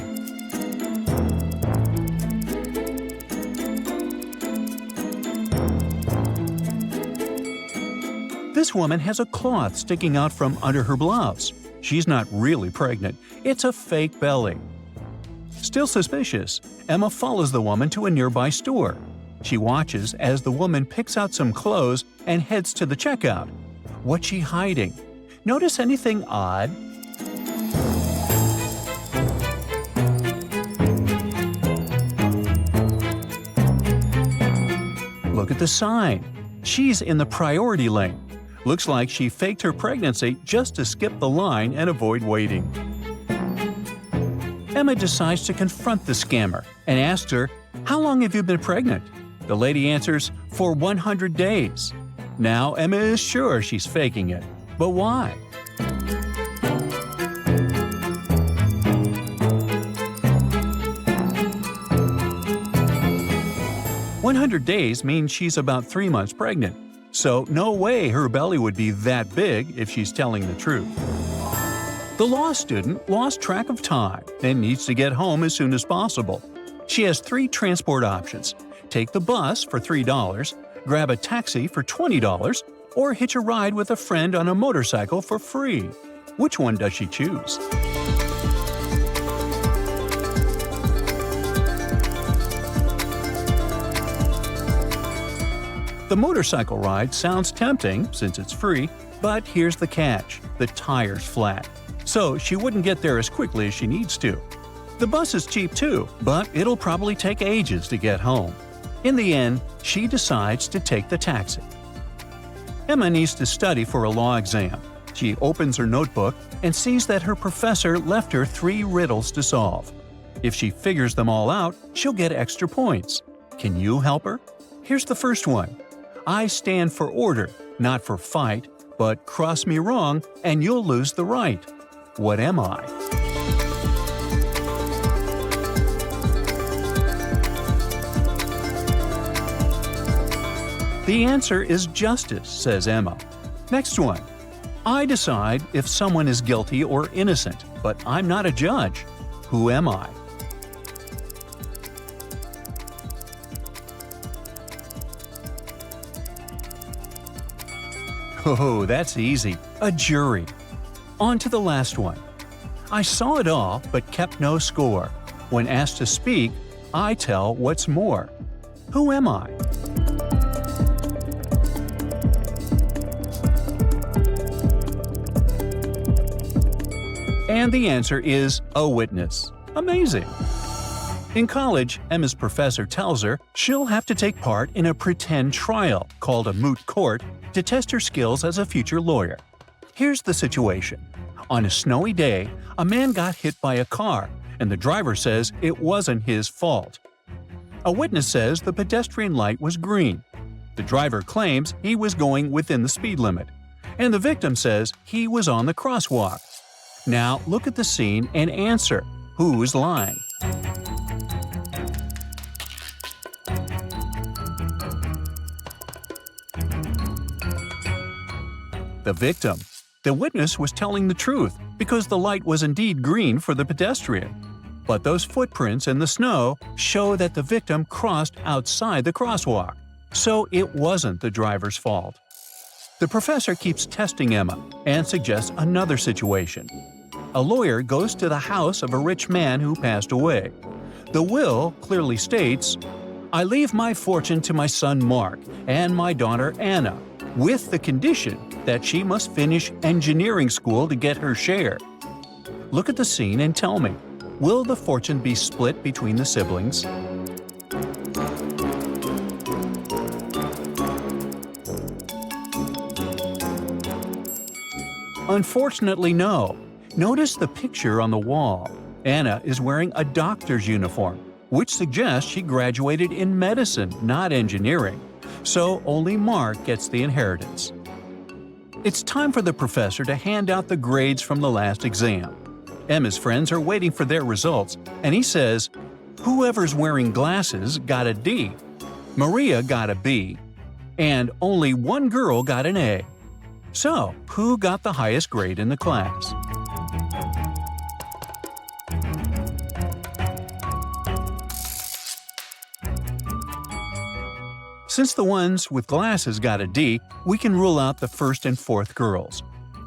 A: This woman has a cloth sticking out from under her blouse. She's not really pregnant, it's a fake belly. Still suspicious, Emma follows the woman to a nearby store. She watches as the woman picks out some clothes and heads to the checkout. What's she hiding? Notice anything odd? Look at the sign. She's in the priority lane. Looks like she faked her pregnancy just to skip the line and avoid waiting. Emma decides to confront the scammer and asks her, "How long have you been pregnant?" The lady answers, "For 100 days." Now Emma is sure she's faking it. But why? "100 days means she's about 3 months pregnant. So no way her belly would be that big if she's telling the truth." The law student lost track of time and needs to get home as soon as possible. She has 3 transport options: take the bus for $3, grab a taxi for $20, or hitch a ride with a friend on a motorcycle for free. Which one does she choose? The motorcycle ride sounds tempting since it's free, but here's the catch: the tire's flat. So she wouldn't get there as quickly as she needs to. The bus is cheap too, but it'll probably take ages to get home. In the end, she decides to take the taxi. Emma needs to study for a law exam. She opens her notebook and sees that her professor left her 3 riddles to solve. If she figures them all out, she'll get extra points. Can you help her? Here's the first one. "I stand for order, not for fight, but cross me wrong and you'll lose the right. What am I?" The answer is justice, says Emma. Next one. "I decide if someone is guilty or innocent, but I'm not a judge. Who am I?" Oh, that's easy. A jury. On to the last one. "I saw it all, but kept no score. When asked to speak, I tell what's more. Who am I?" And the answer is a witness. Amazing! In college, Emma's professor tells her she'll have to take part in a pretend trial, called a moot court, to test her skills as a future lawyer. Here's the situation. On a snowy day, a man got hit by a car, and the driver says it wasn't his fault. A witness says the pedestrian light was green. The driver claims he was going within the speed limit, and the victim says he was on the crosswalk. Now look at the scene and answer, who's lying? The victim. The witness was telling the truth because the light was indeed green for the pedestrian. But those footprints in the snow show that the victim crossed outside the crosswalk, so it wasn't the driver's fault. The professor keeps testing Emma and suggests another situation. A lawyer goes to the house of a rich man who passed away. The will clearly states, "I leave my fortune to my son Mark and my daughter Anna, with the condition that she must finish engineering school to get her share." Look at the scene and tell me, will the fortune be split between the siblings? Unfortunately, no. Notice the picture on the wall. Anna is wearing a doctor's uniform, which suggests she graduated in medicine, not engineering. So only Mark gets the inheritance. It's time for the professor to hand out the grades from the last exam. Emma's friends are waiting for their results, and he says, "Whoever's wearing glasses got a D, Maria got a B, and only one girl got an A." So, who got the highest grade in the class? Since the ones with glasses got a D, we can rule out the first and fourth girls.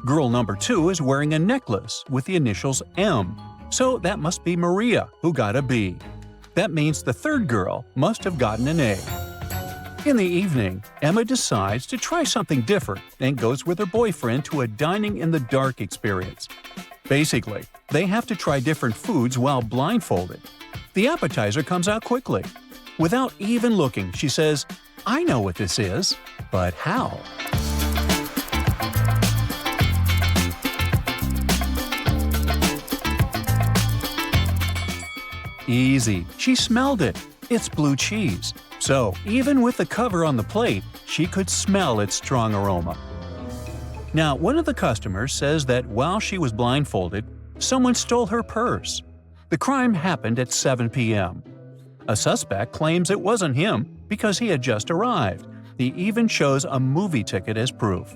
A: Girl number 2 is wearing a necklace with the initials M, so that must be Maria, who got a B. That means the third girl must have gotten an A. In the evening, Emma decides to try something different and goes with her boyfriend to a dining-in-the-dark experience. Basically, they have to try different foods while blindfolded. The appetizer comes out quickly. Without even looking, she says, "I know what this is, but how?" Easy. She smelled it. It's blue cheese. So, even with the cover on the plate, she could smell its strong aroma. Now, one of the customers says that while she was blindfolded, someone stole her purse. The crime happened at 7 p.m. A suspect claims it wasn't him because he had just arrived. He even shows a movie ticket as proof.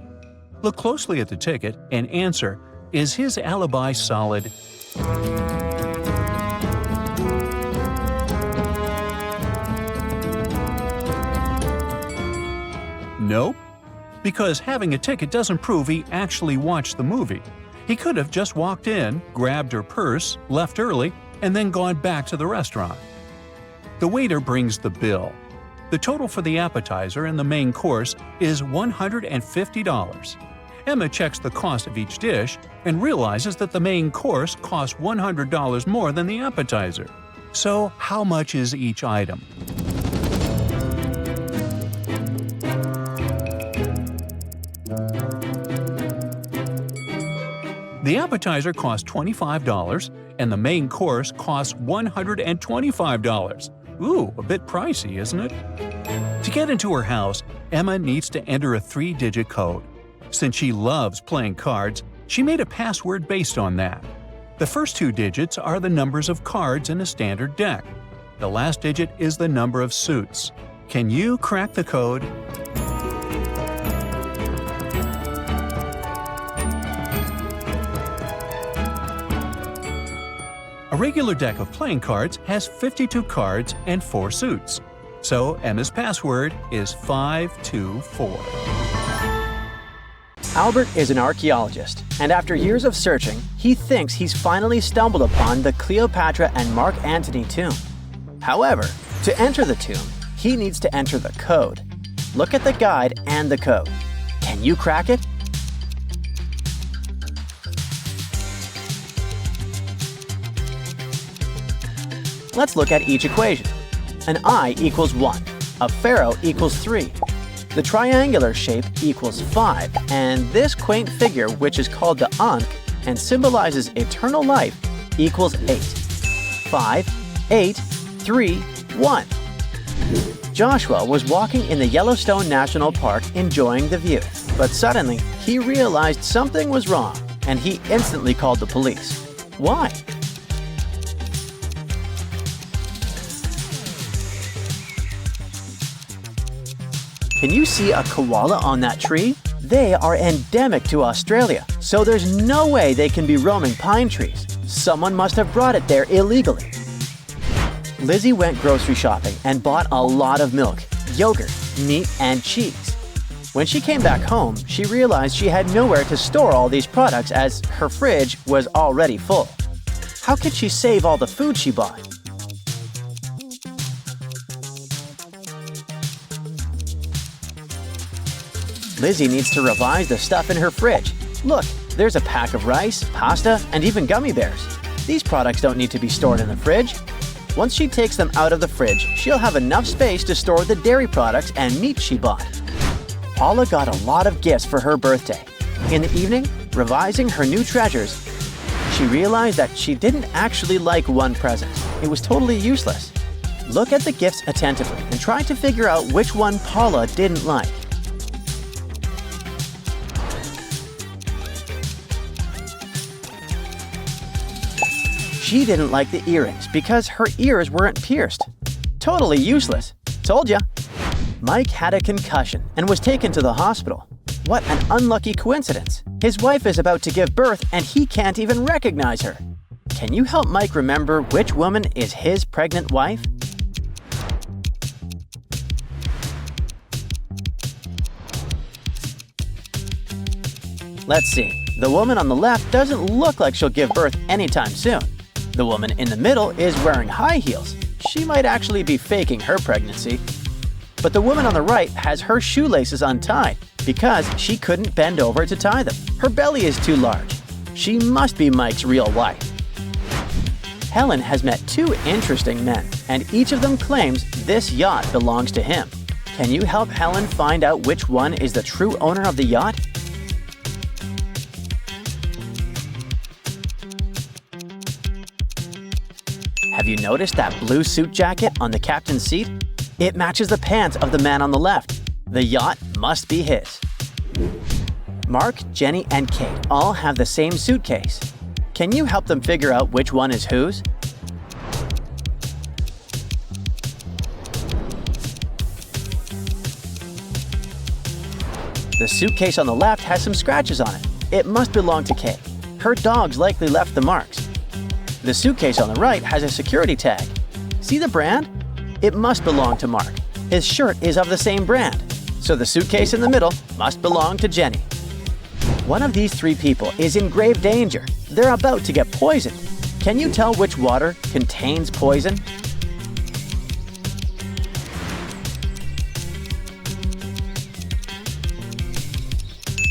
A: Look closely at the ticket and answer, is his alibi solid? Nope. Because having a ticket doesn't prove he actually watched the movie. He could have just walked in, grabbed her purse, left early, and then gone back to the restaurant. The waiter brings the bill. The total for the appetizer and the main course is $150. Emma checks the cost of each dish and realizes that the main course costs $100 more than the appetizer. So, how much is each item? The appetizer costs $25 and the main course costs $125. Ooh, a bit pricey, isn't it? To get into her house, Emma needs to enter a 3-digit code. Since she loves playing cards, she made a password based on that. The first 2 digits are the numbers of cards in a standard deck. The last digit is the number of suits. Can you crack the code? A regular deck of playing cards has 52 cards and 4 suits. So Emma's password is 524.
B: Albert is an archaeologist, and after years of searching, he thinks he's finally stumbled upon the Cleopatra and Mark Antony tomb. However, to enter the tomb, he needs to enter the code. Look at the guide and the code. Can you crack it? Let's look at each equation. An eye equals 1, a pharaoh equals 3, the triangular shape equals 5, and this quaint figure, which is called the Ankh and symbolizes eternal life, equals 8. 5, 8, 3, 1. Joshua was walking in the Yellowstone National Park enjoying the view, but suddenly he realized something was wrong, and he instantly called the police. Why? Can you see a koala on that tree? They are endemic to Australia, so there's no way they can be roaming pine trees. Someone must have brought it there illegally. Lizzie went grocery shopping and bought a lot of milk, yogurt, meat, and cheese. When she came back home, she realized she had nowhere to store all these products as her fridge was already full. How could she save all the food she bought? Lizzie needs to revise the stuff in her fridge. Look, there's a pack of rice, pasta, and even gummy bears. These products don't need to be stored in the fridge. Once she takes them out of the fridge, she'll have enough space to store the dairy products and meat she bought. Paula got a lot of gifts for her birthday. In the evening, revising her new treasures, she realized that she didn't actually like one present. It was totally useless. Look at the gifts attentively and try to figure out which one Paula didn't like. She didn't like the earrings because her ears weren't pierced. Totally useless. Told ya. Mike had a concussion and was taken to the hospital. What an unlucky coincidence. His wife is about to give birth and he can't even recognize her. Can you help Mike remember which woman is his pregnant wife? Let's see. The woman on the left doesn't look like she'll give birth anytime soon. The woman in the middle is wearing high heels. She might actually be faking her pregnancy. But the woman on the right has her shoelaces untied because she couldn't bend over to tie them. Her belly is too large. She must be Mike's real wife. Helen has met 2 interesting men, and each of them claims this yacht belongs to him. Can you help Helen find out which one is the true owner of the yacht? Have you noticed that blue suit jacket on the captain's seat? It matches the pants of the man on the left. The yacht must be his. Mark, Jenny, and Kate all have the same suitcase. Can you help them figure out which one is whose? The suitcase on the left has some scratches on it. It must belong to Kate. Her dogs likely left the marks. The suitcase on the right has a security tag. See the brand? It must belong to Mark. His shirt is of the same brand. So the suitcase in the middle must belong to Jenny. One of these three people is in grave danger. They're about to get poisoned. Can you tell which water contains poison?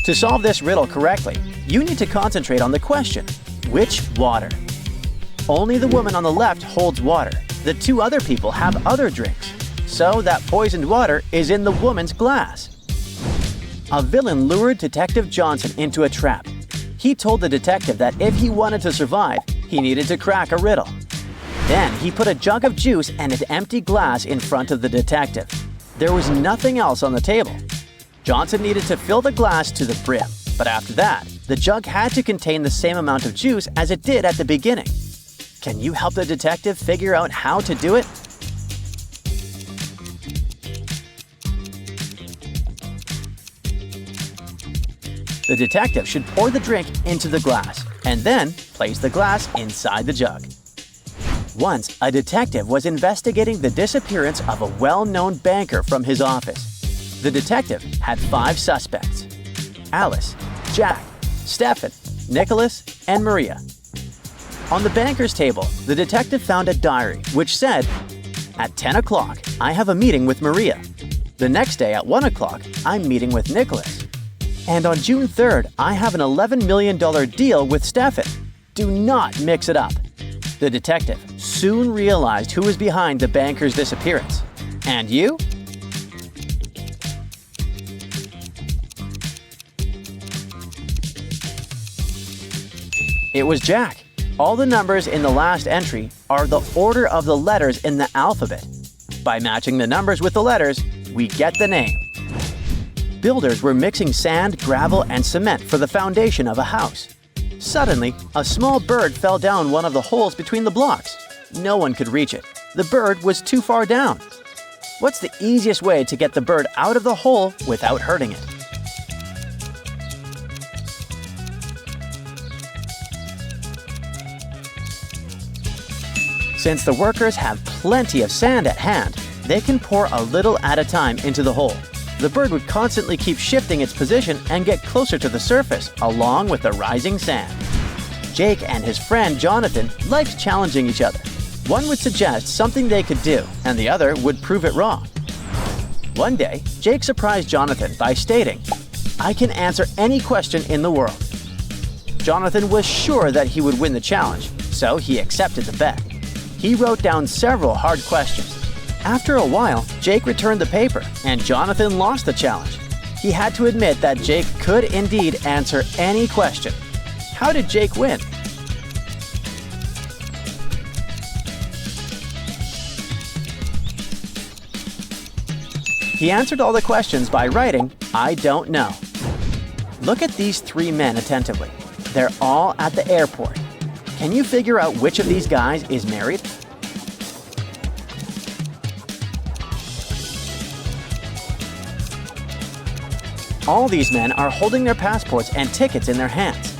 B: To solve this riddle correctly, you need to concentrate on the question, which water? Only the woman on the left holds water. The two other people have other drinks. So that poisoned water is in the woman's glass. A villain lured Detective Johnson into a trap. He told the detective that if he wanted to survive, he needed to crack a riddle. Then he put a jug of juice and an empty glass in front of the detective. There was nothing else on the table. Johnson needed to fill the glass to the brim, but after that, the jug had to contain the same amount of juice as it did at the beginning. Can you help the detective figure out how to do it? The detective should pour the drink into the glass and then place the glass inside the jug. Once, a detective was investigating the disappearance of a well-known banker from his office. The detective had 5 suspects: Alice, Jack, Stephen, Nicholas, and Maria. On the banker's table, the detective found a diary which said, "At 10 o'clock, I have a meeting with Maria. The next day at 1 o'clock, I'm meeting with Nicholas. And on June 3rd, I have an $11 million deal with Stephen. Do not mix it up." The detective soon realized who was behind the banker's disappearance. And you? It was Jack. All the numbers in the last entry are the order of the letters in the alphabet. By matching the numbers with the letters, we get the name. Builders were mixing sand, gravel, and cement for the foundation of a house. Suddenly, a small bird fell down one of the holes between the blocks. No one could reach it. The bird was too far down. What's the easiest way to get the bird out of the hole without hurting it? Since the workers have plenty of sand at hand, they can pour a little at a time into the hole. The bird would constantly keep shifting its position and get closer to the surface, along with the rising sand. Jake and his friend Jonathan liked challenging each other. One would suggest something they could do, and the other would prove it wrong. One day, Jake surprised Jonathan by stating, "I can answer any question in the world." Jonathan was sure that he would win the challenge, so he accepted the bet. He wrote down several hard questions. After a while, Jake returned the paper, and Jonathan lost the challenge. He had to admit that Jake could indeed answer any question. How did Jake win? He answered all the questions by writing, "I don't know." Look at these 3 men attentively. They're all at the airport. Can you figure out which of these guys is married? All these men are holding their passports and tickets in their hands.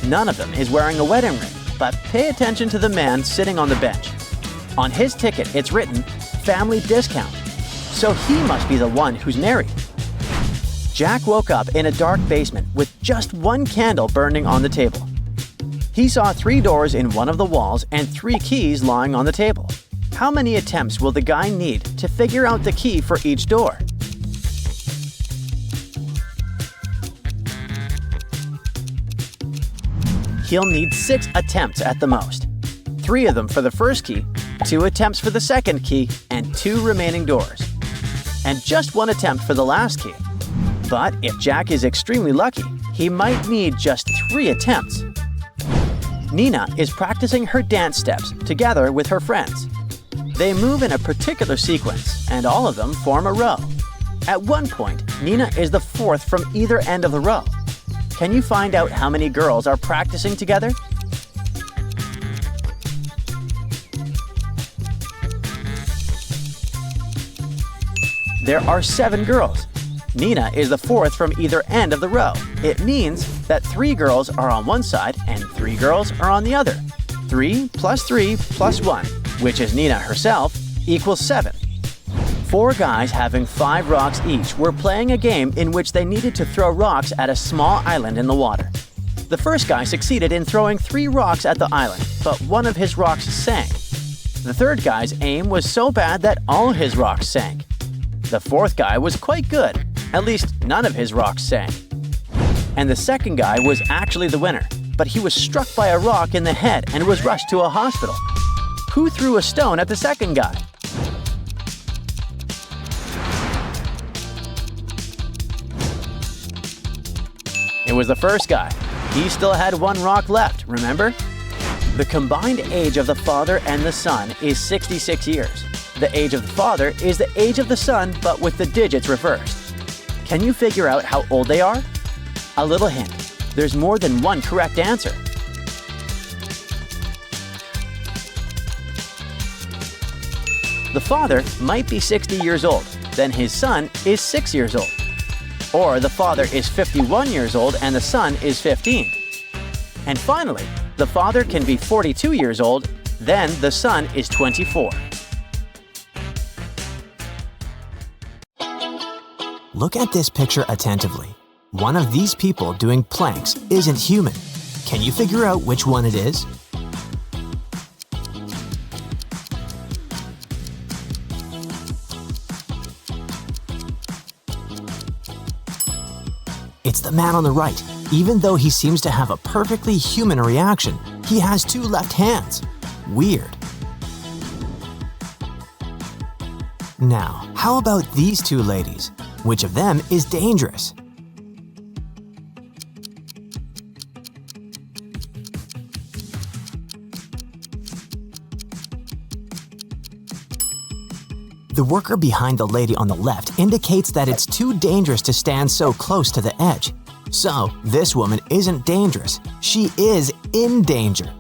B: None of them is wearing a wedding ring, but pay attention to the man sitting on the bench. On his ticket, it's written, "Family Discount." So he must be the one who's married. Jack woke up in a dark basement with just 1 candle burning on the table. He saw 3 doors in one of the walls and 3 keys lying on the table. How many attempts will the guy need to figure out the key for each door? He'll need 6 attempts at the most. 3 of them for the first key, 2 attempts for the second key, and 2 remaining doors. And just 1 attempt for the last key. But if Jack is extremely lucky, he might need just 3 attempts. Nina is practicing her dance steps together with her friends. They move in a particular sequence, and all of them form a row. At one point, Nina is the fourth from either end of the row. Can you find out how many girls are practicing together? There are 7 girls. Nina is the fourth from either end of the row. It means that 3 girls are on one side and 3 girls are on the other. 3 plus 3 plus 1, which is Nina herself, equals 7. 4 guys having 5 rocks each were playing a game in which they needed to throw rocks at a small island in the water. The first guy succeeded in throwing 3 rocks at the island, but one of his rocks sank. The third guy's aim was so bad that all his rocks sank. The fourth guy was quite good. At least none of his rocks sank. And the second guy was actually the winner, but he was struck by a rock in the head and was rushed to a hospital. Who threw a stone at the second guy? It was the first guy. He still had 1 rock left, remember? The combined age of the father and the son is 66 years. The age of the father is the age of the son, but with the digits reversed. Can you figure out how old they are? A little hint. There's more than one correct answer. The father might be 60 years old, then his son is 6 years old. Or the father is 51 years old and the son is 15. And finally, the father can be 42 years old, then the son is 24.
D: Look at this picture attentively. One of these people doing planks isn't human. Can you figure out which one it is? It's the man on the right. Even though he seems to have a perfectly human reaction, he has 2 left hands. Weird. Now, how about these 2 ladies? Which of them is dangerous? The worker behind the lady on the left indicates that it's too dangerous to stand so close to the edge. So, this woman isn't dangerous. She is in danger.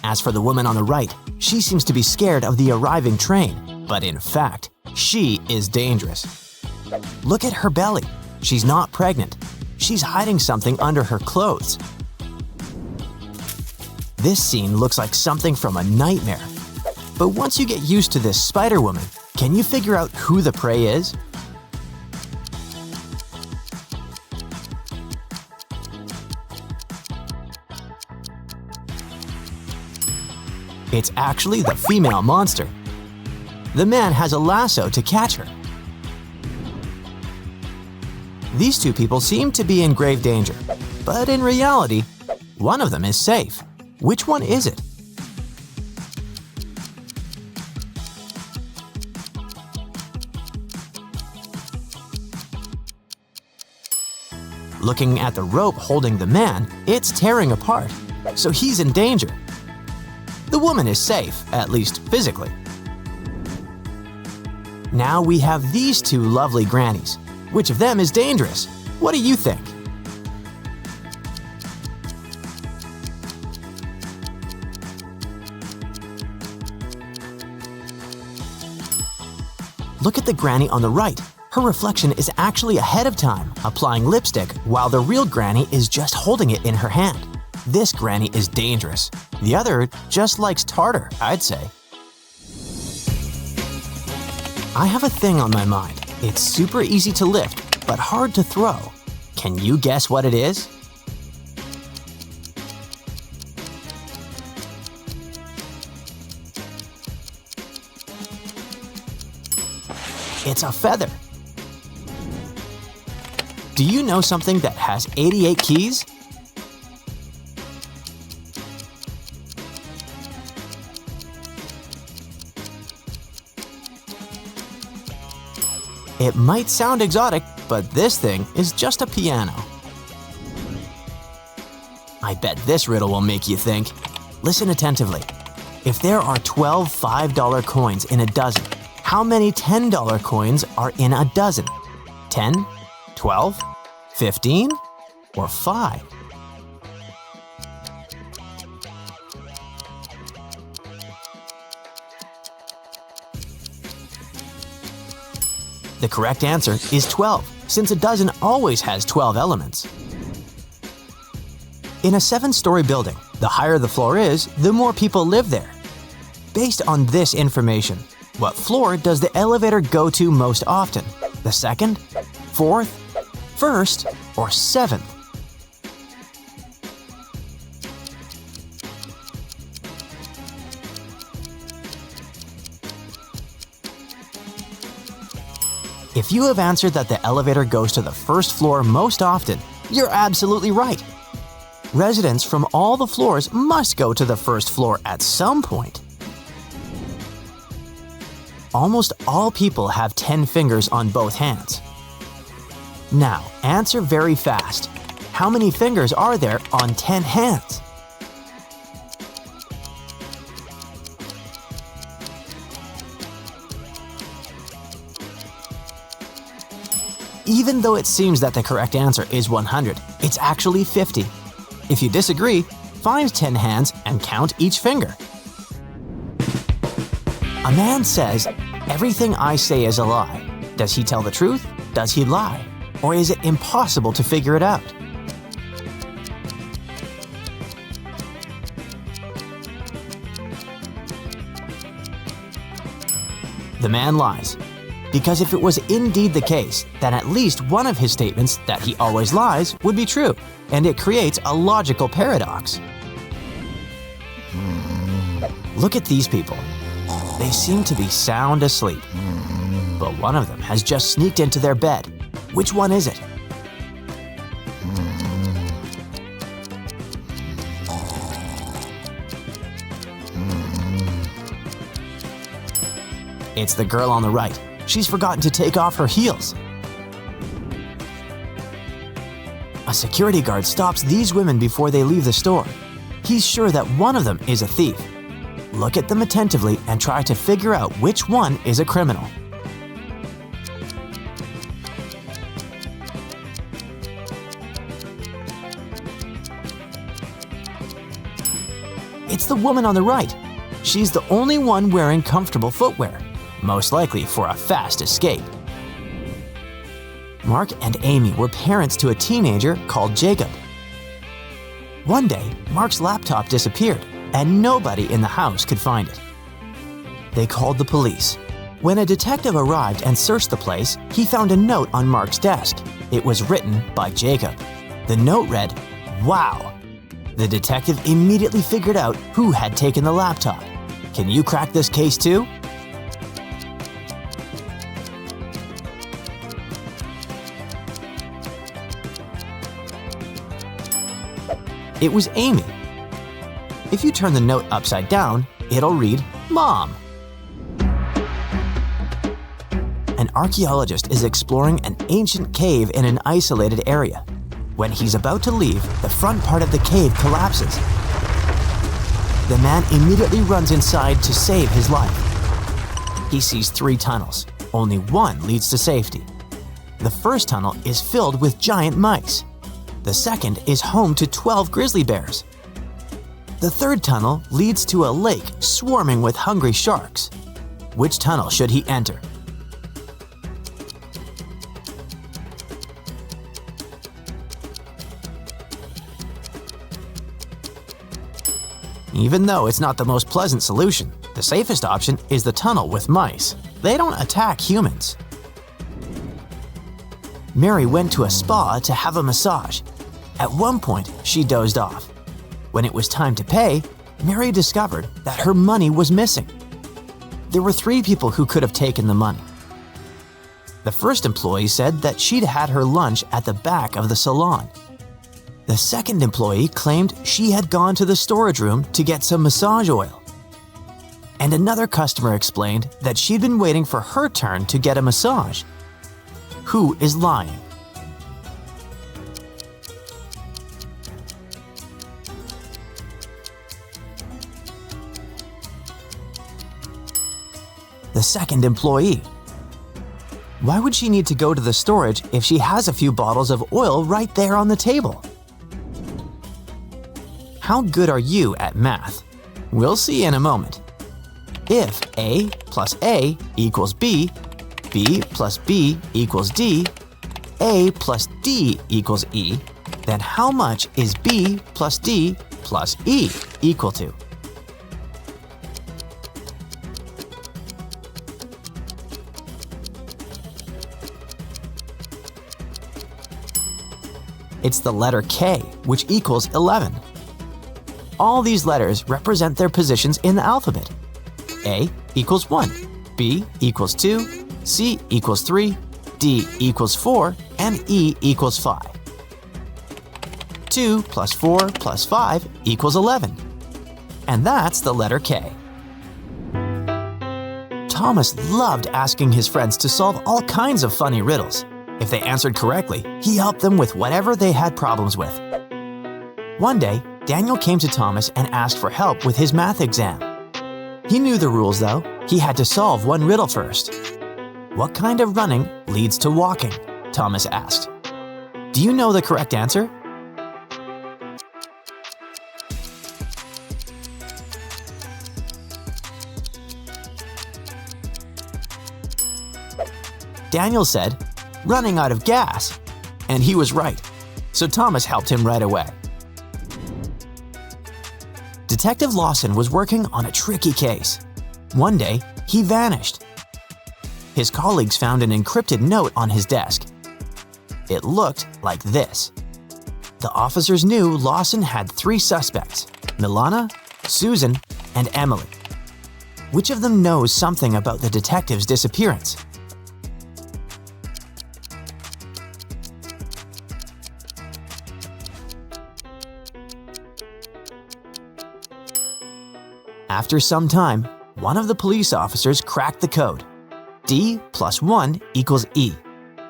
D: As for the woman on the right, she seems to be scared of the arriving train, but in fact, she is dangerous. Look at her belly. She's not pregnant. She's hiding something under her clothes. This scene looks like something from a nightmare. But once you get used to this spider woman, can you figure out who the prey is? It's actually the female monster. The man has a lasso to catch her. These 2 people seem to be in grave danger, but in reality, one of them is safe. Which one is it? Looking at the rope holding the man, it's tearing apart, so he's in danger. The woman is safe, at least physically. Now we have these 2 lovely grannies. Which of them is dangerous? What do you think? Look at the granny on the right. Her reflection is actually ahead of time, applying lipstick, while the real granny is just holding it in her hand. This granny is dangerous. The other just likes tartar, I'd say. I have a thing on my mind. It's super easy to lift, but hard to throw. Can you guess what it is? It's a feather. Do you know something that has 88 keys? It might sound exotic, but this thing is just a piano. I bet this riddle will make you think. Listen attentively. If there are 12 $5 coins in a dozen, how many $10 coins are in a dozen? 10, 12, 15, or 5? The correct answer is 12, since a dozen always has 12 elements. In a 7-story building, the higher the floor is, the more people live there. Based on this information, what floor does the elevator go to most often? The 2nd, 4th, 1st, or 7th? If you have answered that the elevator goes to the 1st floor most often, you're absolutely right. Residents from all the floors must go to the 1st floor at some point. Almost all people have 10 fingers on both hands. Now, answer very fast. How many fingers are there on 10 hands? Even though it seems that the correct answer is 100, it's actually 50. If you disagree, find 10 hands and count each finger. A man says, "Everything I say is a lie." Does he tell the truth? Does he lie? Or is it impossible to figure it out? The man lies. Because if it was indeed the case, then at least one of his statements that he always lies would be true, and it creates a logical paradox. Look at these people. They seem to be sound asleep. But one of them has just sneaked into their bed. Which one is it? It's the girl on the right. She's forgotten to take off her heels. A security guard stops these women before they leave the store. He's sure that one of them is a thief. Look at them attentively and try to figure out which one is a criminal. It's the woman on the right. She's the only one wearing comfortable footwear, most likely for a fast escape. Mark and Amy were parents to a teenager called Jacob. One day, Mark's laptop disappeared, and nobody in the house could find it. They called the police. When a detective arrived and searched the place, he found a note on Mark's desk. It was written by Jacob. The note read, "Wow." The detective immediately figured out who had taken the laptop. Can you crack this case too? It was Amy. If you turn the note upside down, it'll read, "Mom." An archaeologist is exploring an ancient cave in an isolated area. When he's about to leave, the front part of the cave collapses. The man immediately runs inside to save his life. He sees 3 tunnels. Only one leads to safety. The first tunnel is filled with giant mice. The second is home to 12 grizzly bears. The third tunnel leads to a lake swarming with hungry sharks. Which tunnel should he enter? Even though it's not the most pleasant solution, the safest option is the tunnel with mice. They don't attack humans. Mary went to a spa to have a massage. At one point, she dozed off. When it was time to pay, Mary discovered that her money was missing. There were 3 people who could have taken the money. The first employee said that she'd had her lunch at the back of the salon. The second employee claimed she had gone to the storage room to get some massage oil. And another customer explained that she'd been waiting for her turn to get a massage. Who is lying? the second employee. Why would she need to go to the storage if she has a few bottles of oil right there on the table? How good are you at math? We'll see in a moment. If A plus A equals B, B plus B equals D, A plus D equals E, then how much is B plus D plus E equal to? It's the letter K, which equals 11. All these letters represent their positions in the alphabet. A equals 1, B equals 2, C equals 3, D equals 4, and E equals 5. 2 plus 4 plus 5 equals 11. And that's the letter K. Thomas loved asking his friends to solve all kinds of funny riddles. If they answered correctly, he helped them with whatever they had problems with. One day, Daniel came to Thomas and asked for help with his math exam. He knew the rules though. He had to solve one riddle first. What kind of running leads to walking? Thomas asked. Do you know the correct answer? Daniel said, running out of gas. And he was right. So Thomas helped him right away. Detective Lawson was working on a tricky case. One day, he vanished. His colleagues found an encrypted note on his desk. It looked like this. The officers knew Lawson had 3 suspects, Milana, Susan, and Emily. Which of them knows something about the detective's disappearance? After some time, one of the police officers cracked the code. D plus 1 equals E,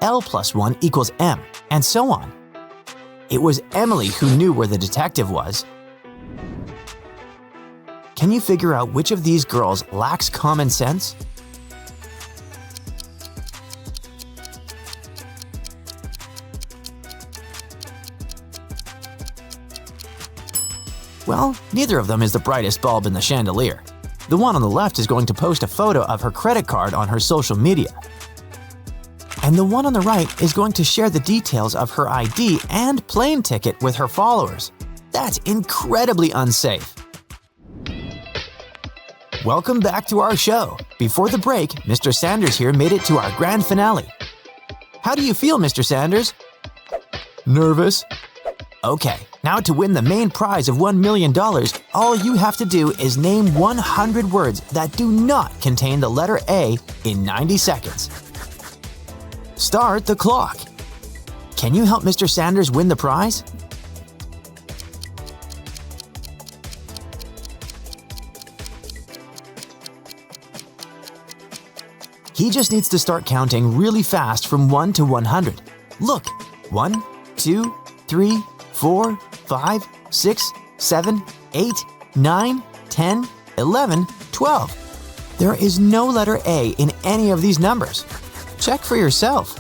D: L plus 1 equals M, and so on. It was Emily who knew where the detective was. Can you figure out which of these girls lacks common sense? Well, neither of them is the brightest bulb in the chandelier. The one on the left is going to post a photo of her credit card on her social media. And the one on the right is going to share the details of her ID and plane ticket with her followers. That's incredibly unsafe. Welcome back to our show. Before the break, Mr. Sanders here made it to our grand finale. How do you feel, Mr. Sanders? Nervous. Okay, now to win the main prize of $1 million, all you have to do is name 100 words that do not contain the letter A in 90 seconds. Start the clock. Can you help Mr. Sanders win the prize? He just needs to start counting really fast from 1 to 100. Look, 1, 2, 3, 4, 5, 6, 7, 8, 9, 10, 11, 12. There is no letter A in any of these numbers. Check for yourself.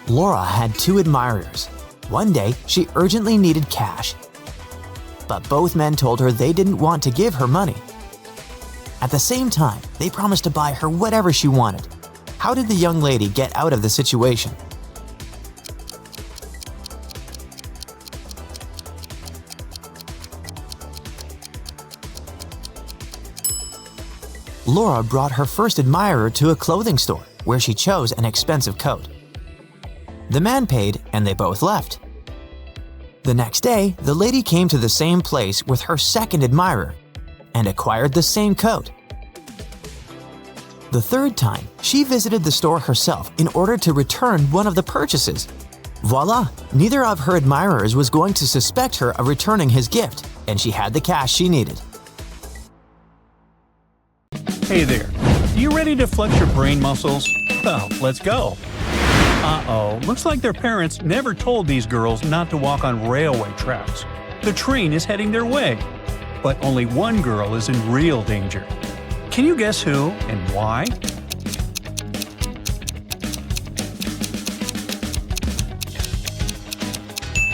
D: Laura had 2 admirers. One day, she urgently needed cash. But both men told her they didn't want to give her money. At the same time, they promised to buy her whatever she wanted. How did the young lady get out of the situation? Laura brought her first admirer to a clothing store where she chose an expensive coat. The man paid and they both left. The next day, the lady came to the same place with her second admirer and acquired the same coat. The third time, she visited the store herself in order to return one of the purchases. Voila! Neither of her admirers was going to suspect her of returning his gift, and she had the cash she needed.
A: Hey there, you ready to flex your brain muscles? Well, let's go. Uh-oh, looks like their parents never told these girls not to walk on railway tracks. The train is heading their way. But only one girl is in real danger. Can you guess who and why?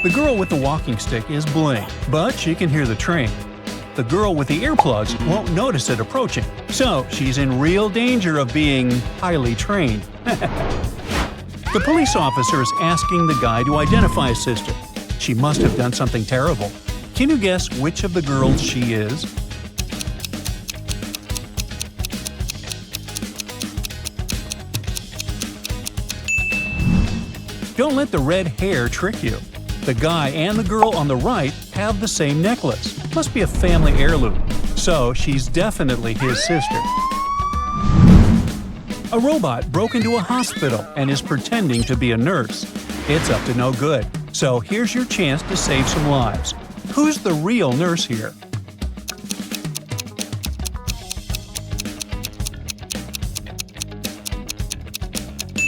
A: The girl with the walking stick is Bling, but she can hear the train. The girl with the earplugs won't notice it approaching, so she's in real danger of being highly trained. The police officer is asking the guy to identify his sister. She must have done something terrible. Can you guess which of the girls she is? Don't let the red hair trick you. The guy and the girl on the right have the same necklace. Must be a family heirloom. So she's definitely his sister. A robot broke into a hospital and is pretending to be a nurse. It's up to no good. So here's your chance to save some lives. Who's the real nurse here?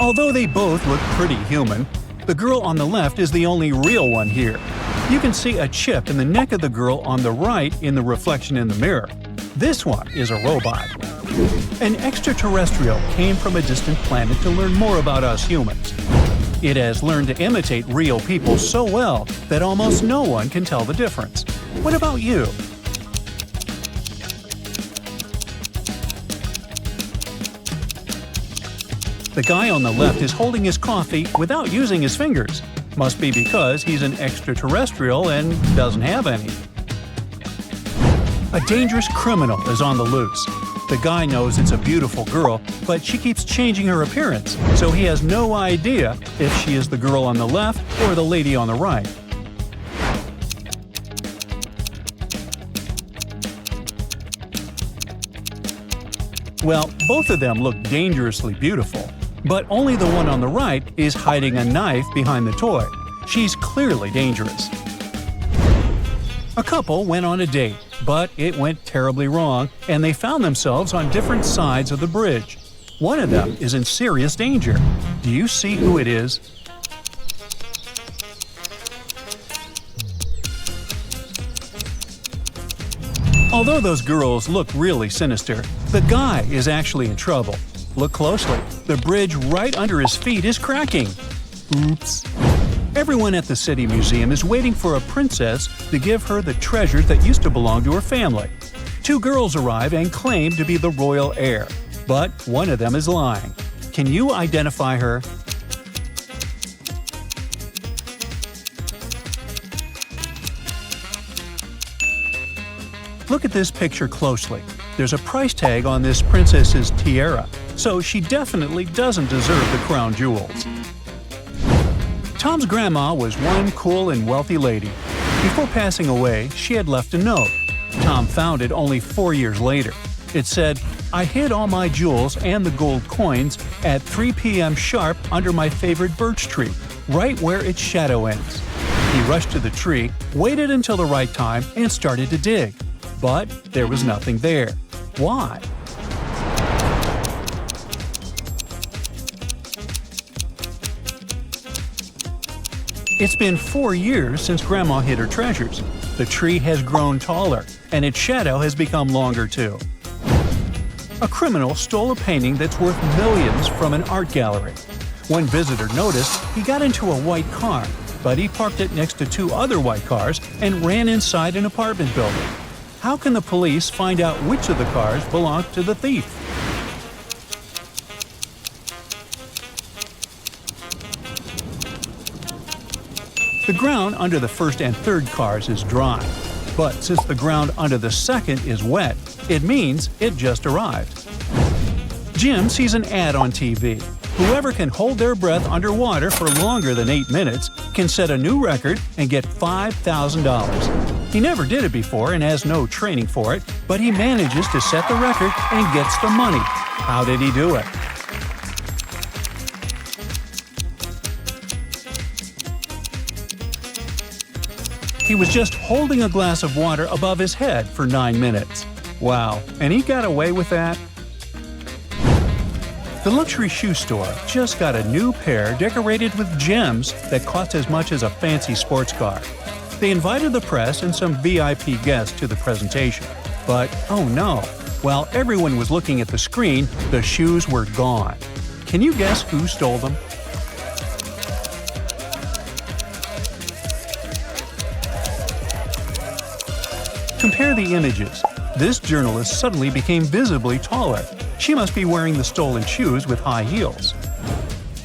A: Although they both look pretty human, the girl on the left is the only real one here. You can see a chip in the neck of the girl on the right in the reflection in the mirror. This one is a robot. An extraterrestrial came from a distant planet to learn more about us humans. It has learned to imitate real people so well that almost no one can tell the difference. What about you? The guy on the left is holding his coffee without using his fingers. Must be because he's an extraterrestrial and doesn't have any. A dangerous criminal is on the loose. The guy knows it's a beautiful girl, but she keeps changing her appearance, so he has no idea if she is the girl on the left or the lady on the right. Well, both of them look dangerously beautiful. But only the one on the right is hiding a knife behind the toy. She's clearly dangerous. A couple went on a date, but it went terribly wrong, and they found themselves on different sides of the bridge. One of them is in serious danger. Do you see who it is? Although those girls look really sinister, the guy is actually in trouble. Look closely. The bridge right under his feet is cracking. Oops. Everyone at the City Museum is waiting for a princess to give her the treasures that used to belong to her family. Two girls arrive and claim to be the royal heir, but one of them is lying. Can you identify her? Look at this picture closely. There's a price tag on this princess's tiara, so she definitely doesn't deserve the crown jewels. Tom's grandma was one cool and wealthy lady. Before passing away, she had left a note. Tom found it only 4 years later. It said, "I hid all my jewels and the gold coins at 3 p.m. sharp under my favorite birch tree, right where its shadow ends." He rushed to the tree, waited until the right time, and started to dig. But there was nothing there. Why? It's been 4 years since Grandma hid her treasures. The tree has grown taller, and its shadow has become longer too. A criminal stole a painting that's worth millions from an art gallery. One visitor noticed he got into a white car, but he parked it next to 2 other white cars and ran inside an apartment building. How can the police find out which of the cars belonged to the thief? The ground under the first and third cars is dry, but since the ground under the second is wet, it means it just arrived. Jim sees an ad on TV. Whoever can hold their breath underwater for longer than 8 minutes can set a new record and get $5,000. He never did it before and has no training for it, but he manages to set the record and gets the money. How did he do it? He was just holding a glass of water above his head for 9 minutes. Wow, and he got away with that? The luxury shoe store just got a new pair decorated with gems that cost as much as a fancy sports car. They invited the press and some VIP guests to the presentation. But oh no, While everyone was looking at the screen, the shoes were gone. Can you guess who stole them? Compare the images. This journalist suddenly became visibly taller. She must be wearing the stolen shoes with high heels.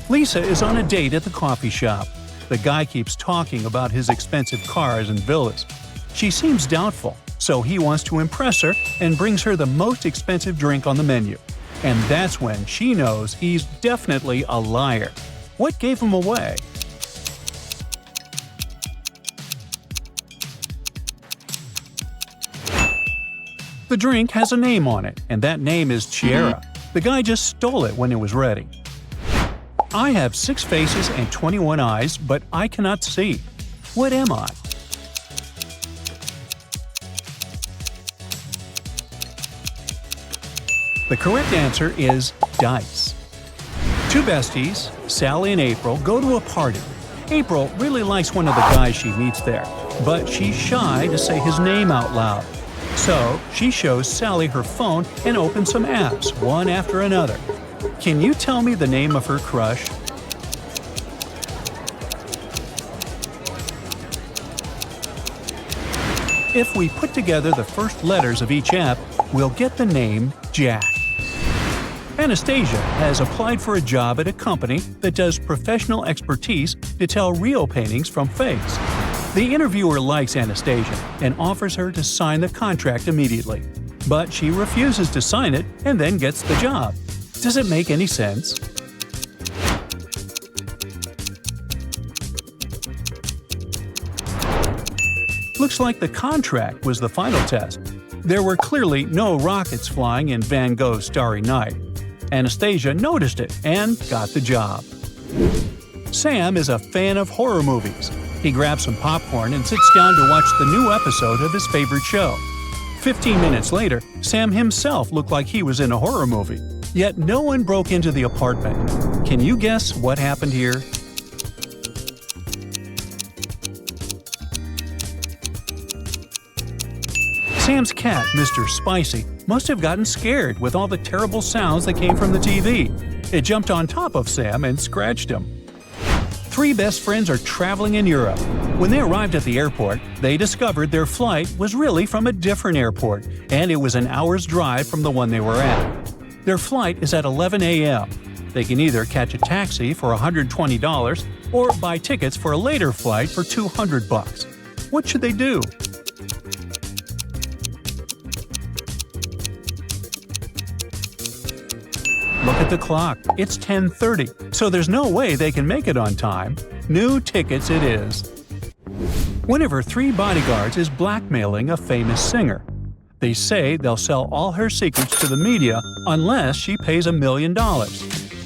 A: Lisa is on a date at the coffee shop. The guy keeps talking about his expensive cars and villas. She seems doubtful, so he wants to impress her and brings her the most expensive drink on the menu. And that's when she knows he's definitely a liar. What gave him away? The drink has a name on it, and that name is Chiara. The guy just stole it when it was ready. I have 6 faces and 21 eyes, but I cannot see. What am I? The correct answer is dice. 2 besties, Sally and April, go to a party. April really likes one of the guys she meets there, but she's shy to say his name out loud. So she shows Sally her phone and opens some apps, one after another. Can you tell me the name of her crush? If we put together the first letters of each app, we'll get the name Jack. Anastasia has applied for a job at a company that does professional expertise to tell real paintings from fakes. The interviewer likes Anastasia and offers her to sign the contract immediately. But she refuses to sign it and then gets the job. Does it make any sense? Looks like the contract was the final test. There were clearly no rockets flying in Van Gogh's Starry Night. Anastasia noticed it and got the job. Sam is a fan of horror movies. He grabs some popcorn and sits down to watch the new episode of his favorite show. 15 minutes later, Sam himself looked like he was in a horror movie. Yet no one broke into the apartment. Can you guess what happened here? Sam's cat, Mr. Spicy, must have gotten scared with all the terrible sounds that came from the TV. It jumped on top of Sam and scratched him. 3 best friends are traveling in Europe. When they arrived at the airport, they discovered their flight was really from a different airport, and it was an hour's drive from the one they were at. Their flight is at 11 a.m. They can either catch a taxi for $120 or buy tickets for a later flight for $200. What should they do? Look at the clock. It's 10:30, so there's no way they can make it on time. New tickets it is. One of her 3 bodyguards is blackmailing a famous singer. They say they'll sell all her secrets to the media unless she pays $1 million.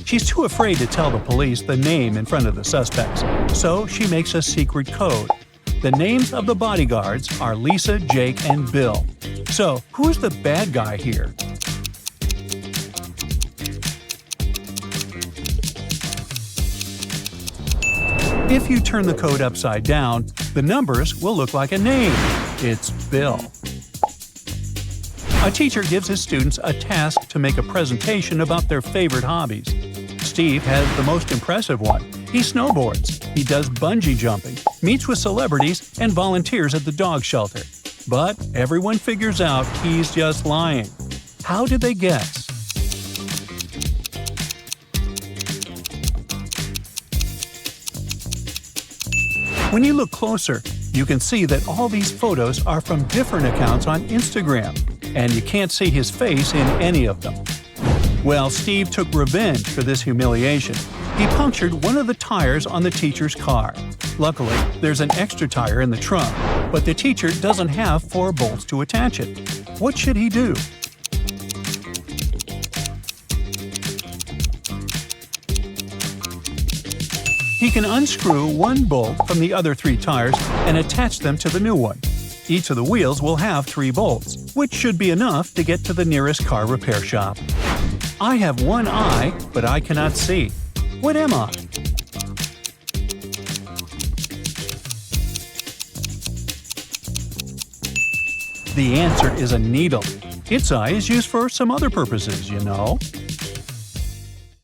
A: She's too afraid to tell the police the name in front of the suspects, so she makes a secret code. The names of the bodyguards are Lisa, Jake, and Bill. So, who's the bad guy here? If you turn the code upside down, the numbers will look like a name. It's Bill. A teacher gives his students a task to make a presentation about their favorite hobbies. Steve has the most impressive one. He snowboards, he does bungee jumping, meets with celebrities, and volunteers at the dog shelter. But everyone figures out he's just lying. How did they guess? When you look closer, you can see that all these photos are from different accounts on Instagram, and you can't see his face in any of them. Well, Steve took revenge for this humiliation. He punctured one of the tires on the teacher's car. Luckily, there's an extra tire in the trunk, but the teacher doesn't have 4 bolts to attach it. What should he do? He can unscrew 1 bolt from the other 3 tires and attach them to the new one. Each of the wheels will have 3 bolts, which should be enough to get to the nearest car repair shop. I have 1 eye, but I cannot see. What am I? The answer is a needle. Its eye is used for some other purposes, you know.